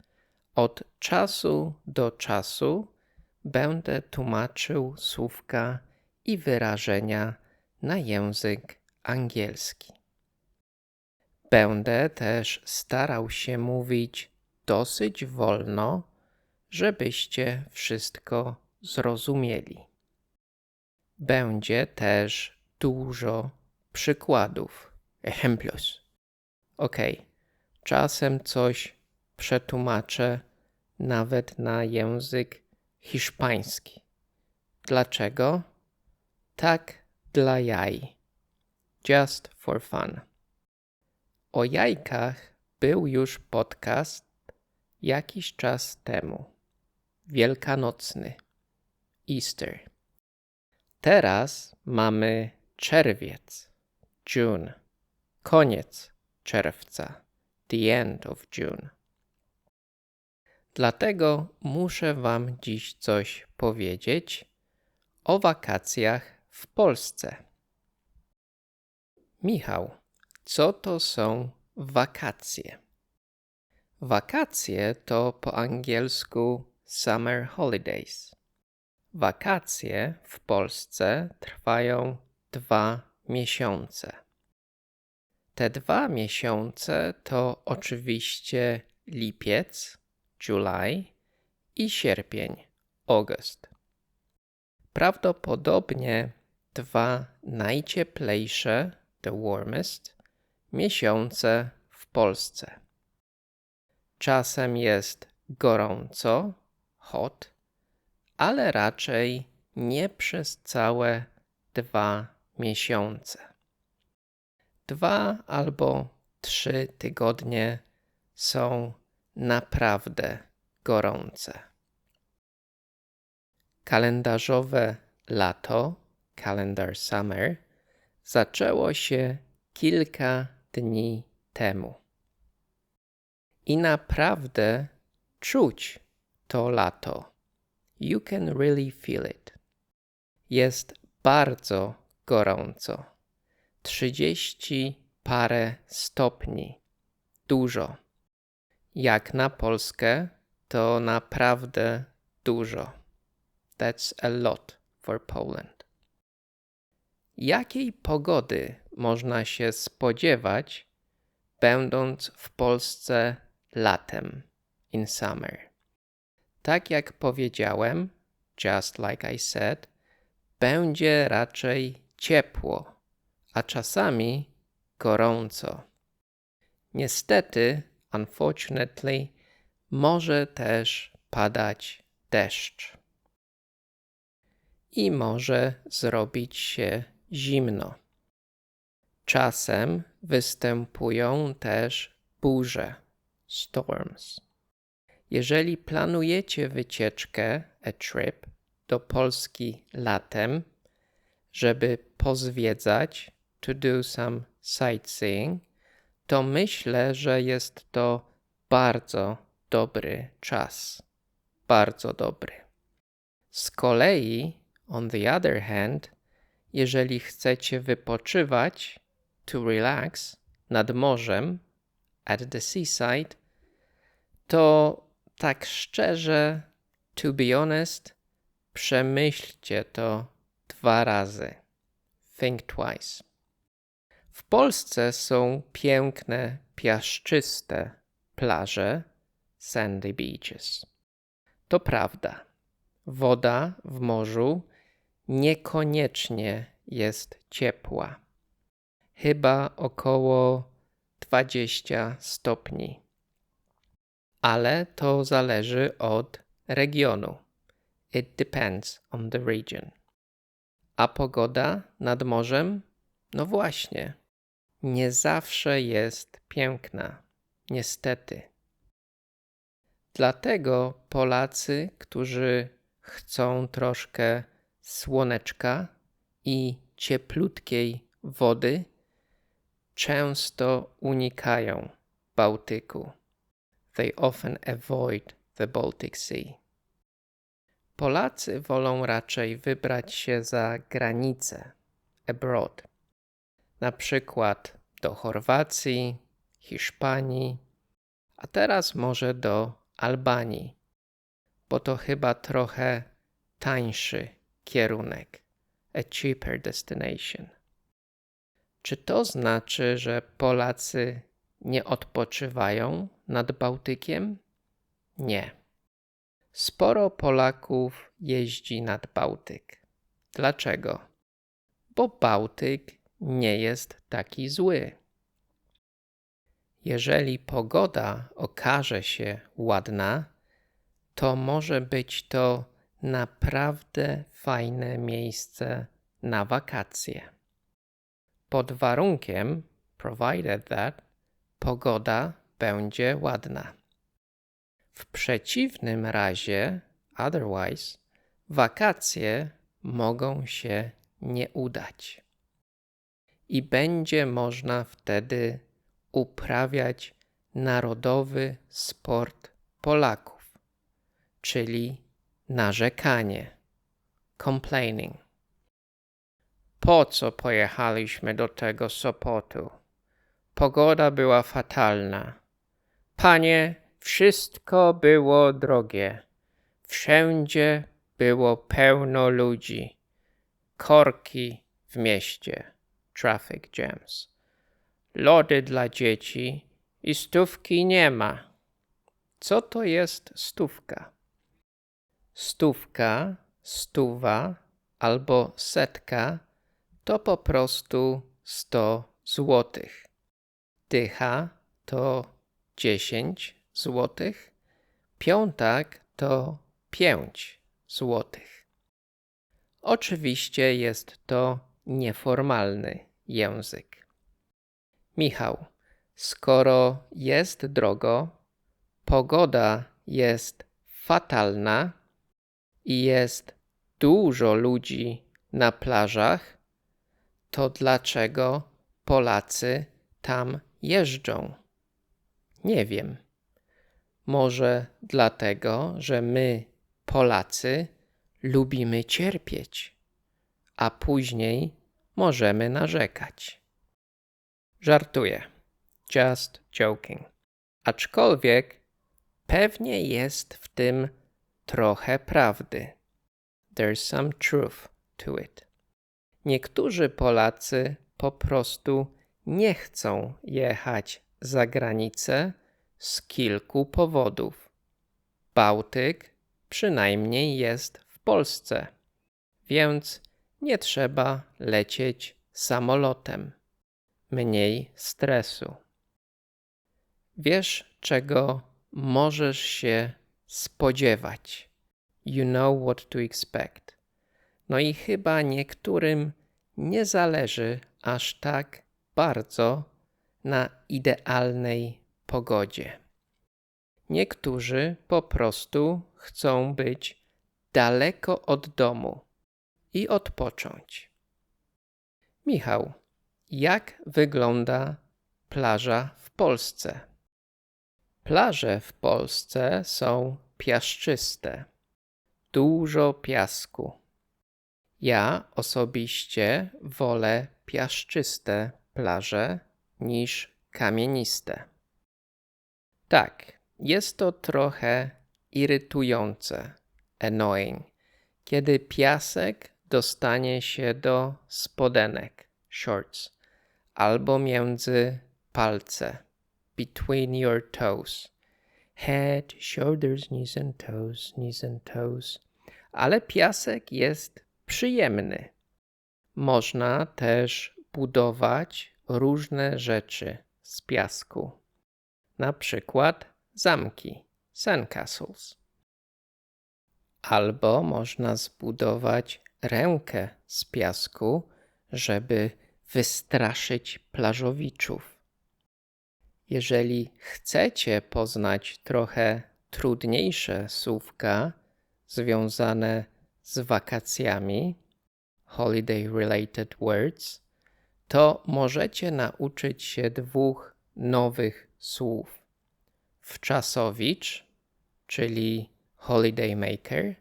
od czasu do czasu będę tłumaczył słówka i wyrażenia na język angielski. Będę też starał się mówić dosyć wolno, żebyście wszystko zrozumieli. Będzie też dużo przykładów, ejemplos. Czasem coś przetłumaczę nawet na język hiszpański. Dlaczego? Tak dla jaj. Just for fun. O jajkach był już podcast jakiś czas temu. Wielkanocny. Easter. Teraz mamy czerwiec. June. Koniec czerwca. The end of June. Dlatego muszę wam dziś coś powiedzieć o wakacjach w Polsce. Michał, co to są wakacje? Wakacje to po angielsku summer holidays. Wakacje w Polsce trwają 2 miesiące. Te 2 miesiące to oczywiście lipiec, July i sierpień, August. Prawdopodobnie 2 najcieplejsze, the warmest, miesiące w Polsce. Czasem jest gorąco, hot, ale raczej nie przez całe 2 miesiące. 2 albo 3 tygodnie są naprawdę gorące. Kalendarzowe lato, calendar summer, zaczęło się kilka dni temu. I naprawdę czuć to lato. You can really feel it. Jest bardzo gorąco. 30 parę stopni. Dużo. Jak na Polskę, to naprawdę dużo. That's a lot for Poland. Jakiej pogody można się spodziewać, będąc w Polsce latem, in summer? Tak jak powiedziałem, just like I said, będzie raczej ciepło, a czasami gorąco. Niestety, unfortunately, może też padać deszcz. I może zrobić się zimno. Czasem występują też burze, storms. Jeżeli planujecie wycieczkę, a trip, do Polski latem, żeby pozwiedzać, to do some sightseeing, to myślę, że jest to bardzo dobry czas. Bardzo dobry. Z kolei, on the other hand, jeżeli chcecie wypoczywać, to relax, nad morzem, at the seaside, to tak szczerze, to be honest, przemyślcie to 2 razy. Think twice. W Polsce są piękne, piaszczyste plaże, sandy beaches. To prawda. Woda w morzu niekoniecznie jest ciepła. Chyba około 20 stopni. Ale to zależy od regionu. It depends on the region. A pogoda nad morzem? No właśnie, nie zawsze jest piękna, niestety. Dlatego Polacy, którzy chcą troszkę słoneczka i cieplutkiej wody, często unikają Bałtyku. They often avoid the Baltic Sea. Polacy wolą raczej wybrać się za granicę, abroad. Na przykład do Chorwacji, Hiszpanii, a teraz może do Albanii, bo to chyba trochę tańszy kierunek, a cheaper destination. Czy to znaczy, że Polacy nie odpoczywają nad Bałtykiem? Nie. Sporo Polaków jeździ nad Bałtyk. Dlaczego? Bo Bałtyk nie jest taki zły. Jeżeli pogoda okaże się ładna, to może być to naprawdę fajne miejsce na wakacje. Pod warunkiem, provided that, pogoda będzie ładna. W przeciwnym razie, otherwise, wakacje mogą się nie udać. I będzie można wtedy uprawiać narodowy sport Polaków, czyli narzekanie, complaining. Po co pojechaliśmy do tego Sopotu? Pogoda była fatalna. Panie, wszystko było drogie. Wszędzie było pełno ludzi. Korki w mieście. Traffic jams. Lody dla dzieci i stówki nie ma. Co to jest stówka? Stówka, stuwa albo setka to po prostu 100 złotych. Dycha to 10 złotych. Piątak to 5 złotych. Oczywiście jest to nieformalny język. Michał, skoro jest drogo, pogoda jest fatalna i jest dużo ludzi na plażach, to dlaczego Polacy tam jeżdżą? Nie wiem. Może dlatego, że my, Polacy, lubimy cierpieć. a później możemy narzekać. Żartuję. Just joking. Aczkolwiek pewnie jest w tym trochę prawdy. There's some truth to it. Niektórzy Polacy po prostu nie chcą jechać za granicę z kilku powodów. Bałtyk przynajmniej jest w Polsce, więc nie trzeba lecieć samolotem. Mniej stresu. Wiesz, czego możesz się spodziewać. You know what to expect. No i chyba niektórym nie zależy aż tak bardzo na idealnej pogodzie. Niektórzy po prostu chcą być daleko od domu i odpocząć. Michał, jak wygląda plaża w Polsce? Plaże w Polsce są piaszczyste. Dużo piasku. Ja osobiście wolę piaszczyste plaże niż kamieniste. Tak, jest to trochę irytujące, annoying, kiedy piasek dostanie się do spodenek, shorts, albo między palce, between your toes. Head, shoulders, knees and toes. Ale piasek jest przyjemny. Można też budować różne rzeczy z piasku. Na przykład zamki, sandcastles. Albo można zbudować rękę z piasku, żeby wystraszyć plażowiczów. Jeżeli chcecie poznać trochę trudniejsze słówka związane z wakacjami, holiday-related words, to możecie nauczyć się 2 nowych słów. Wczasowicz, czyli holiday maker,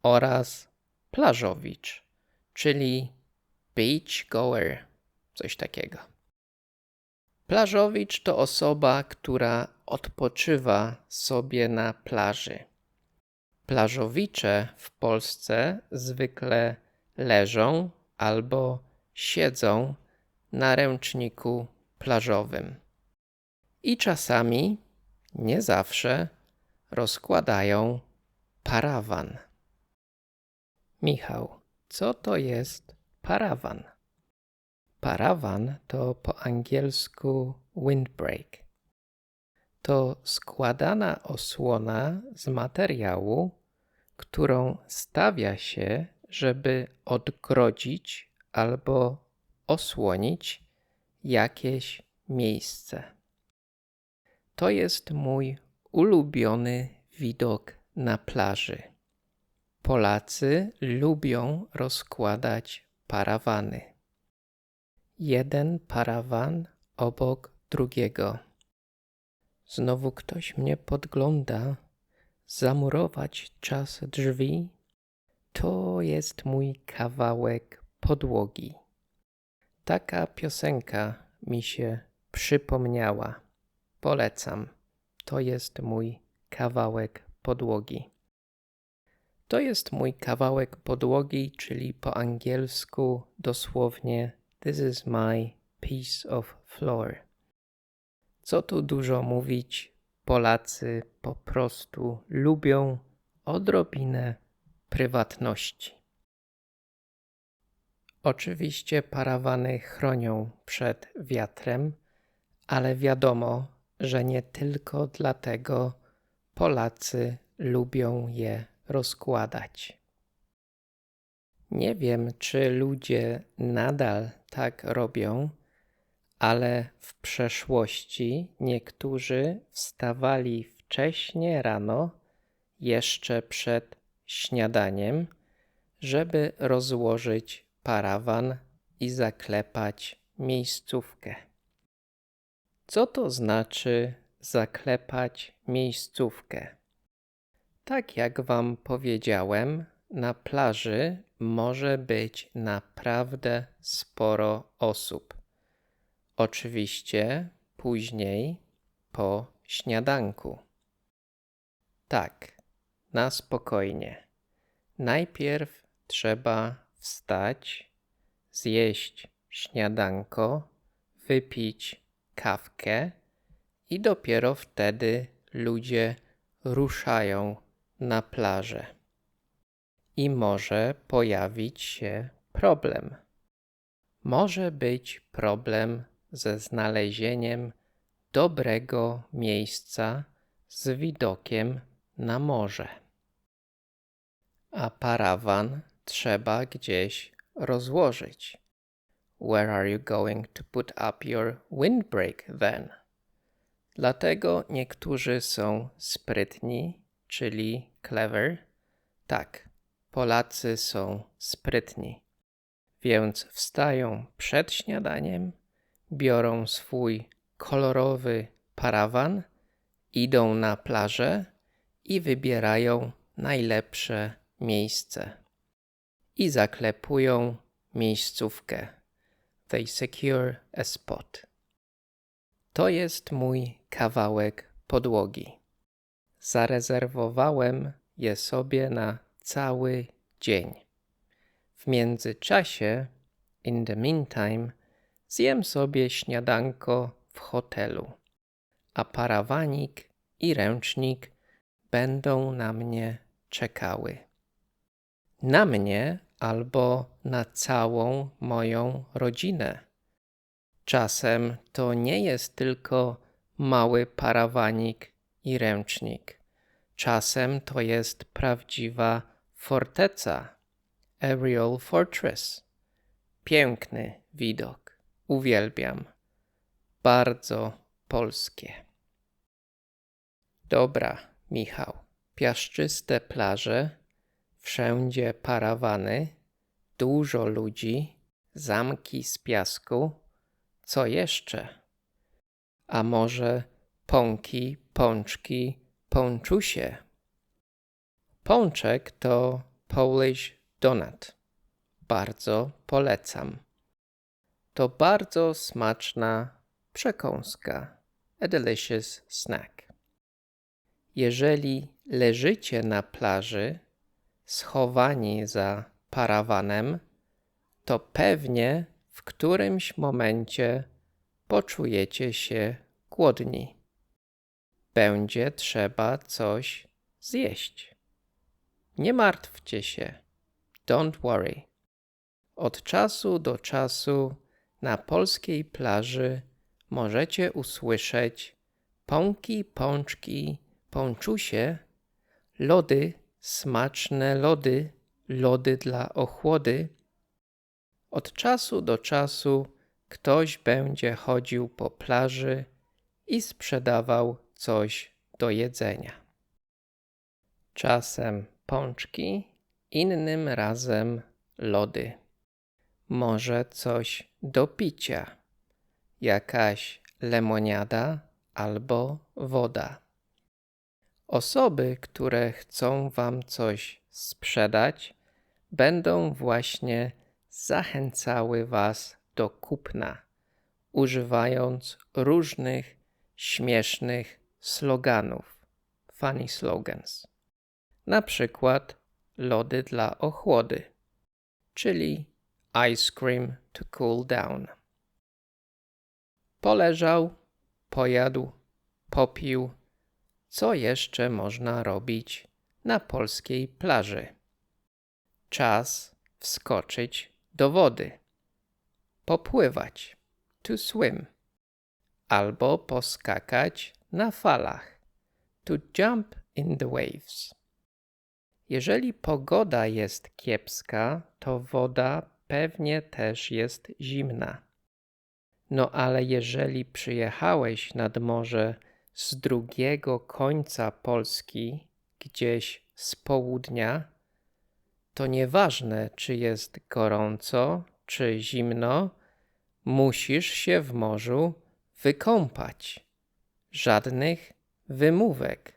oraz plażowicz, czyli beach goer, coś takiego. Plażowicz to osoba, która odpoczywa sobie na plaży. Plażowicze w Polsce zwykle leżą albo siedzą na ręczniku plażowym. I czasami, nie zawsze, rozkładają parawan. Michał, co to jest parawan? Parawan to po angielsku windbreak. To składana osłona z materiału, którą stawia się, żeby odgrodzić albo osłonić jakieś miejsce. To jest mój ulubiony widok na plaży. Polacy lubią rozkładać parawany. Jeden parawan obok drugiego. Znowu ktoś mnie podgląda. Zamurować czas drzwi. To jest mój kawałek podłogi. Taka piosenka mi się przypomniała. Polecam. To jest mój kawałek podłogi. To jest mój kawałek podłogi, czyli po angielsku dosłownie This is my piece of floor. Co tu dużo mówić, Polacy po prostu lubią odrobinę prywatności. Oczywiście parawany chronią przed wiatrem, ale wiadomo, że nie tylko dlatego Polacy lubią je rozkładać. Nie wiem, czy ludzie nadal tak robią, ale w przeszłości niektórzy wstawali wcześnie rano, jeszcze przed śniadaniem, żeby rozłożyć parawan i zaklepać miejscówkę. Co to znaczy zaklepać miejscówkę? Tak jak wam powiedziałem, na plaży może być naprawdę sporo osób. Oczywiście później po śniadanku. Tak, na spokojnie. Najpierw trzeba wstać, zjeść śniadanko, wypić kawkę i dopiero wtedy ludzie ruszają na plażę. I może pojawić się problem. Może być problem ze znalezieniem dobrego miejsca z widokiem na morze. A parawan trzeba gdzieś rozłożyć. Where are you going to put up your windbreak then? Dlatego niektórzy są sprytni, czyli clever. Tak, Polacy są sprytni. Więc wstają przed śniadaniem, biorą swój kolorowy parawan, idą na plażę i wybierają najlepsze miejsce. I zaklepują miejscówkę. They secure a spot. To jest mój kawałek podłogi. Zarezerwowałem je sobie na cały dzień. W międzyczasie, in the meantime, zjem sobie śniadanko w hotelu, a parawanik i ręcznik będą na mnie czekały. Na mnie albo na całą moją rodzinę. Czasem to nie jest tylko mały parawanik i ręcznik. Czasem to jest prawdziwa forteca, a real fortress. Piękny widok, uwielbiam. Bardzo polskie. Dobra, Michał, piaszczyste plaże, wszędzie parawany, dużo ludzi, zamki z piasku. Co jeszcze? A może pąki, pączki, pączusie? Pączek to Polish donut. Bardzo polecam. To bardzo smaczna przekąska. A delicious snack. Jeżeli leżycie na plaży, schowani za parawanem, to pewnie w którymś momencie poczujecie się głodni. Będzie trzeba coś zjeść. Nie martwcie się. Don't worry. Od czasu do czasu na polskiej plaży możecie usłyszeć pąki, pączki, pączusie, lody, smaczne lody, lody dla ochłody. Od czasu do czasu ktoś będzie chodził po plaży i sprzedawał coś do jedzenia. Czasem pączki, innym razem lody. Może coś do picia, jakaś lemoniada albo woda. Osoby, które chcą wam coś sprzedać, będą właśnie zachęcały was do kupna, używając różnych śmiesznych sloganów, funny slogans. Na przykład lody dla ochłody, czyli ice cream to cool down. Poleżał, pojadł, popił. Co jeszcze można robić na polskiej plaży? Czas wskoczyć do wody, popływać, to swim, albo poskakać na falach, to jump in the waves. Jeżeli pogoda jest kiepska, to woda pewnie też jest zimna. No ale jeżeli przyjechałeś nad morze z drugiego końca Polski, gdzieś z południa, to nieważne, czy jest gorąco, czy zimno, musisz się w morzu wykąpać. Żadnych wymówek.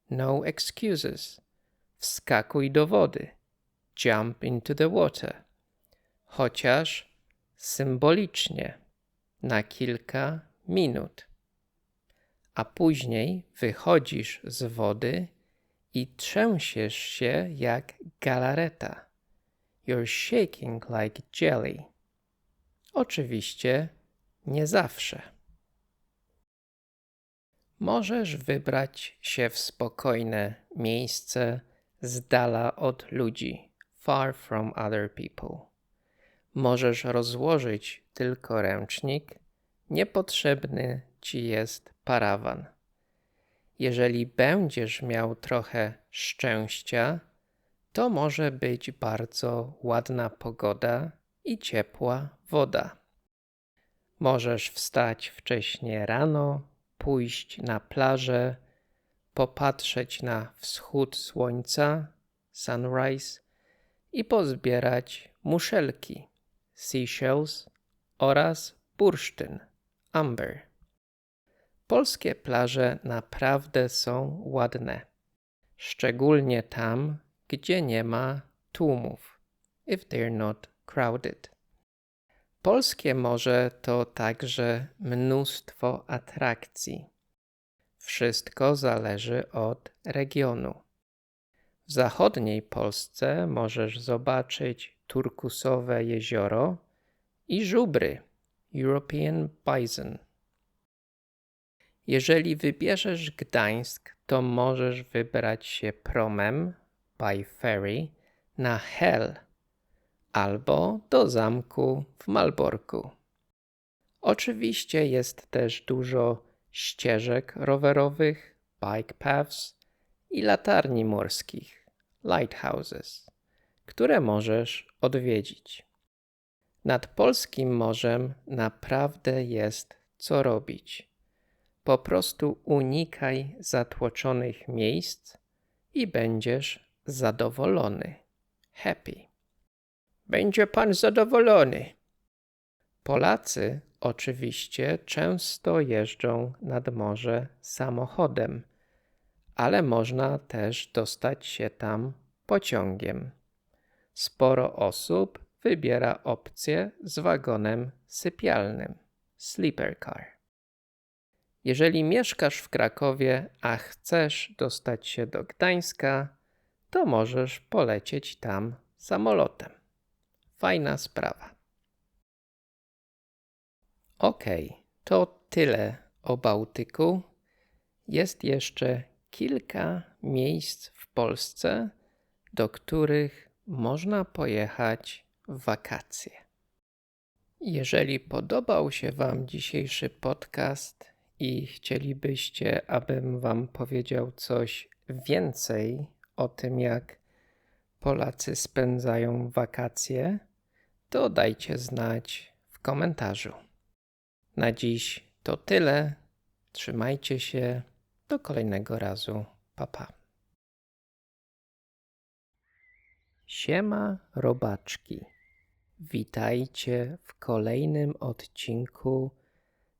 No excuses. Wskakuj do wody. jump into the water, chociaż symbolicznie na kilka minut, a później wychodzisz z wody i trzęsiesz się jak galareta. You're shaking like jelly. Oczywiście nie zawsze. Możesz wybrać się w spokojne miejsce z dala od ludzi, far from other people. Możesz rozłożyć tylko ręcznik, niepotrzebny ci jest parawan. Jeżeli będziesz miał trochę szczęścia, to może być bardzo ładna pogoda i ciepła woda. Możesz wstać wcześnie rano, pójść na plażę, popatrzeć na wschód słońca, sunrise, i pozbierać muszelki, seashells, oraz bursztyn, amber. Polskie plaże naprawdę są ładne, szczególnie tam, gdzie nie ma tłumów, if they're not crowded. Polskie morze to także mnóstwo atrakcji. Wszystko zależy od regionu. W zachodniej Polsce możesz zobaczyć turkusowe jezioro i żubry, European bison. Jeżeli wybierzesz Gdańsk, to możesz wybrać się promem, by ferry, na Hel albo do zamku w Malborku. Oczywiście jest też dużo ścieżek rowerowych, bike paths, i latarni morskich, lighthouses, które możesz odwiedzić. Nad polskim morzem naprawdę jest co robić. Po prostu unikaj zatłoczonych miejsc i będziesz zadowolony. Happy. Będzie pan zadowolony. Polacy oczywiście często jeżdżą nad morze samochodem, ale można też dostać się tam pociągiem. Sporo osób wybiera opcję z wagonem sypialnym, sleeper car. Jeżeli mieszkasz w Krakowie, a chcesz dostać się do Gdańska, to możesz polecieć tam samolotem. Fajna sprawa. Okej, to tyle o Bałtyku. Jest jeszcze kilka miejsc w Polsce, do których można pojechać w wakacje. Jeżeli podobał się Wam dzisiejszy podcast i chcielibyście, abym Wam powiedział coś więcej o tym, jak Polacy spędzają wakacje, to dajcie znać w komentarzu. Na dziś to tyle. Trzymajcie się. Do kolejnego razu. Pa, pa. Siema robaczki. Witajcie w kolejnym odcinku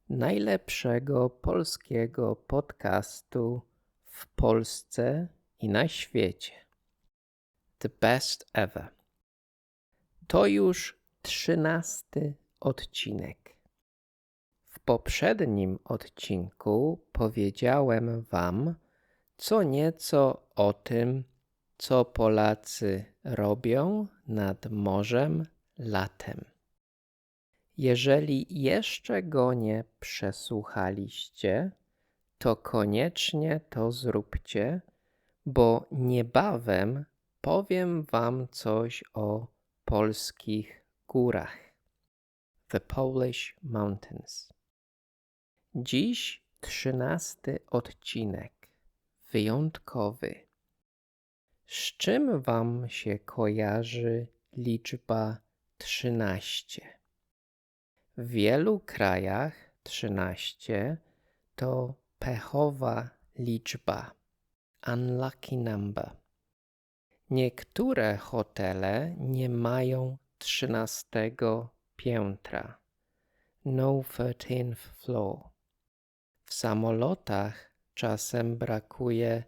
najlepszego polskiego podcastu w Polsce i na świecie. The best ever. To już 13. odcinek. W poprzednim odcinku powiedziałem Wam co nieco o tym, co Polacy robią nad morzem latem. Jeżeli jeszcze go nie przesłuchaliście, to koniecznie to zróbcie, bo niebawem powiem Wam coś o polskich górach. The Polish Mountains. Dziś 13. odcinek, wyjątkowy. Z czym Wam się kojarzy liczba 13? W wielu krajach 13 to pechowa liczba, unlucky number. Niektóre hotele nie mają 13. piętra, no 13th floor. W samolotach czasem brakuje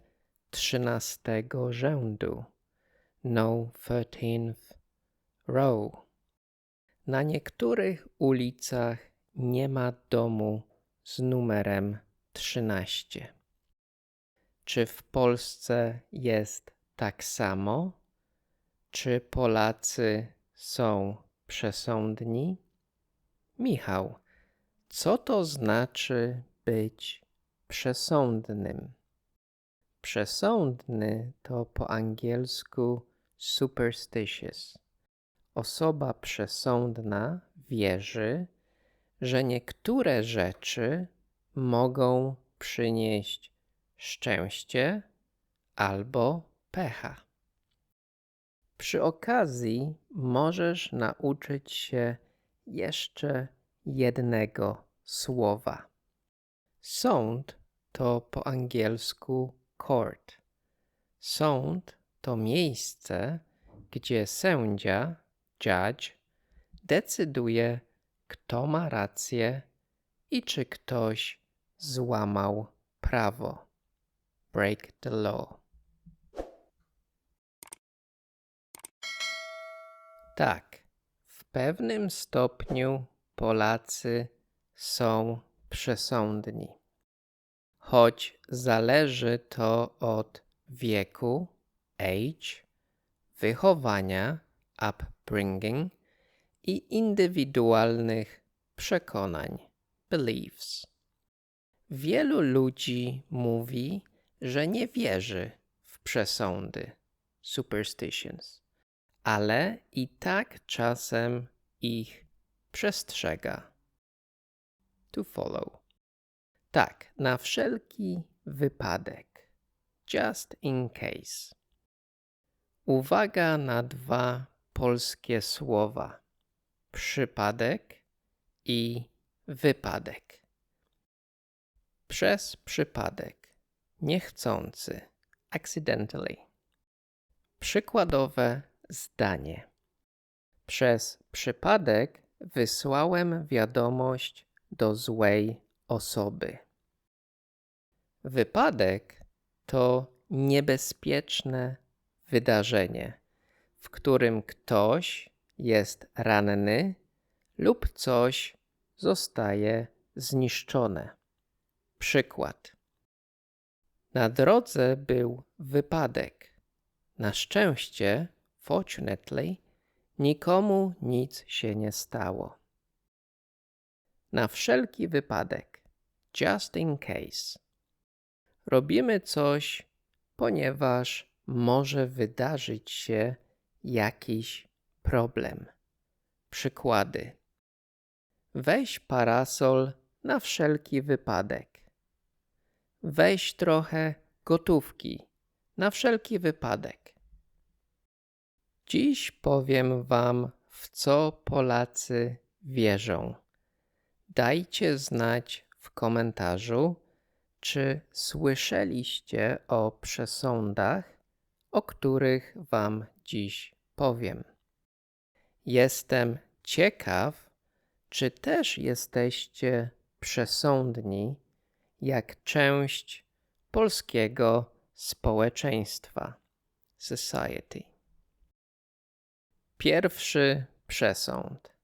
13. rzędu, no 13th row. Na niektórych ulicach nie ma domu z numerem 13. Czy w Polsce jest tak samo? Czy Polacy są przesądni? Michał, co to znaczy być przesądnym? Przesądny to po angielsku superstitious. Osoba przesądna wierzy, że niektóre rzeczy mogą przynieść szczęście albo pecha. Przy okazji możesz nauczyć się jeszcze jednego słowa. Sąd to po angielsku court. Sąd to miejsce, gdzie sędzia, judge, decyduje, kto ma rację i czy ktoś złamał prawo. Break the law. Tak, w pewnym stopniu Polacy są przesądni. Choć zależy to od wieku, age, wychowania, upbringing i indywidualnych przekonań, beliefs. Wielu ludzi mówi, że nie wierzy w przesądy, superstitions, ale i tak czasem ich przestrzega. To follow. Tak, na wszelki wypadek. Just in case. Uwaga na dwa polskie słowa. Przypadek i wypadek. Przez przypadek. Niechcący. Accidentally. Przykładowe zdanie. Przez przypadek wysłałem wiadomość do złej osoby. Wypadek to niebezpieczne wydarzenie, w którym ktoś jest ranny lub coś zostaje zniszczone. Przykład. Na drodze był wypadek. Na szczęście, fortunately, nikomu nic się nie stało. Na wszelki wypadek. Just in case. Robimy coś, ponieważ może wydarzyć się jakiś problem. Przykłady. Weź parasol na wszelki wypadek. Weź trochę gotówki na wszelki wypadek. Dziś powiem wam, w co Polacy wierzą. Dajcie znać w komentarzu, czy słyszeliście o przesądach, o których wam dziś powiem. Jestem ciekaw, czy też jesteście przesądni jak część polskiego społeczeństwa, society. Pierwszy przesąd.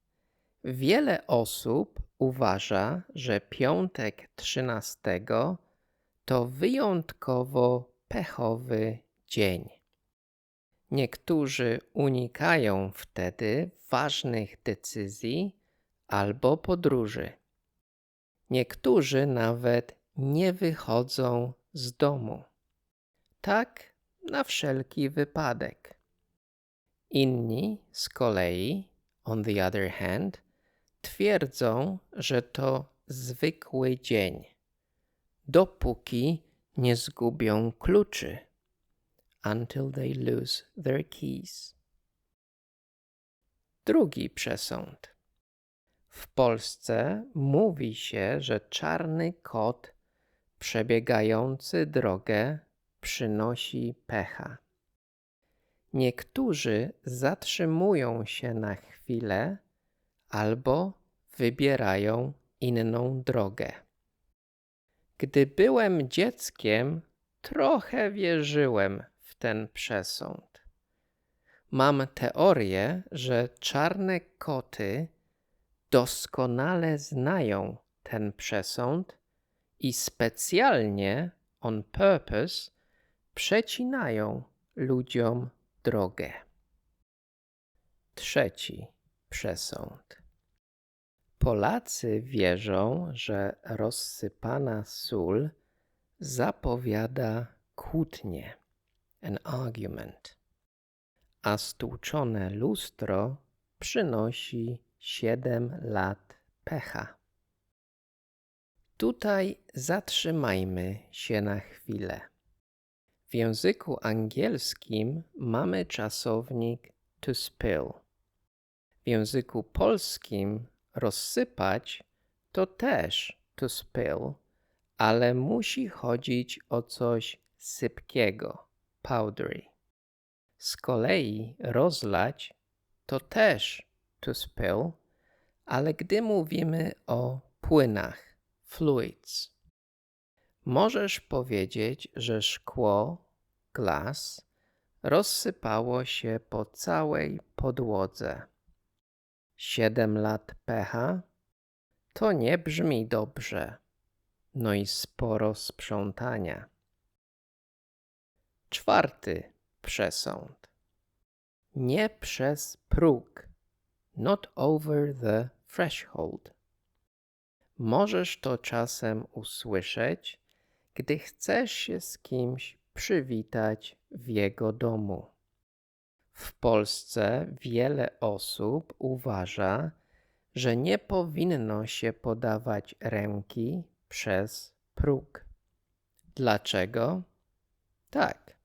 Wiele osób uważa, że piątek 13 to wyjątkowo pechowy dzień. Niektórzy unikają wtedy ważnych decyzji albo podróży. Niektórzy nawet nie wychodzą z domu. Tak na wszelki wypadek. Inni z kolei, on the other hand, twierdzą, że to zwykły dzień, dopóki nie zgubią kluczy. Until they lose their keys. Drugi przesąd. W Polsce mówi się, że czarny kot przebiegający drogę przynosi pecha. Niektórzy zatrzymują się na chwilę albo wybierają inną drogę. Gdy byłem dzieckiem, trochę wierzyłem w ten przesąd. Mam teorię, że czarne koty doskonale znają ten przesąd i specjalnie on purpose przecinają ludziom drogę. Trzeci przesąd. Polacy wierzą, że rozsypana sól zapowiada kłótnię, an argument, a stłuczone lustro przynosi 7 lat pecha. Tutaj zatrzymajmy się na chwilę. W języku angielskim mamy czasownik to spill. W języku polskim rozsypać to też to spill, ale musi chodzić o coś sypkiego, powdery. Z kolei rozlać to też to spill, ale gdy mówimy o płynach, fluids. Możesz powiedzieć, że szkło, glass, rozsypało się po całej podłodze. 7 lat pecha? To nie brzmi dobrze. No i sporo sprzątania. Czwarty przesąd. Nie przez próg. Not over the threshold. Możesz to czasem usłyszeć, gdy chcesz się z kimś przywitać w jego domu. W Polsce wiele osób uważa, że nie powinno się podawać ręki przez próg. Dlaczego? Tak,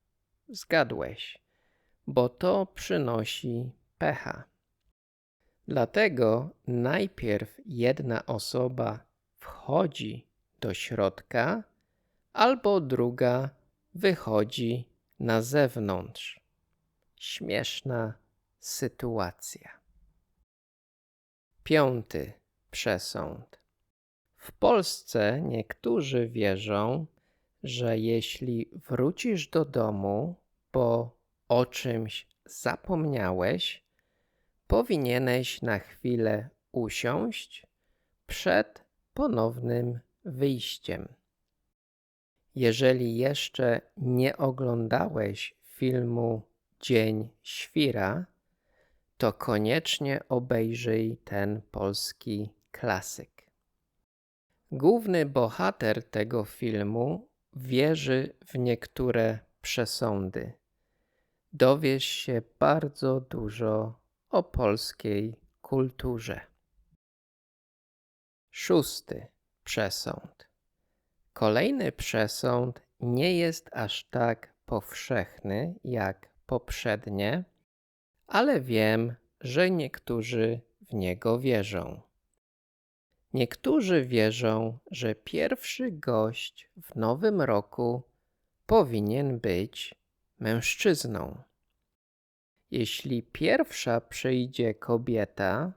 zgadłeś, bo to przynosi pecha. Dlatego najpierw jedna osoba wchodzi do środka, albo druga wychodzi na zewnątrz. Śmieszna sytuacja. Piąty przesąd. W Polsce niektórzy wierzą, że jeśli wrócisz do domu, bo o czymś zapomniałeś, powinieneś na chwilę usiąść przed ponownym wyjściem. Jeżeli jeszcze nie oglądałeś filmu Dzień Świra, to koniecznie obejrzyj ten polski klasyk. Główny bohater tego filmu wierzy w niektóre przesądy. Dowiesz się bardzo dużo o polskiej kulturze. Szósty przesąd. Kolejny przesąd nie jest aż tak powszechny jak poprzednie, ale wiem, że niektórzy w niego wierzą. Niektórzy wierzą, że pierwszy gość w nowym roku powinien być mężczyzną. Jeśli pierwsza przyjdzie kobieta,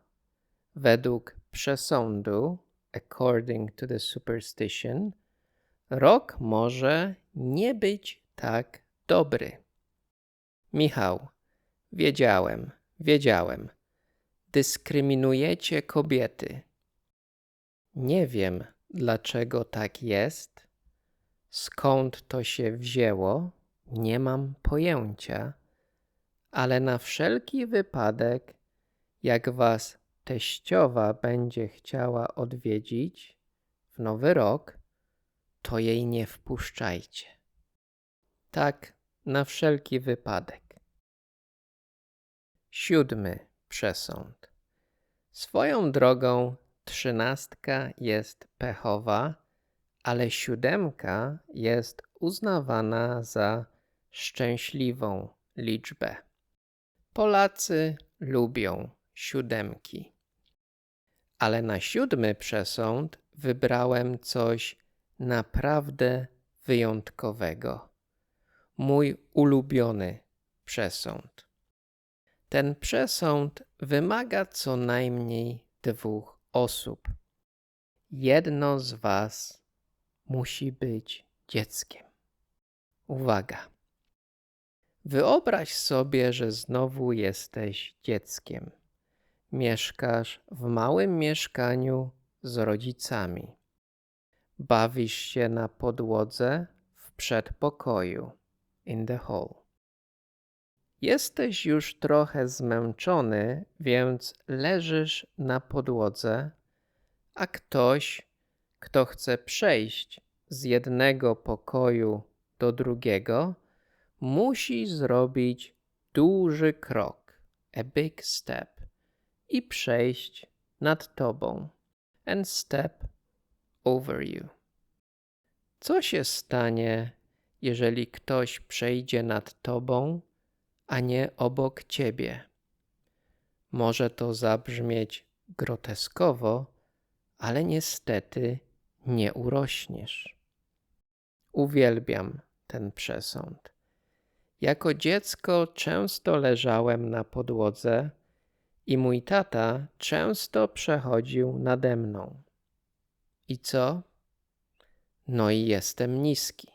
według przesądu, according to the superstition, rok może nie być tak dobry. Michał, wiedziałem. Dyskryminujecie kobiety. Nie wiem, dlaczego tak jest. Skąd to się wzięło, nie mam pojęcia, ale na wszelki wypadek, jak was teściowa będzie chciała odwiedzić w nowy rok, to jej nie wpuszczajcie. Tak, na wszelki wypadek. Siódmy przesąd. Swoją drogą 13 jest pechowa, ale 7 jest uznawana za szczęśliwą liczbę. Polacy lubią 7. Ale na 7 przesąd wybrałem coś naprawdę wyjątkowego. Mój ulubiony przesąd. Ten przesąd wymaga co najmniej 2 osób. Jedno z was musi być dzieckiem. Uwaga! Wyobraź sobie, że znowu jesteś dzieckiem. Mieszkasz w małym mieszkaniu z rodzicami. Bawisz się na podłodze w przedpokoju, in the hall. Jesteś już trochę zmęczony, więc leżysz na podłodze, a ktoś, kto chce przejść z jednego pokoju do drugiego, musi zrobić duży krok, a big step, i przejść nad tobą, and step over you. Co się stanie, jeżeli ktoś przejdzie nad tobą, a nie obok ciebie? Może to zabrzmieć groteskowo, ale niestety nie urośniesz. Uwielbiam ten przesąd. Jako dziecko często leżałem na podłodze i mój tata często przechodził nade mną. I co? No i jestem niski.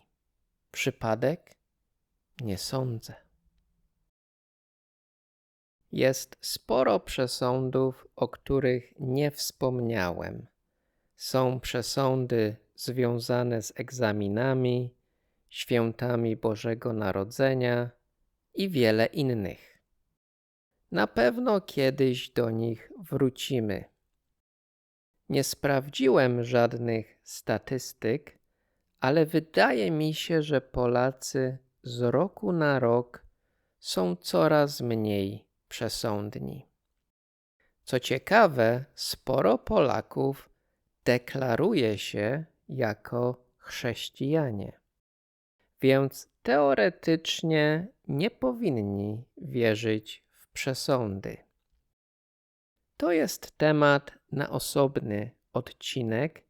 Przypadek? Nie sądzę. Jest sporo przesądów, o których nie wspomniałem. Są przesądy związane z egzaminami, świętami Bożego Narodzenia i wiele innych. Na pewno kiedyś do nich wrócimy. Nie sprawdziłem żadnych statystyk, ale wydaje mi się, że Polacy z roku na rok są coraz mniej przesądni. Co ciekawe, sporo Polaków deklaruje się jako chrześcijanie, więc teoretycznie nie powinni wierzyć w przesądy. To jest temat na osobny odcinek,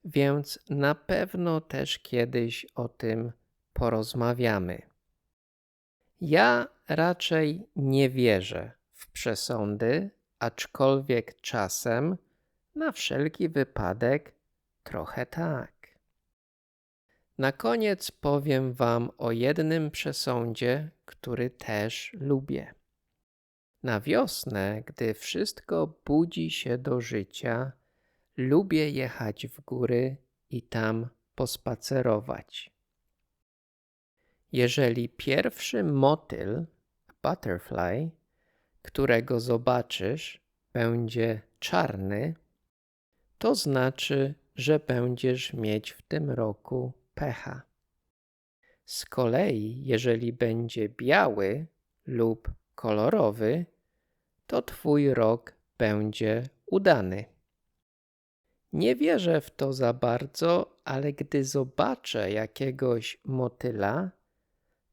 więc na pewno też kiedyś o tym porozmawiamy. Ja raczej nie wierzę w przesądy, aczkolwiek czasem, na wszelki wypadek, trochę tak. Na koniec powiem wam o jednym przesądzie, który też lubię. Na wiosnę, gdy wszystko budzi się do życia, lubię jechać w góry i tam pospacerować. Jeżeli pierwszy motyl, butterfly, którego zobaczysz, będzie czarny, to znaczy, że będziesz mieć w tym roku pecha. Z kolei, jeżeli będzie biały lub kolorowy, to twój rok będzie udany. Nie wierzę w to za bardzo, ale gdy zobaczę jakiegoś motyla,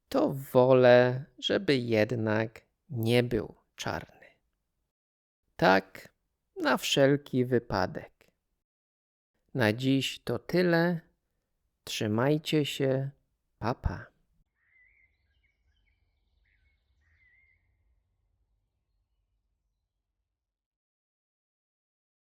to wolę, żeby jednak nie był czarny. Tak, na wszelki wypadek. Na dziś to tyle. Trzymajcie się. Pa, pa.